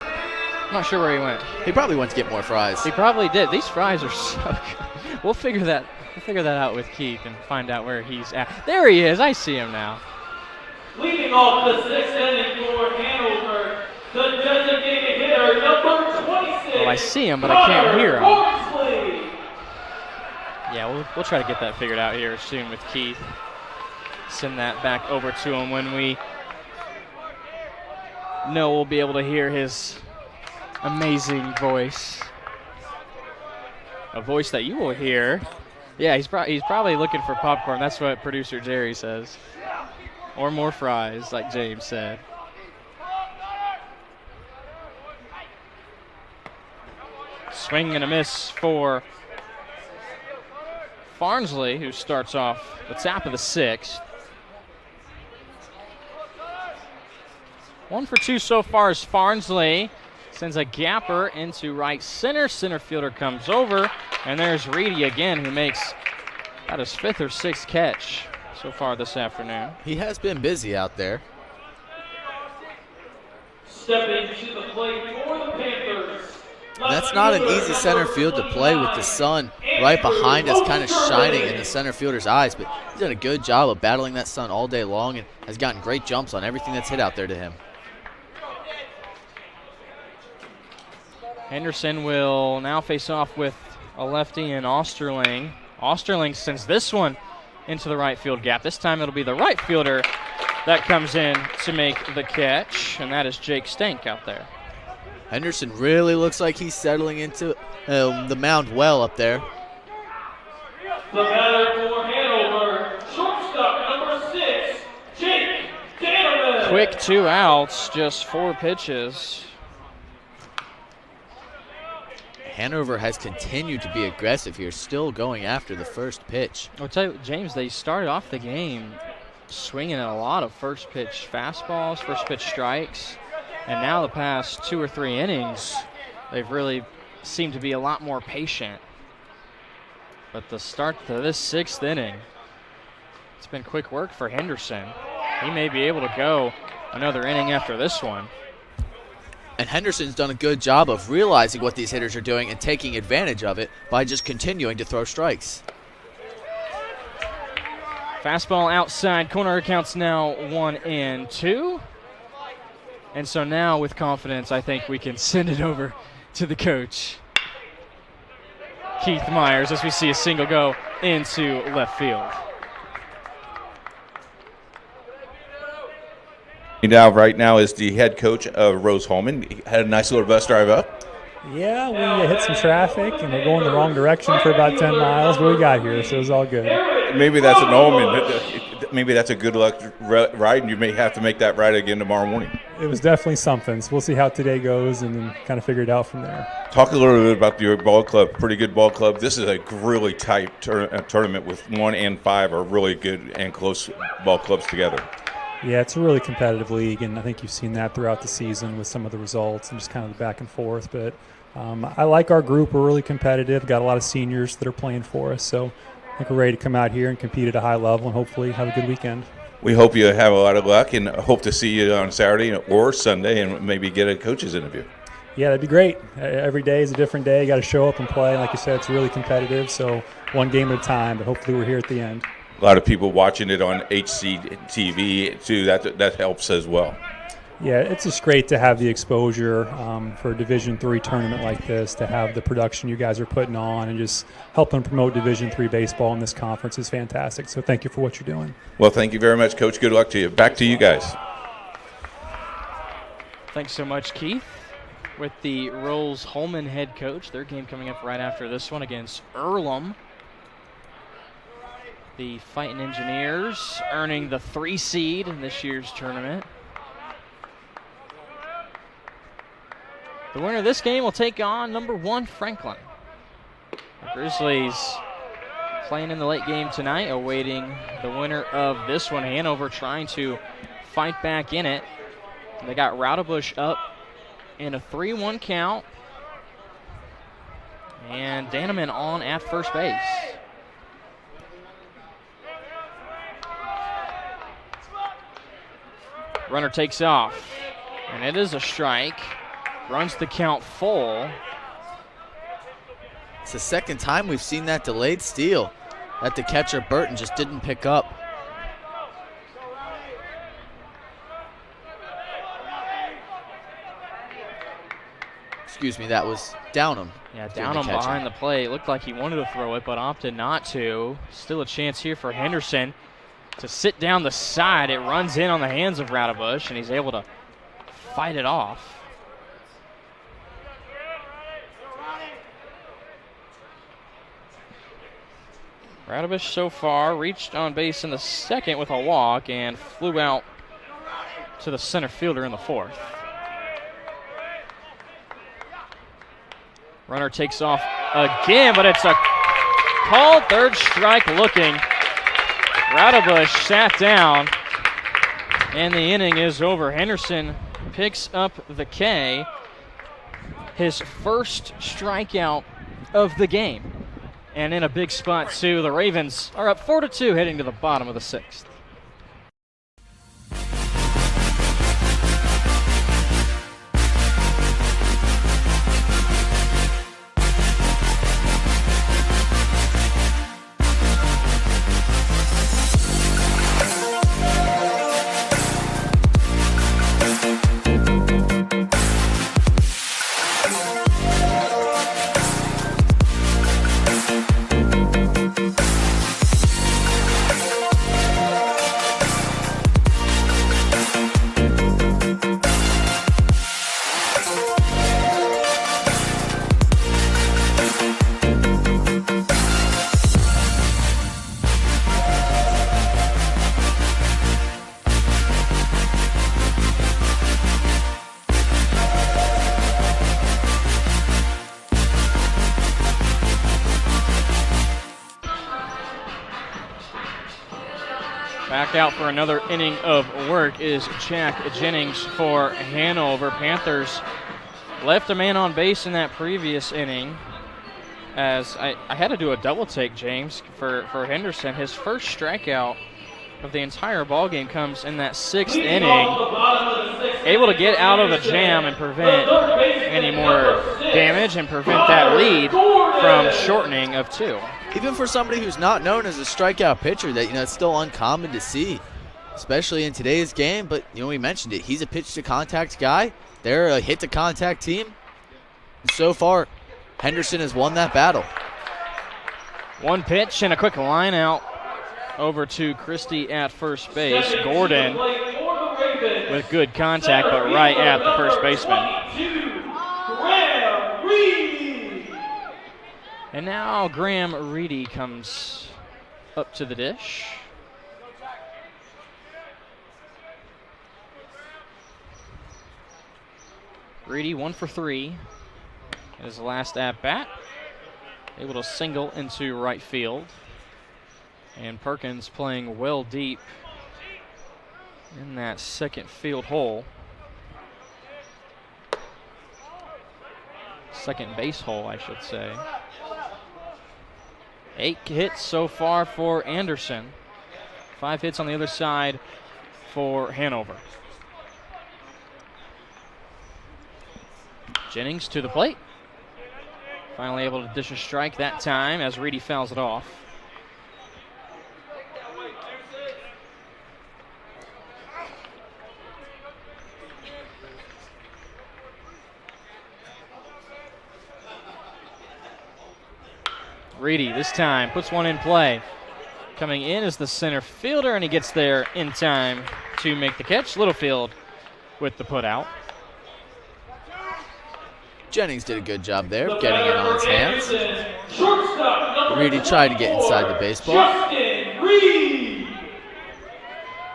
I'm not sure where he went. He probably went to get more fries. He probably did. These fries are so good. We'll figure that out with Keith and find out where he's at. There he is. I see him now. Leading off the sixth inning for Hanover, the designated hitter, number 26. Well, I see him, but I can't hear him. Yeah, we'll try to get that figured out here soon with Keith. Send that back over to him when we know we'll be able to hear his amazing voice. A voice that you will hear. Yeah, he's probably looking for popcorn. That's what producer Jerry says. Or more fries, like James said. Swing and a miss for Farnsley, who starts off the top of the sixth. 1 for 2 so far as Farnsley sends a gapper into right center. Center fielder comes over, and there's Reedy again, who makes about his 5th or 6th catch so far this afternoon. He has been busy out there. Stepping to the plate for the Panthers. That's not an easy center field to play with the sun right behind us, kind of shining in the center fielder's eyes, but he's done a good job of battling that sun all day long and has gotten great jumps on everything that's hit out there to him. Henderson will now face off with a lefty in Osterling. Osterling sends this one into the right field gap. This time it'll be the right fielder that comes in to make the catch, and that is Jake Stank out there. Henderson really looks like he's settling into the mound well up there. The batter for Hanover, shortstop number 6, Jake Danneman. Quick 2 outs, just 4 pitches. Hanover has continued to be aggressive here, still going after the first pitch. I'll tell you, James, they started off the game swinging at a lot of first pitch fastballs, first pitch strikes, and now the past 2 or 3 innings, they've really seemed to be a lot more patient. But the start to this 6th inning, it's been quick work for Henderson. He may be able to go another inning after this one. And Henderson's done a good job of realizing what these hitters are doing and taking advantage of it by just continuing to throw strikes. Fastball outside corner, counts now 1-2. And so now with confidence, I think we can send it over to the coach, Keith Myers, as we see a single go into left field. Now, right now is the head coach of Rose Holman. He had a nice little bus drive up. Yeah, we hit some traffic, and we're going the wrong direction for about 10 miles, but we got here, so it was all good. Maybe that's an omen. Maybe that's a good luck ride, and you may have to make that ride again tomorrow morning. It was definitely something, so we'll see how today goes and then kind of figure it out from there. Talk a little bit about your ball club. Pretty good ball club. This is a really tight tournament with 1 and 5 are really good and close ball clubs together. Yeah, it's a really competitive league, and I think you've seen that throughout the season with some of the results and just kind of the back and forth. But I like our group. We're really competitive. Got a lot of seniors that are playing for us, so I think we're ready to come out here and compete at a high level and hopefully have a good weekend. We hope you have a lot of luck and hope to see you on Saturday or Sunday and maybe get a coach's interview. Yeah, that'd be great. Every day is a different day. You got to show up and play. Like you said, it's really competitive, so one game at a time, but hopefully we're here at the end. A lot of people watching it on HCTV too. That helps as well. Yeah, it's just great to have the exposure for a Division III tournament like this, to have the production you guys are putting on and just helping promote Division III baseball in this conference is fantastic. So thank you for what you're doing. Well, thank you very much, Coach. Good luck to you. Back to you guys. Thanks so much, Keith. With the Rolls Holman head coach, their game coming up right after this one against Earlham. The Fighting Engineers earning the 3 seed in this year's tournament. The winner of this game will take on number 1 Franklin. The Grizzlies playing in the late game tonight, awaiting the winner of this one. Hanover trying to fight back in it. They got Raudebusch up in a 3-1 count. And Danneman on at first base. Runner takes off, and it is a strike. Runs the count full. It's the second time we've seen that delayed steal that the catcher Burton just didn't pick up. Excuse me, that was Downham. Yeah, Downham behind the plate. Looked like he wanted to throw it, but opted not to. Still a chance here for Henderson to sit down the side. It runs in on the hands of Raudebusch, and he's able to fight it off. Raudebusch so far reached on base in the second with a walk and flew out to the center fielder in the 4th. Runner takes off again, but it's a called third strike looking. Raudebusch sat down, and the inning is over. Henderson picks up the K, his first strikeout of the game. And in a big spot, too, the Ravens are up 4-2 heading to the bottom of the 6th. Back out for another inning of work is Jack Jennings for Hanover. Panthers left a man on base in that previous inning. As I had to do a double take, James, for Henderson. His first strikeout of the entire ballgame comes in that 6th inning. Able to get out of a jam and prevent any more damage and prevent that lead from shortening of 2. Even for somebody who's not known as a strikeout pitcher, that it's still uncommon to see, especially in today's game. But we mentioned it. He's a pitch-to-contact guy. They're a hit-to-contact team. And so far, Henderson has won that battle. One pitch and a quick line out over to Christie at first base. Gordon with good contact, but right at the first baseman. And now Graham Reedy comes up to the dish. Reedy 1 for 3. His last at-bat. Able to single into right field. And Perkins playing well deep in that second field hole. Second base hole, I should say. 8 hits so far for Anderson. 5 hits on the other side for Hanover. Jennings to the plate. Finally able to dish a strike that time as Reedy fouls it off. Reedy this time puts one in play. Coming in is the center fielder, and he gets there in time to make the catch. Littlefield with the put out. Jennings did a good job there of getting it on his hands. Reedy tried to get inside the baseball.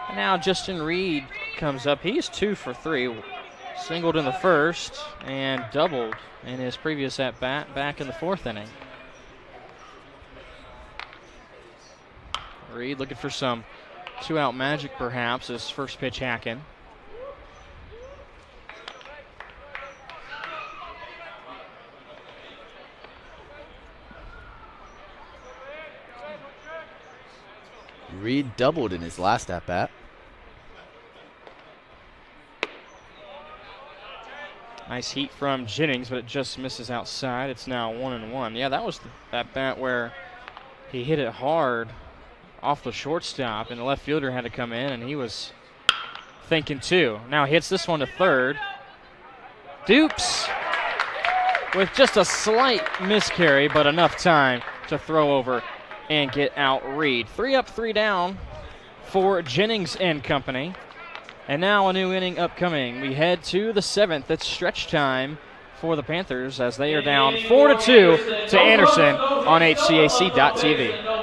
And now Justin Reed comes up. He's 2 for 3. Singled in the first and doubled in his previous at-bat back in the 4th inning. Reed looking for some 2-out magic perhaps. His first pitch hacking. Reed doubled in his last at-bat. Nice heat from Jennings, but it just misses outside. It's now 1-1. Yeah, that was the at-bat where he hit it hard off the shortstop, and the left fielder had to come in, and he was thinking too. Now hits this one to third. Dupes with just a slight miscarry, but enough time to throw over and get out Reed. 3 up, 3 down for Jennings and company. And now a new inning upcoming. We head to the 7th. It's stretch time for the Panthers as they are down 4-2 to Anderson on HCAC.TV.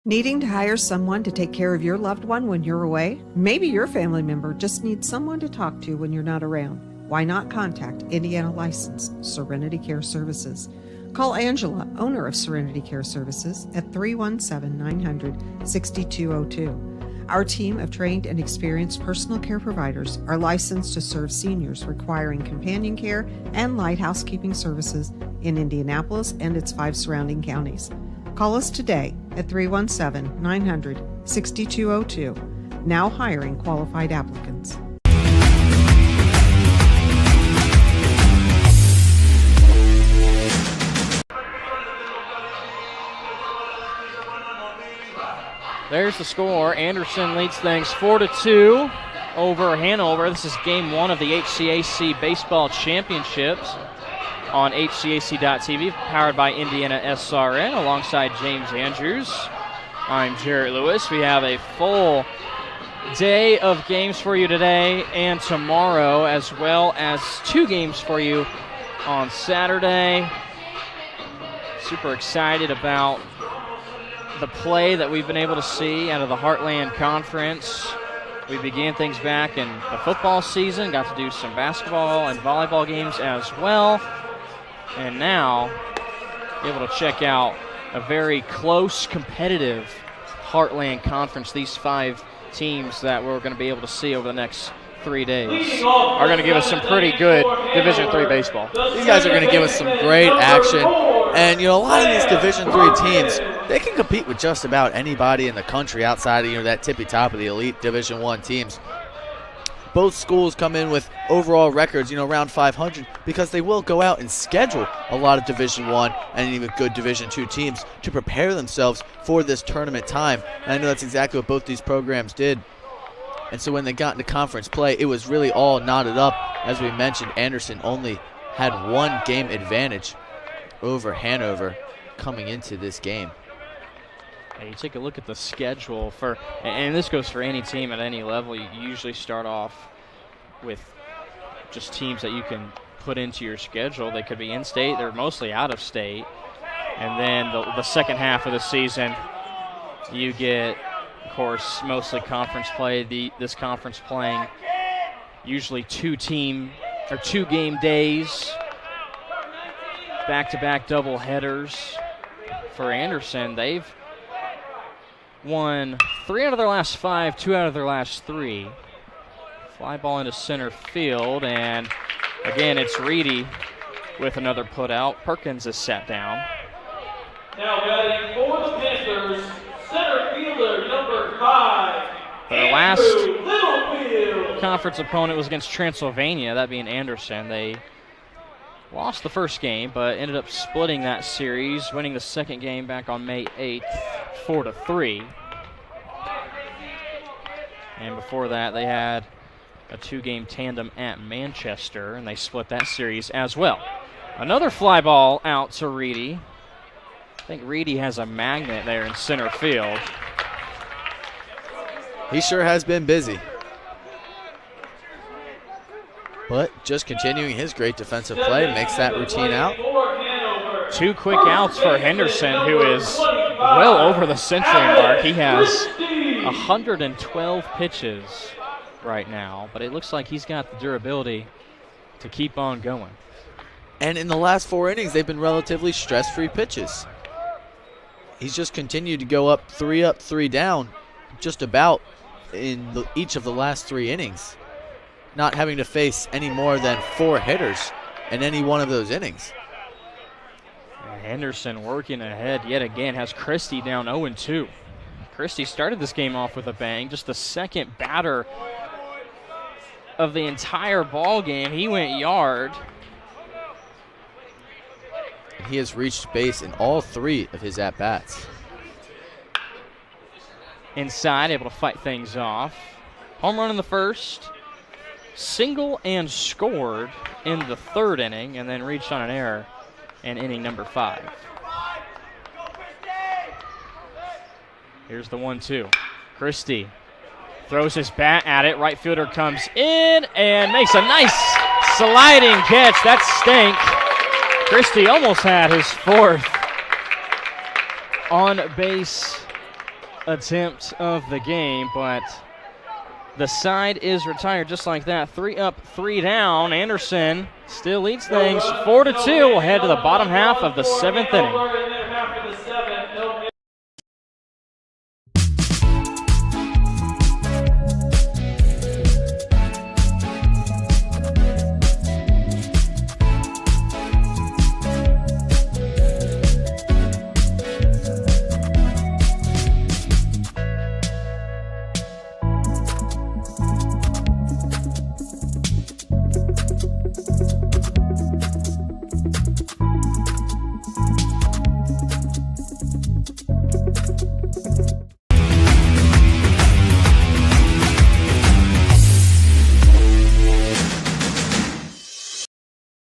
Needing to hire someone to take care of your loved one when you're away? Maybe your family member just needs someone to talk to when you're not around. Why not contact Indiana licensed Serenity Care Services? Call Angela, owner of Serenity Care Services, at 317-900-6202. Our team of trained and experienced personal care providers are licensed to serve seniors requiring companion care and light housekeeping services in Indianapolis and its 5 surrounding counties. Call us today at 317-900-6202. Now hiring qualified applicants. There's the score. Anderson leads things 4-2 over Hanover. This is game 1 of the HCAC Baseball Championships on HCAC.TV, powered by IndianaSRN, alongside James Andrews. I'm Jarrett Lewis. We have a full day of games for you today and tomorrow, as well as 2 games for you on Saturday. Super excited about the play that we've been able to see out of the Heartland Conference. We began things back in the football season, got to do some basketball and volleyball games as well, and now able to check out a very close, competitive Heartland Conference, these 5 teams that we're going to be able to see over the next 3 days are going to give us some pretty good Division III baseball. These guys are going to give us some great action. And, a lot of these Division III teams, they can compete with just about anybody in the country outside of, that tippy top of the elite Division I teams. Both schools come in with overall records, around 500, because they will go out and schedule a lot of Division I and even good Division II teams to prepare themselves for this tournament time. And I know that's exactly what both these programs did. And so when they got into conference play, it was really all knotted up. As we mentioned, Anderson only had 1 game advantage over Hanover coming into this game. You take a look at the schedule and this goes for any team at any level. You usually start off with just teams that you can put into your schedule. They could be in-state, they're mostly out of state. And then the second half of the season, you get, of course, mostly conference play. This conference playing usually 2 game days, back-to-back double headers. For Anderson, they've won 3 out of their last 5, 2 out of their last 3. Fly ball into center field, and again, it's Reedy with another put out. Perkins is sat down. Now batting for the Panthers, center fielder number 5. Their last conference opponent was against Transylvania, that being Anderson. They lost the first game, but ended up splitting that series, winning the second game back on May 8th, 4-3. And before that, they had a 2-game tandem at Manchester, and they split that series as well. Another fly ball out to Reedy. I think Reedy has a magnet there in center field. He sure has been busy. But just continuing his great defensive play makes that routine out. 2 quick outs for Henderson, who is well over the century mark. He has 112 pitches right now, but it looks like he's got the durability to keep on going. And in the last 4 innings, they've been relatively stress-free pitches. He's just continued to go up, 3 down, just about in each of the last 3 innings, not having to face any more than 4 hitters in any one of those innings. Henderson working ahead yet again, has Christie down 0-2. Christie started this game off with a bang, just the second batter of the entire ball game. He went yard. He has reached base in all 3 of his at-bats. Inside, able to fight things off. Home run in the first, single and scored in the 3rd inning, and then reached on an error in inning number 5. Here's the 1-2. Christie throws his bat at it. Right fielder comes in and makes a nice sliding catch. That stank. Christie almost had his 4th on-base attempt of the game, but the side is retired just like that. 3 up, 3 down. Anderson still leads things 4-2. We'll head to the bottom half of the 7th inning.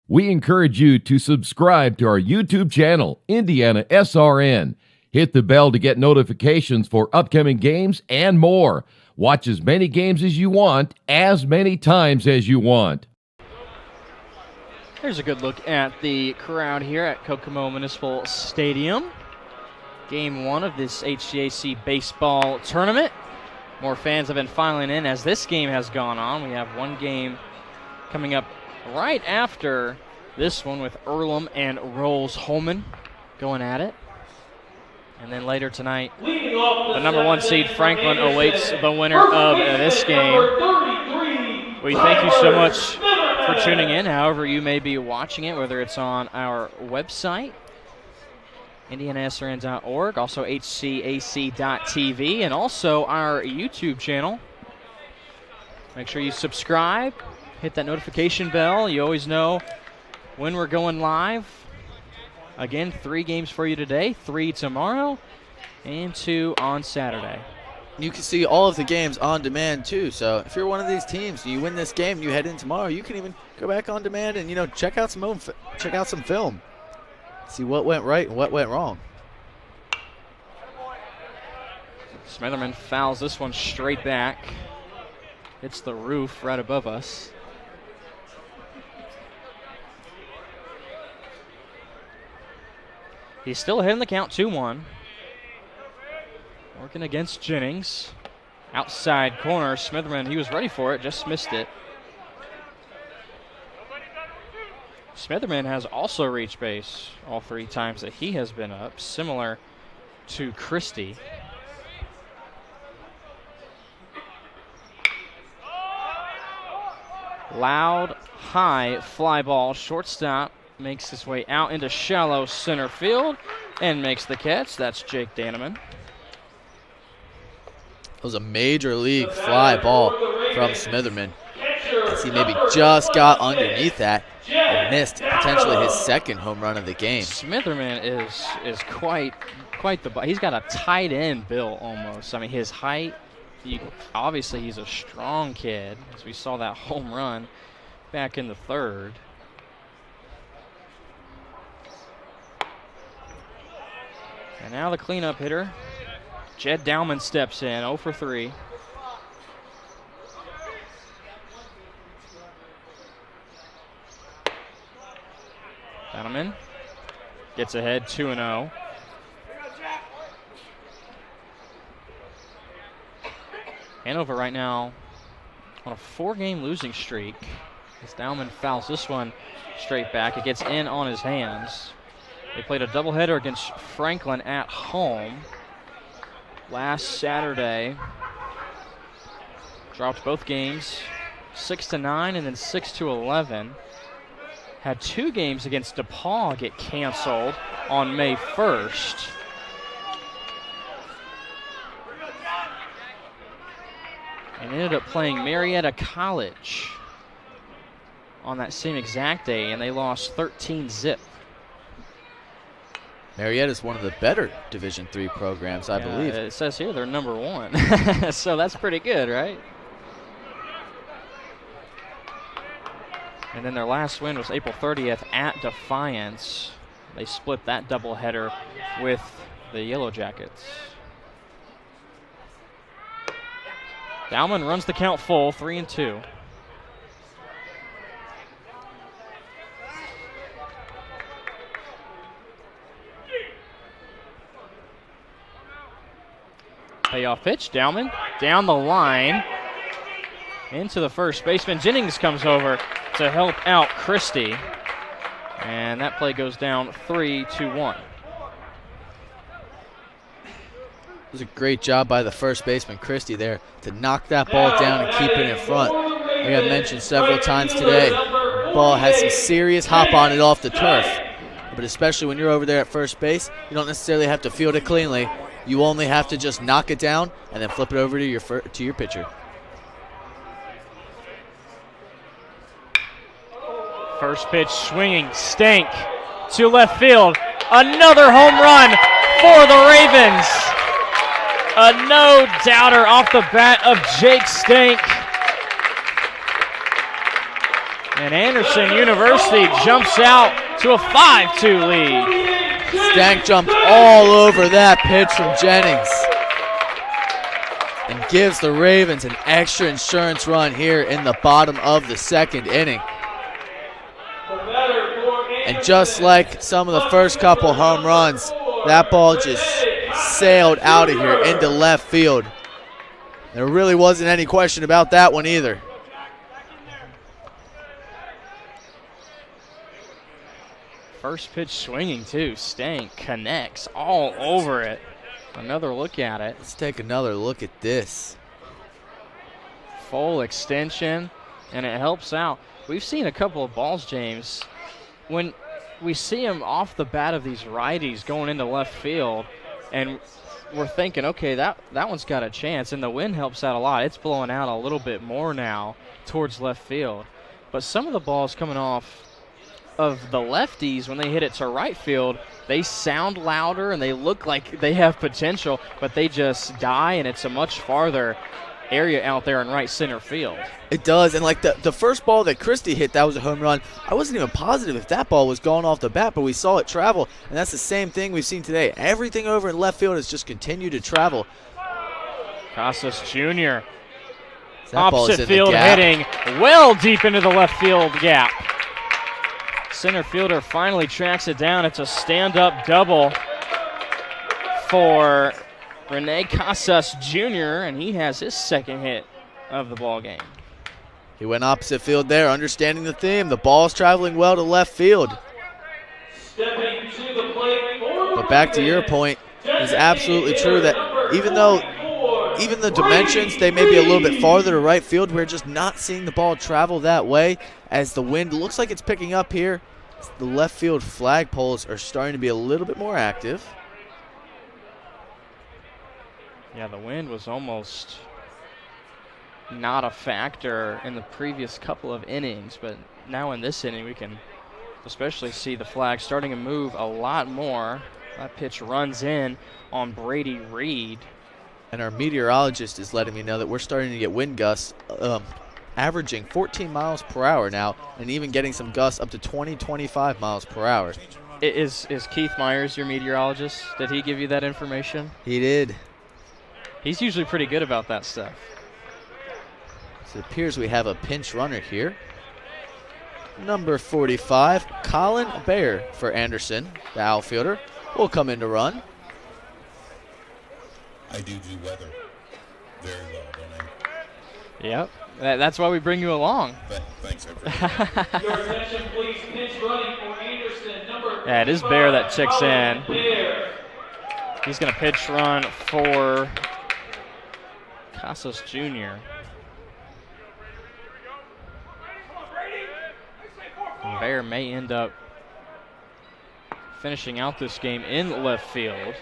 We encourage you to subscribe to our YouTube channel, IndianaSRN. Hit the bell to get notifications for upcoming games and more. Watch as many games as you want, as many times as you want. Here's a good look at the crowd here at Kokomo Municipal Stadium. Game 1 of this HCAC baseball tournament. More fans have been filing in as this game has gone on. We have one game coming up right after this one with Earlham and Rolls-Holman going at it. And then later tonight, the number 1 seed Franklin awaits the winner of this game. We thank you so much for tuning in, however you may be watching it, whether it's on our website, IndianaSRN.org, also HCAC.tv, and also our YouTube channel. Make sure you subscribe, hit that notification bell. You always know when we're going live. Again, 3 games for you today, 3 tomorrow, and 2 on Saturday. You can see all of the games on demand, too. So if you're one of these teams, you win this game, you head in tomorrow, you can even go back on demand and, check out some film. See what went right and what went wrong. Smitherman fouls this one straight back. Hits the roof right above us. He's still ahead in the count, 2-1. Working against Jennings. Outside corner, Smitherman, he was ready for it, just missed it. Smitherman has also reached base all 3 times that he has been up, similar to Christie. Loud, high fly ball, shortstop. Makes his way out into shallow center field and makes the catch. That's Jake Danneman. It was a major league fly ball from Smitherman, as he maybe just got underneath that and missed potentially his 2nd home run of the game. Smitherman is quite the. He's got a tight end build almost. I mean, his height. Obviously, he's a strong kid, as we saw that home run back in the 3rd. And now the cleanup hitter, Jed Dowman, steps in, 0 for 3. Dowman gets ahead, 2-0. Hanover right now on a 4-game losing streak. As Dowman fouls this one straight back, it gets in on his hands. They played a doubleheader against Franklin at home last Saturday. Dropped both games 6-9 and then 6-11. Had 2 games against DePaul get canceled on May 1st. And ended up playing Marietta College on that same exact day, and they lost 13-0. Marietta is one of the better Division III programs, I believe. It says here they're number 1, so that's pretty good, right? And then their last win was April 30th at Defiance. They split that doubleheader with the Yellow Jackets. Dowman runs the count full, 3-2. Payoff pitch, Dowman down the line into the first baseman. Jennings comes over to help out Christie, and that play goes down 3-1. It was a great job by the first baseman, Christie, there to knock that ball down and keep it in front. Like I mentioned several times today, the ball has some serious hop on it off the turf. But especially when you're over there at first base, you don't necessarily have to field it cleanly. You only have to just knock it down and then flip it over to your pitcher. First pitch swinging, Stank to left field. Another home run for the Ravens. A no-doubter off the bat of Jake Stank. And Anderson University jumps out to a 5-2 lead. Stank jumped all over that pitch from Jennings and gives the Ravens an extra insurance run here in the bottom of the 2nd inning. And just like some of the first couple home runs, that ball just sailed out of here into left field. There really wasn't any question about that one either. First pitch swinging too. Stank connects all over it. Another look at it. Let's take another look at this. Full extension, and it helps out. We've seen a couple of balls, James. When we see them off the bat of these righties going into left field, and we're thinking, okay, that one's got a chance, and the wind helps out a lot. It's blowing out a little bit more now towards left field. But some of the balls coming off of the lefties, when they hit it to right field, they sound louder and they look like they have potential, but they just die, and it's a much farther area out there in right center field. It does, and like the first ball that Christie hit, that was a home run. I wasn't even positive if that ball was going off the bat, but we saw it travel, and that's the same thing we've seen today. Everything over in left field has just continued to travel. Casas Jr. opposite field hitting well deep into the left field gap. Center fielder finally tracks it down. It's a stand-up double for Rene Casas Jr., and he has his second hit of the ball game. He went opposite field there, understanding the theme. The ball's traveling well to left field. But back to your point, it's absolutely true that even the dimensions, they may be a little bit farther to right field, we're just not seeing the ball travel that way as the wind looks like it's picking up here. The left field flagpoles are starting to be a little bit more active. Yeah, the wind was almost not a factor in the previous couple of innings, but now in this inning we can especially see the flag starting to move a lot more. That pitch runs in on Brady Reed. And our meteorologist is letting me know that we're starting to get wind gusts averaging 14 miles per hour now, and even getting some gusts up to 20-25 miles per hour. Is Keith Myers your meteorologist? Did he give you that information? He did. He's usually pretty good about that stuff. So it appears we have a pinch runner here. Number 45, Colin Baer for Anderson, the outfielder, will come in to run. I do weather very well, don't I? Yep, that's why we bring you along. Thanks, everybody. Your attention, please. Pitch running for Anderson, number Yeah, it is Baer that checks Colin in. Baer. He's going to pitch run for Casas Jr. And Baer may end up finishing out this game in left field.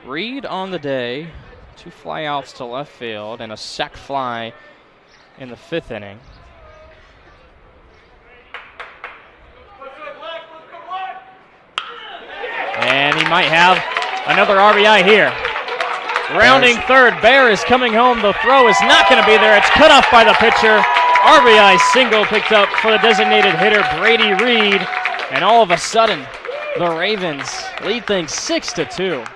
Reed on the day, 2 flyouts to left field and a sac fly in the 5th inning. And he might have another RBI here. Rounding third, Baer is coming home. The throw is not going to be there. It's cut off by the pitcher. RBI single picked up for the designated hitter, Brady Reed. And all of a sudden, the Ravens lead things 6-2.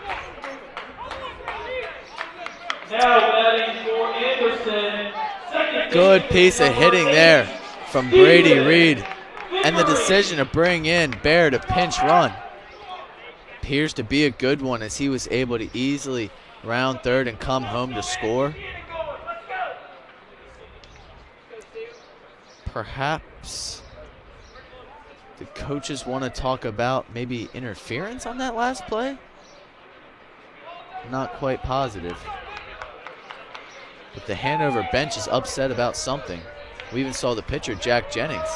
Now batting for Anderson. Good piece of hitting there from Brady Reed. And the decision to bring in Baer to pinch run appears to be a good one, as he was able to easily round third and come home to score. Perhaps the coaches want to talk about maybe interference on that last play? Not quite positive. But the Hanover bench is upset about something. We even saw the pitcher, Jack Jennings,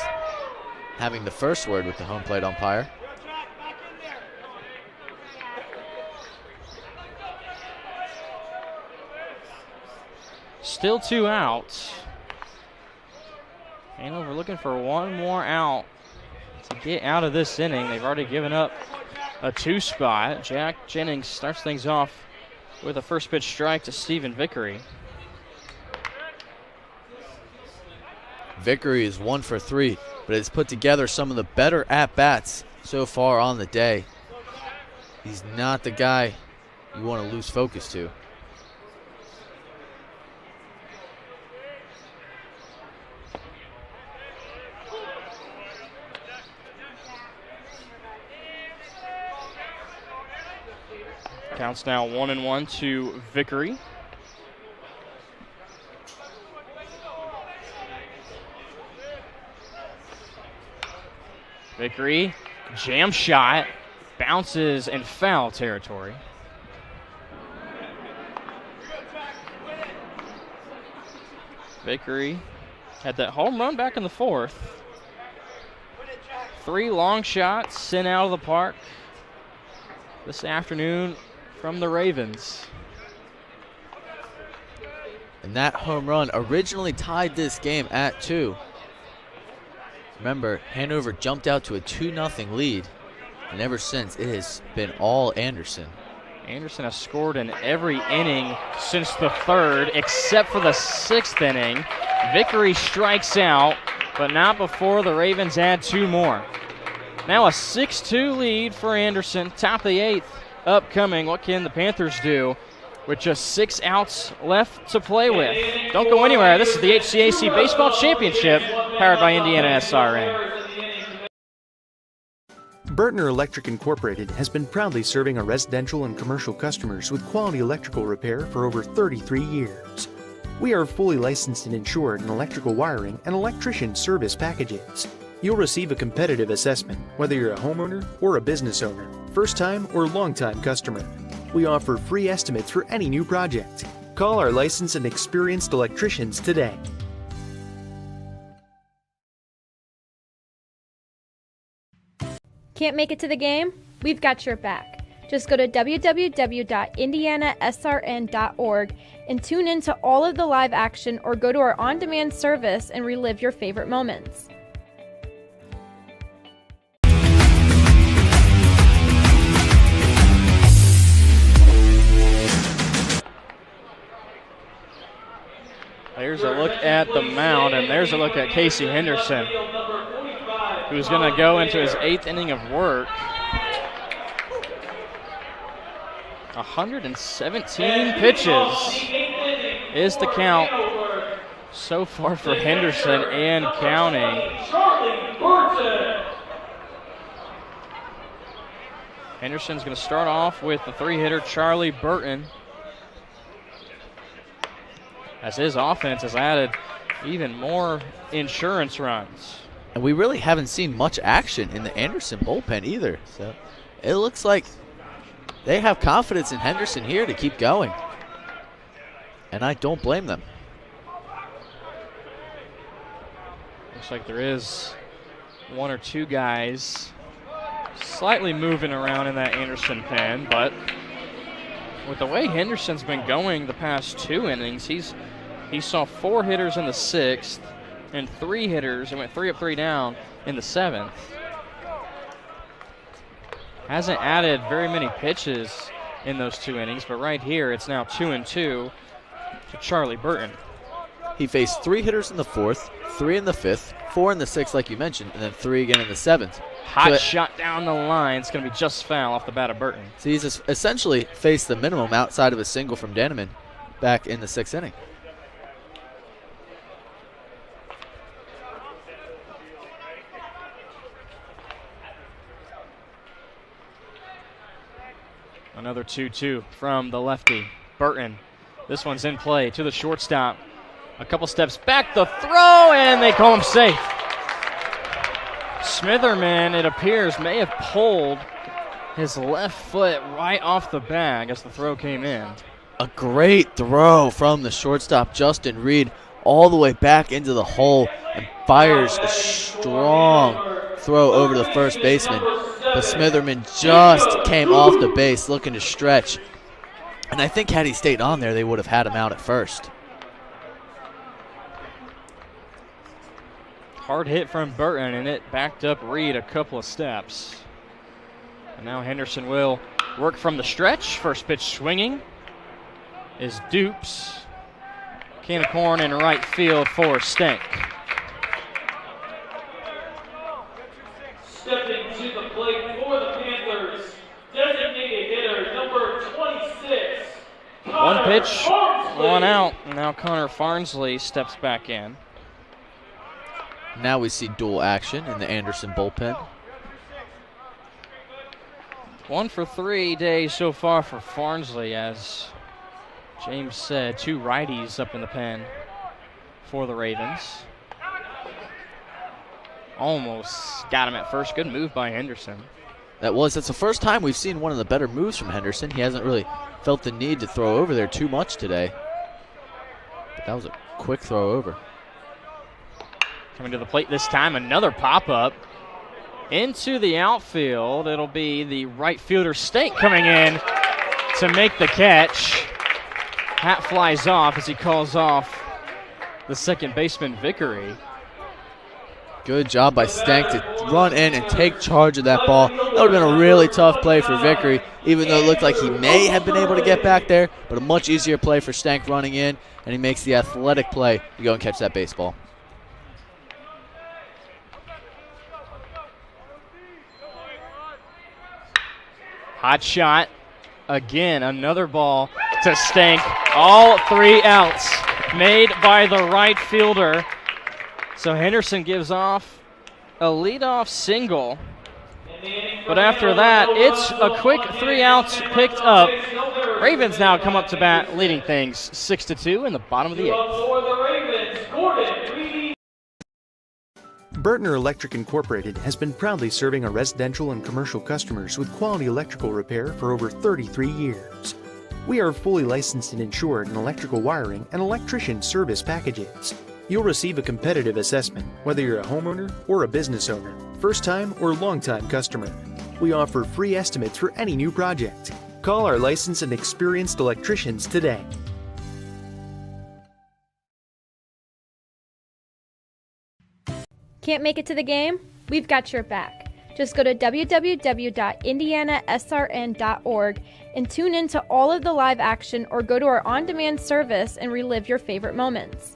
having the first word with the home plate umpire. Still 2 outs. Hanover looking for one more out to get out of this inning. They've already given up a 2 spot. Jack Jennings starts things off with a first pitch strike to Stephen Vickery. Vickery is 1 for 3, but has put together some of the better at-bats so far on the day. He's not the guy you want to lose focus to. Counts now 1-1 to Vickery. Vickery, jam shot, bounces in foul territory. Vickery had that home run back in the 4th. 3 long shots sent out of the park this afternoon from the Ravens. And that home run originally tied this game at 2. Remember, Hanover jumped out to a 2-0 lead, and ever since it has been all Anderson. Anderson has scored in every inning since the 3rd, except for the 6th inning. Vickery strikes out, but not before the Ravens add 2 more. Now a 6-2 lead for Anderson. Top of the 8th upcoming. What can the Panthers do with just 6 outs left to play with? Don't go anywhere. This is the HCAC Baseball Championship, powered by IndianaSRN. Burtner Electric Incorporated has been proudly serving our residential and commercial customers with quality electrical repair for over 33 years. We are fully licensed and insured in electrical wiring and electrician service packages. You'll receive a competitive assessment, whether you're a homeowner or a business owner, first-time or long-time customer. We offer free estimates for any new project. Call our licensed and experienced electricians today. Can't make it to the game? We've got your back. Just go to www.IndianaSRN.org and tune in to all of the live action, or go to our on-demand service and relive your favorite moments. There's a look at the mound, and there's a look at Casey Henderson, who's going to go into his 8th inning of work. 117 pitches is the count so far for Henderson and counting. Henderson's going to start off with the 3-hitter Charlie Burton, as his offense has added even more insurance runs. And we really haven't seen much action in the Anderson bullpen either. So it looks like they have confidence in Henderson here to keep going. And I don't blame them. Looks like there is 1 or 2 guys slightly moving around in that Anderson pen, but with the way Henderson's been going the past 2 innings, he saw 4 hitters in the 6th and 3 hitters, and went 3 up, 3 down in the 7th. Hasn't added very many pitches in those 2 innings, but right here it's now 2-2 to Charlie Burton. He faced 3 hitters in the 4th, 3 in the 5th, 4 in the 6th like you mentioned, and then 3 again in the 7th. Hot shot down the line. It's going to be just foul off the bat of Burton. So he's essentially faced the minimum outside of a single from Denneman back in the 6th inning. Another 2-2 from the lefty, Burton. This one's in play to the shortstop. A couple steps back, the throw, and they call him safe. Smitherman, it appears, may have pulled his left foot right off the bag as the throw came in. A great throw from the shortstop, Justin Reed, all the way back into the hole, and fires a strong throw over to the first baseman. But Smitherman just came off the base looking to stretch. And I think had he stayed on there, they would have had him out at first. Hard hit from Burton, and it backed up Reed a couple of steps. And now Henderson will work from the stretch. First pitch swinging is Dupes. Can of corn in right field for Stank. Stepping to the plate for the Panthers, designated hitter number 26. One pitch, 1 out. And now Connor Farnsley steps back in. Now we see dual action in the Anderson bullpen. 1 for 3 days so far for Farnsley, as James said, 2 righties up in the pen for the Ravens. Almost got him at first. Good move by Henderson. That's the first time we've seen one of the better moves from Henderson. He hasn't really felt the need to throw over there too much today. But that was a quick throw over. Coming to the plate this time, another pop-up into the outfield. It'll be the right fielder, Stank, coming in to make the catch. Hat flies off as he calls off the second baseman, Vickery. Good job by Stank to run in and take charge of that ball. That would have been a really tough play for Vickery, even though it looked like he may have been able to get back there, but a much easier play for Stank running in, and he makes the athletic play to go and catch that baseball. Hot shot. Again, another ball to Stank. All 3 outs made by the right fielder. So Henderson gives off a leadoff single. But after that, it's a quick 3 outs picked up. Ravens now come up to bat, leading things 6-2 in the bottom of the 8th. Burtner Electric Incorporated has been proudly serving our residential and commercial customers with quality electrical repair for over 33 years. We are fully licensed and insured in electrical wiring and electrician service packages. You'll receive a competitive assessment, whether you're a homeowner or a business owner, first-time or long-time customer. We offer free estimates for any new project. Call our licensed and experienced electricians today. Can't make it to the game? We've got your back. Just go to www.IndianaSRN.org and tune in to all of the live action, or go to our on-demand service and relive your favorite moments.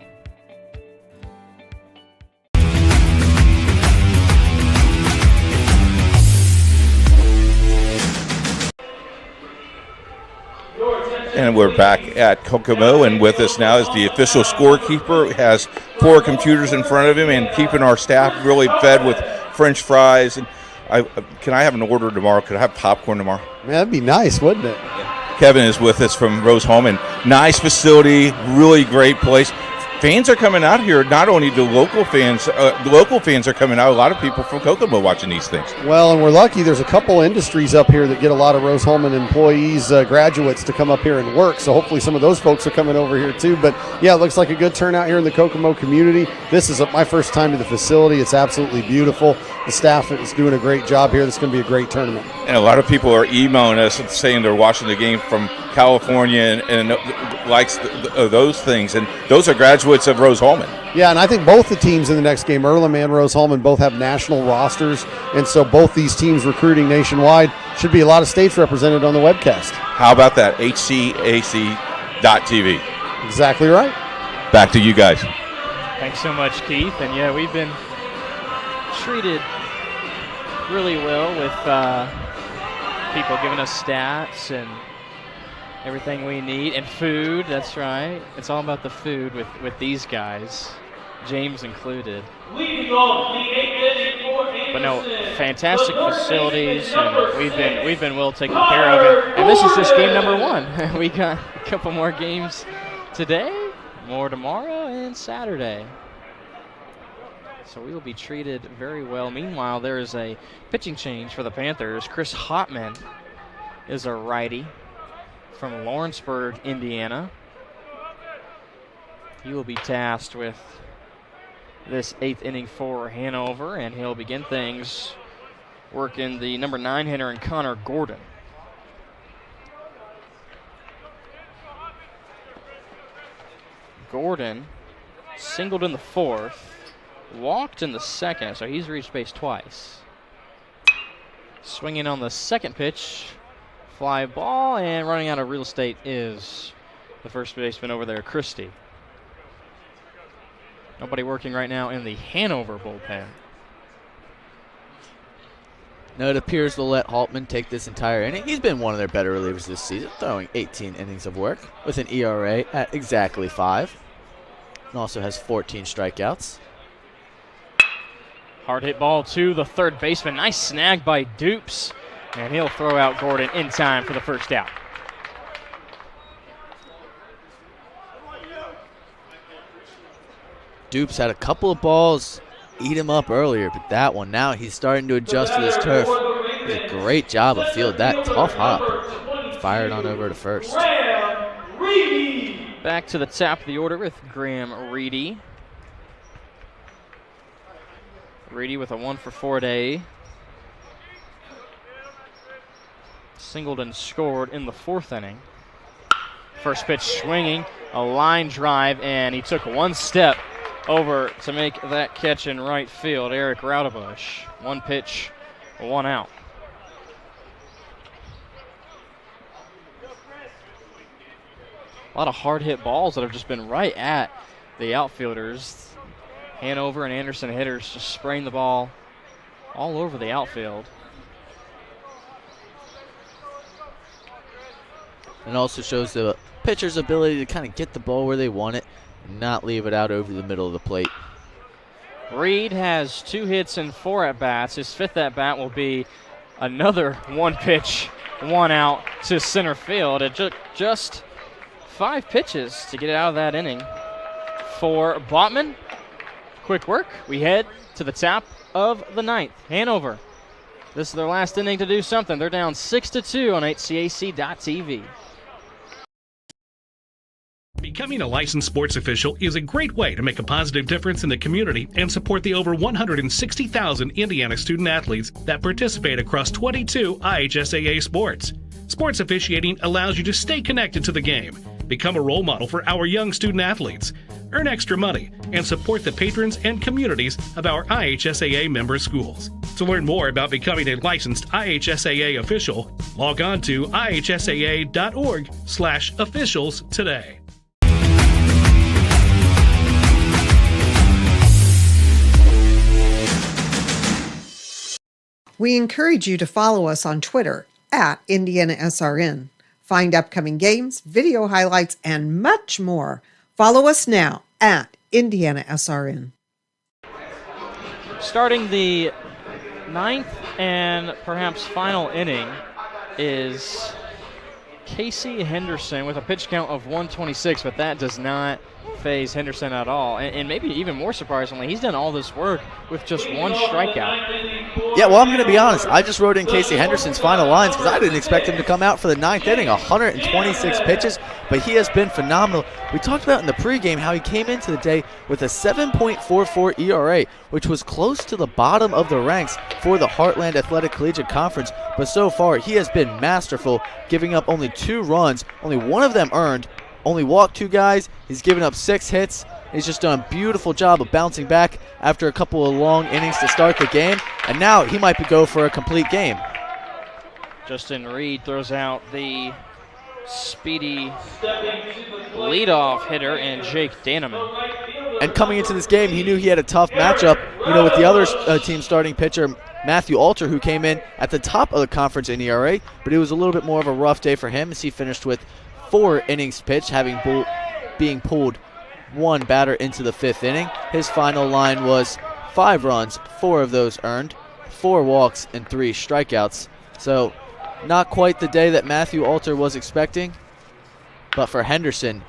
And we're back at Kokomo, and with us now is the official scorekeeper. Has 4 computers in front of him and keeping our staff really fed with French fries. And can I have an order tomorrow? Could I have popcorn tomorrow? Man, that'd be nice, wouldn't it? Kevin is with us from Rose Home, and nice facility, really great place. Fans are coming out here, not only the local fans are coming out, a lot of people from Kokomo watching these things. Well, and we're lucky there's a couple industries up here that get a lot of Rose Holman employees, graduates to come up here and work, so hopefully some of those folks are coming over here too. But yeah, it looks like a good turnout here in the Kokomo community. This is my first time to the facility. It's absolutely beautiful. The staff is doing a great job here. This is going to be a great tournament. And a lot of people are emailing us and saying they're watching the game from California and likes those things, and those are graduates of Rose Holman. Yeah, and I think both the teams in the next game, Earlham and Rose Holman, both have national rosters, and so both these teams recruiting nationwide. Should be a lot of states represented on the webcast. How about that? HCAC.TV. Exactly right. Back to you guys. Thanks so much, Keith. And yeah, we've been treated really well with people giving us stats and everything we need, and food. That's right. It's all about the food with these guys, James included. But no, fantastic facilities, and we've been well taken care of it. And this is just game number 1. We got a couple more games today, more tomorrow, and Saturday. So we will be treated very well. Meanwhile, there is a pitching change for the Panthers. Chris Hotman is a righty from Lawrenceburg, Indiana. He will be tasked with this 8th inning for Hanover, and he'll begin things working the number 9 hitter in Connor Gordon. Gordon singled in the 4th, walked in the 2nd, so he's reached base twice. Swinging on the 2nd pitch, fly ball, and running out of real estate is the first baseman over there, Christie. Nobody working right now in the Hanover bullpen. No, it appears they'll let Haltman take this entire inning. He's been one of their better relievers this season, throwing 18 innings of work with an ERA at exactly 5. And also has 14 strikeouts. Hard hit ball to the third baseman. Nice snag by Dupes. And he'll throw out Gordon in time for the first out. Dupes had a couple of balls eat him up earlier, but that one, now he's starting to adjust to this turf. Did a great job of fielding that tough hop. Fired on over to first. Back to the top of the order with Graham Reedy. Reedy with a 1-for-4 day. Singled and scored in the 4th inning. First pitch swinging, a line drive, and he took one step over to make that catch in right field. Eric Raudebush. 1 pitch, 1 out. A lot of hard hit balls that have just been right at the outfielders. Hanover and Anderson hitters just spraying the ball all over the outfield. And also shows the pitcher's ability to kind of get the ball where they want it and not leave it out over the middle of the plate. Reed has 2 hits and 4 at-bats. His 5th at-bat will be another 1 pitch, 1 out to center field. It took just 5 pitches to get out of that inning for Botman. Quick work. We head to the top of the 9th. Hanover. This is their last inning to do something. They're down 6-2 on HCAC.TV. Becoming a licensed sports official is a great way to make a positive difference in the community and support the over 160,000 Indiana student athletes that participate across 22 IHSAA sports. Sports officiating allows you to stay connected to the game, become a role model for our young student athletes, earn extra money, and support the patrons and communities of our IHSAA member schools. To learn more about becoming a licensed IHSAA official, log on to ihsaa.org/officials today. We encourage you to follow us on Twitter at IndianaSRN. Find upcoming games, video highlights, and much more. Follow us now at IndianaSRN. Starting the 9th and perhaps final inning is Casey Henderson with a pitch count of 126, but that does not phase Henderson at all. And maybe even more surprisingly, he's done all this work with just 1 strikeout. Yeah, well, I'm going to be honest. I just wrote in Casey Henderson's final lines because I didn't expect him to come out for the 9th inning. 126 pitches, but he has been phenomenal. We talked about in the pregame how he came into the day with a 7.44 ERA, which was close to the bottom of the ranks for the Heartland Athletic Collegiate Conference. But so far, he has been masterful, giving up only 2 runs, only 1 of them earned, only walked 2 guys. He's given up 6 hits. He's just done a beautiful job of bouncing back after a couple of long innings to start the game, and now he might go for a complete game. Justin Reed throws out the speedy leadoff hitter and Jake Daneman. And coming into this game, he knew he had a tough matchup, with the other team starting pitcher, Matthew Alter, who came in at the top of the conference in ERA, but it was a little bit more of a rough day for him as he finished with 4 innings pitched, being pulled 1 batter into the 5th inning. His final line was 5 runs, 4 of those earned, 4 walks, and 3 strikeouts. So not quite the day that Matthew Alter was expecting, but for Henderson,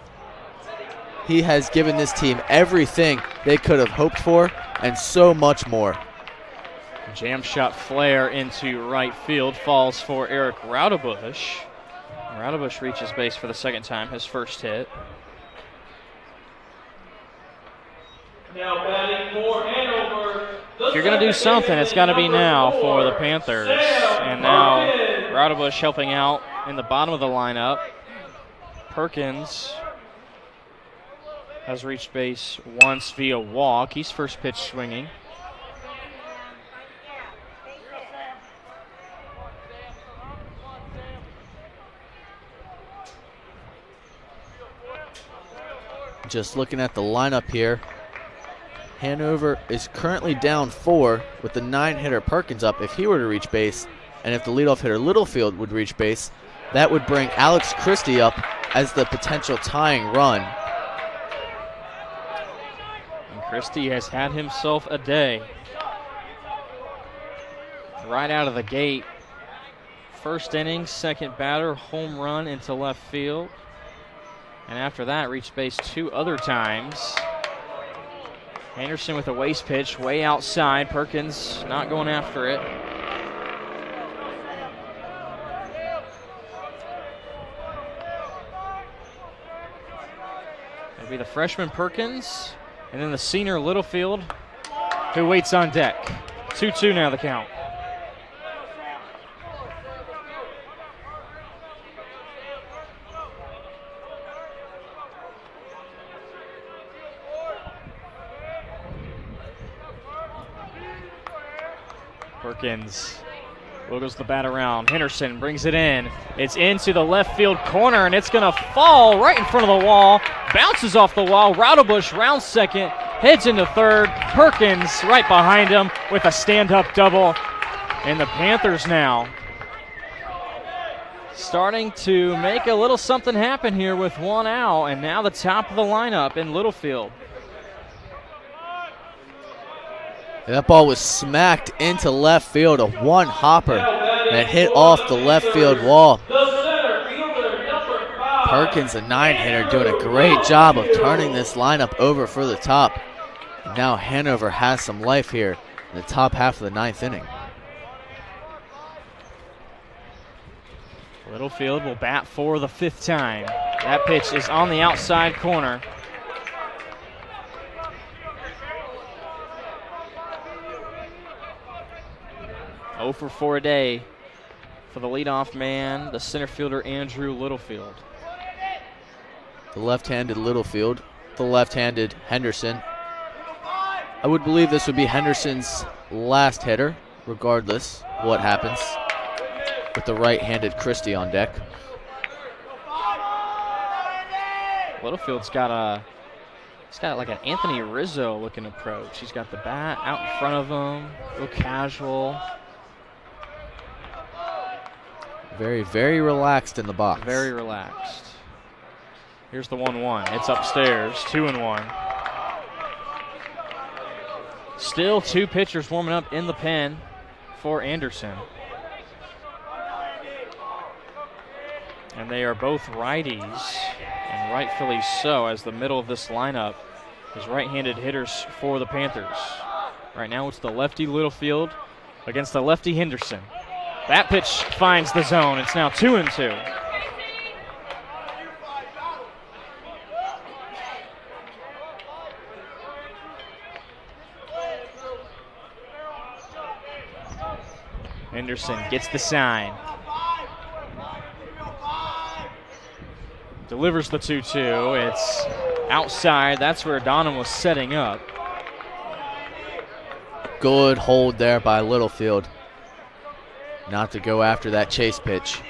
he has given this team everything they could have hoped for and so much more. Jam shot flare into right field, falls for Eric Raudebush. Raudebush reaches base for the 2nd time, his first hit. Now batting for Hanover. If you're going to do something, it's got to be now for the Panthers. And now Raudebush helping out in the bottom of the lineup. Perkins has reached base once via walk. He's first pitch swinging. Just looking at the lineup here, Hanover is currently down 4 with the 9-hitter Perkins up. If he were to reach base, and if the leadoff hitter Littlefield would reach base, that would bring Alex Christie up as the potential tying run. And Christie has had himself a day. Right out of the gate, first inning, 2nd batter, home run into left field. And after that, reached base 2 other times. Anderson with a waste pitch way outside. Perkins not going after it. It'll be the freshman Perkins, and then the senior Littlefield, who waits on deck. 2-2 now the count. Perkins wiggles the bat around. Henderson brings it in. It's into the left field corner, and it's going to fall right in front of the wall. Bounces off the wall. Roudabush rounds second, heads into third. Perkins right behind him with a stand-up double. And the Panthers now starting to make a little something happen here with one out, and now the top of the lineup in Littlefield. That ball was smacked into left field, a one-hopper that hit off the left field wall. Perkins, a 9-hitter, doing a great job of turning this lineup over for the top. And now Hanover has some life here in the top half of the 9th inning. Littlefield will bat for the 5th time. That pitch is on the outside corner. Oh for 4 a day for the leadoff man, the center fielder Andrew Littlefield. The left-handed Littlefield, the left-handed Henderson. I would believe this would be Henderson's last hitter, regardless what happens, with the right-handed Christie on deck. Littlefield's got like an Anthony Rizzo looking approach. He's got the bat out in front of him, real casual. Very, very relaxed in the box. Very relaxed. Here's the 1-1. It's upstairs, 2-1. Still 2 pitchers warming up in the pen for Anderson. And they are both righties, and rightfully so, as the middle of this lineup is right-handed hitters for the Panthers. Right now it's the lefty Littlefield against the lefty Henderson. That pitch finds the zone. It's now 2-2. Henderson gets the sign. Delivers the 2-2. It's outside. That's where Donham was setting up. Good hold there by Littlefield. Not to go after that chase pitch.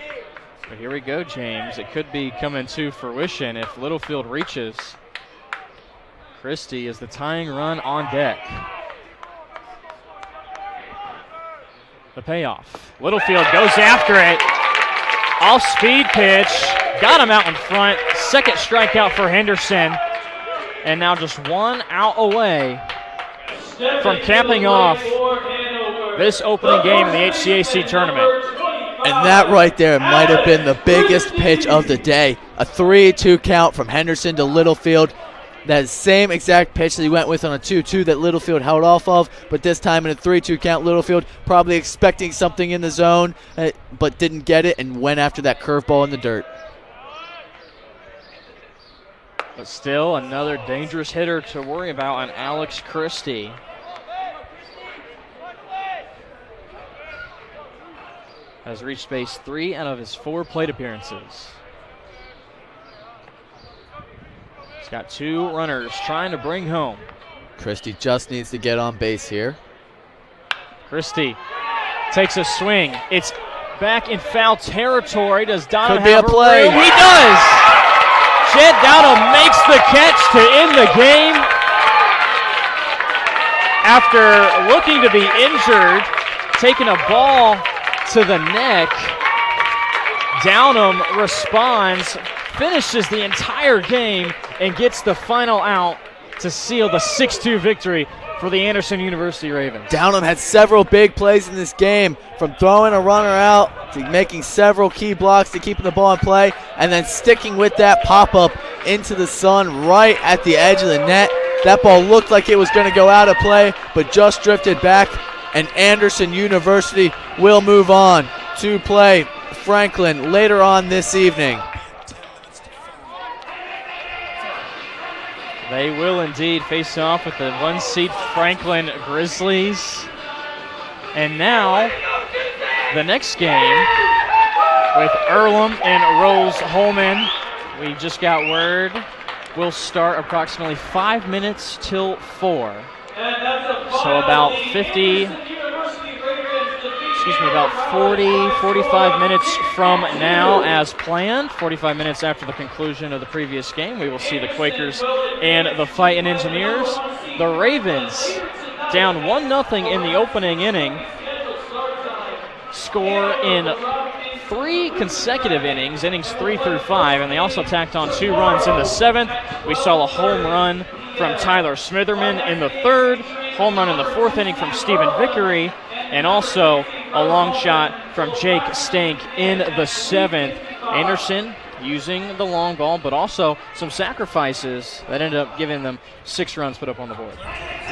But here we go, James. It could be coming to fruition if Littlefield reaches. Christie is the tying run on deck. The payoff. Littlefield goes after it. Off-speed pitch. Got him out in front. Second strikeout for Henderson. And now just 1 out away from capping off this opening game in the HCAC tournament. And that right there might have been the biggest pitch of the day. A 3-2 count from Henderson to Littlefield. That same exact pitch that he went with on a 2-2 that Littlefield held off of, but this time in a 3-2 count, Littlefield probably expecting something in the zone, but didn't get it and went after that curveball in the dirt. But still another dangerous hitter to worry about on Alex Christie. Has reached base 3 out of his 4 plate appearances. He's got 2 runners trying to bring home. Christie just needs to get on base here. Christie takes a swing. It's back in foul territory. Does Donham Could be have a play? Room? He does! Jed Donham makes the catch to end the game. After looking to be injured, taking a ball to the neck, Downham responds, finishes the entire game, and gets the final out to seal the 6-2 victory for the Anderson University Ravens. Downham had several big plays in this game, from throwing a runner out to making several key blocks to keeping the ball in play, and then sticking with that pop-up into the sun right at the edge of the net. That ball looked like it was going to go out of play, but just drifted back, and Anderson University will move on to play Franklin later on this evening. They will indeed face off with the 1-seed Franklin Grizzlies. And now, the next game with Earlham and Rose-Hulman. We just got word will start approximately 5 minutes till 4. So about 45 minutes from now as planned. 45 minutes after the conclusion of the previous game, we will see the Quakers and the Fightin' Engineers. The Ravens down 1-0 in the opening inning, score in 3 consecutive innings 3 through 5, and they also tacked on 2 runs in the 7th. We saw a home run from Tyler Smitherman in the 3rd, home run in the 4th inning from Stephen Vickery, and also a long shot from Jake Stank in the 7th. Anderson using the long ball, but also some sacrifices that ended up giving them 6 runs put up on the board.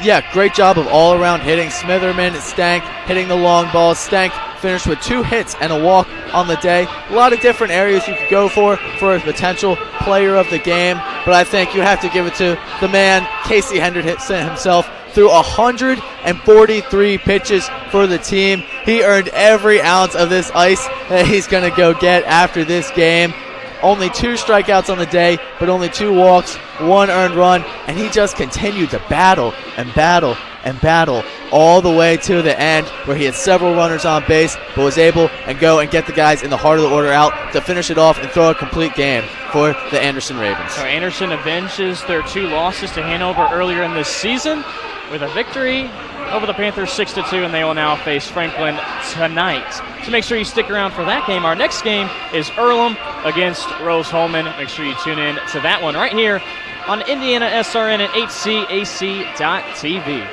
Yeah, great job of all-around hitting. Smitherman, Stank hitting the long ball. Stank finished with 2 hits and a walk on the day. A lot of different areas you could go for a potential player of the game, but I think you have to give it to the man, Casey Henderson himself. Threw 143 pitches for the team. He earned every ounce of this ice that he's going to go get after this game. Only 2 strikeouts on the day, but only 2 walks, 1 earned run, and he just continued to battle and battle and battle all the way to the end, where he had several runners on base, but was able to go and get the guys in the heart of the order out to finish it off and throw a complete game for the Anderson Ravens. So Anderson avenges their 2 losses to Hanover earlier in this season with a victory over the Panthers 6-2, and they will now face Franklin tonight. So make sure you stick around for that game. Our next game is Earlham against Rose-Hulman. Make sure you tune in to that one right here on IndianaSRN at HCAC.TV.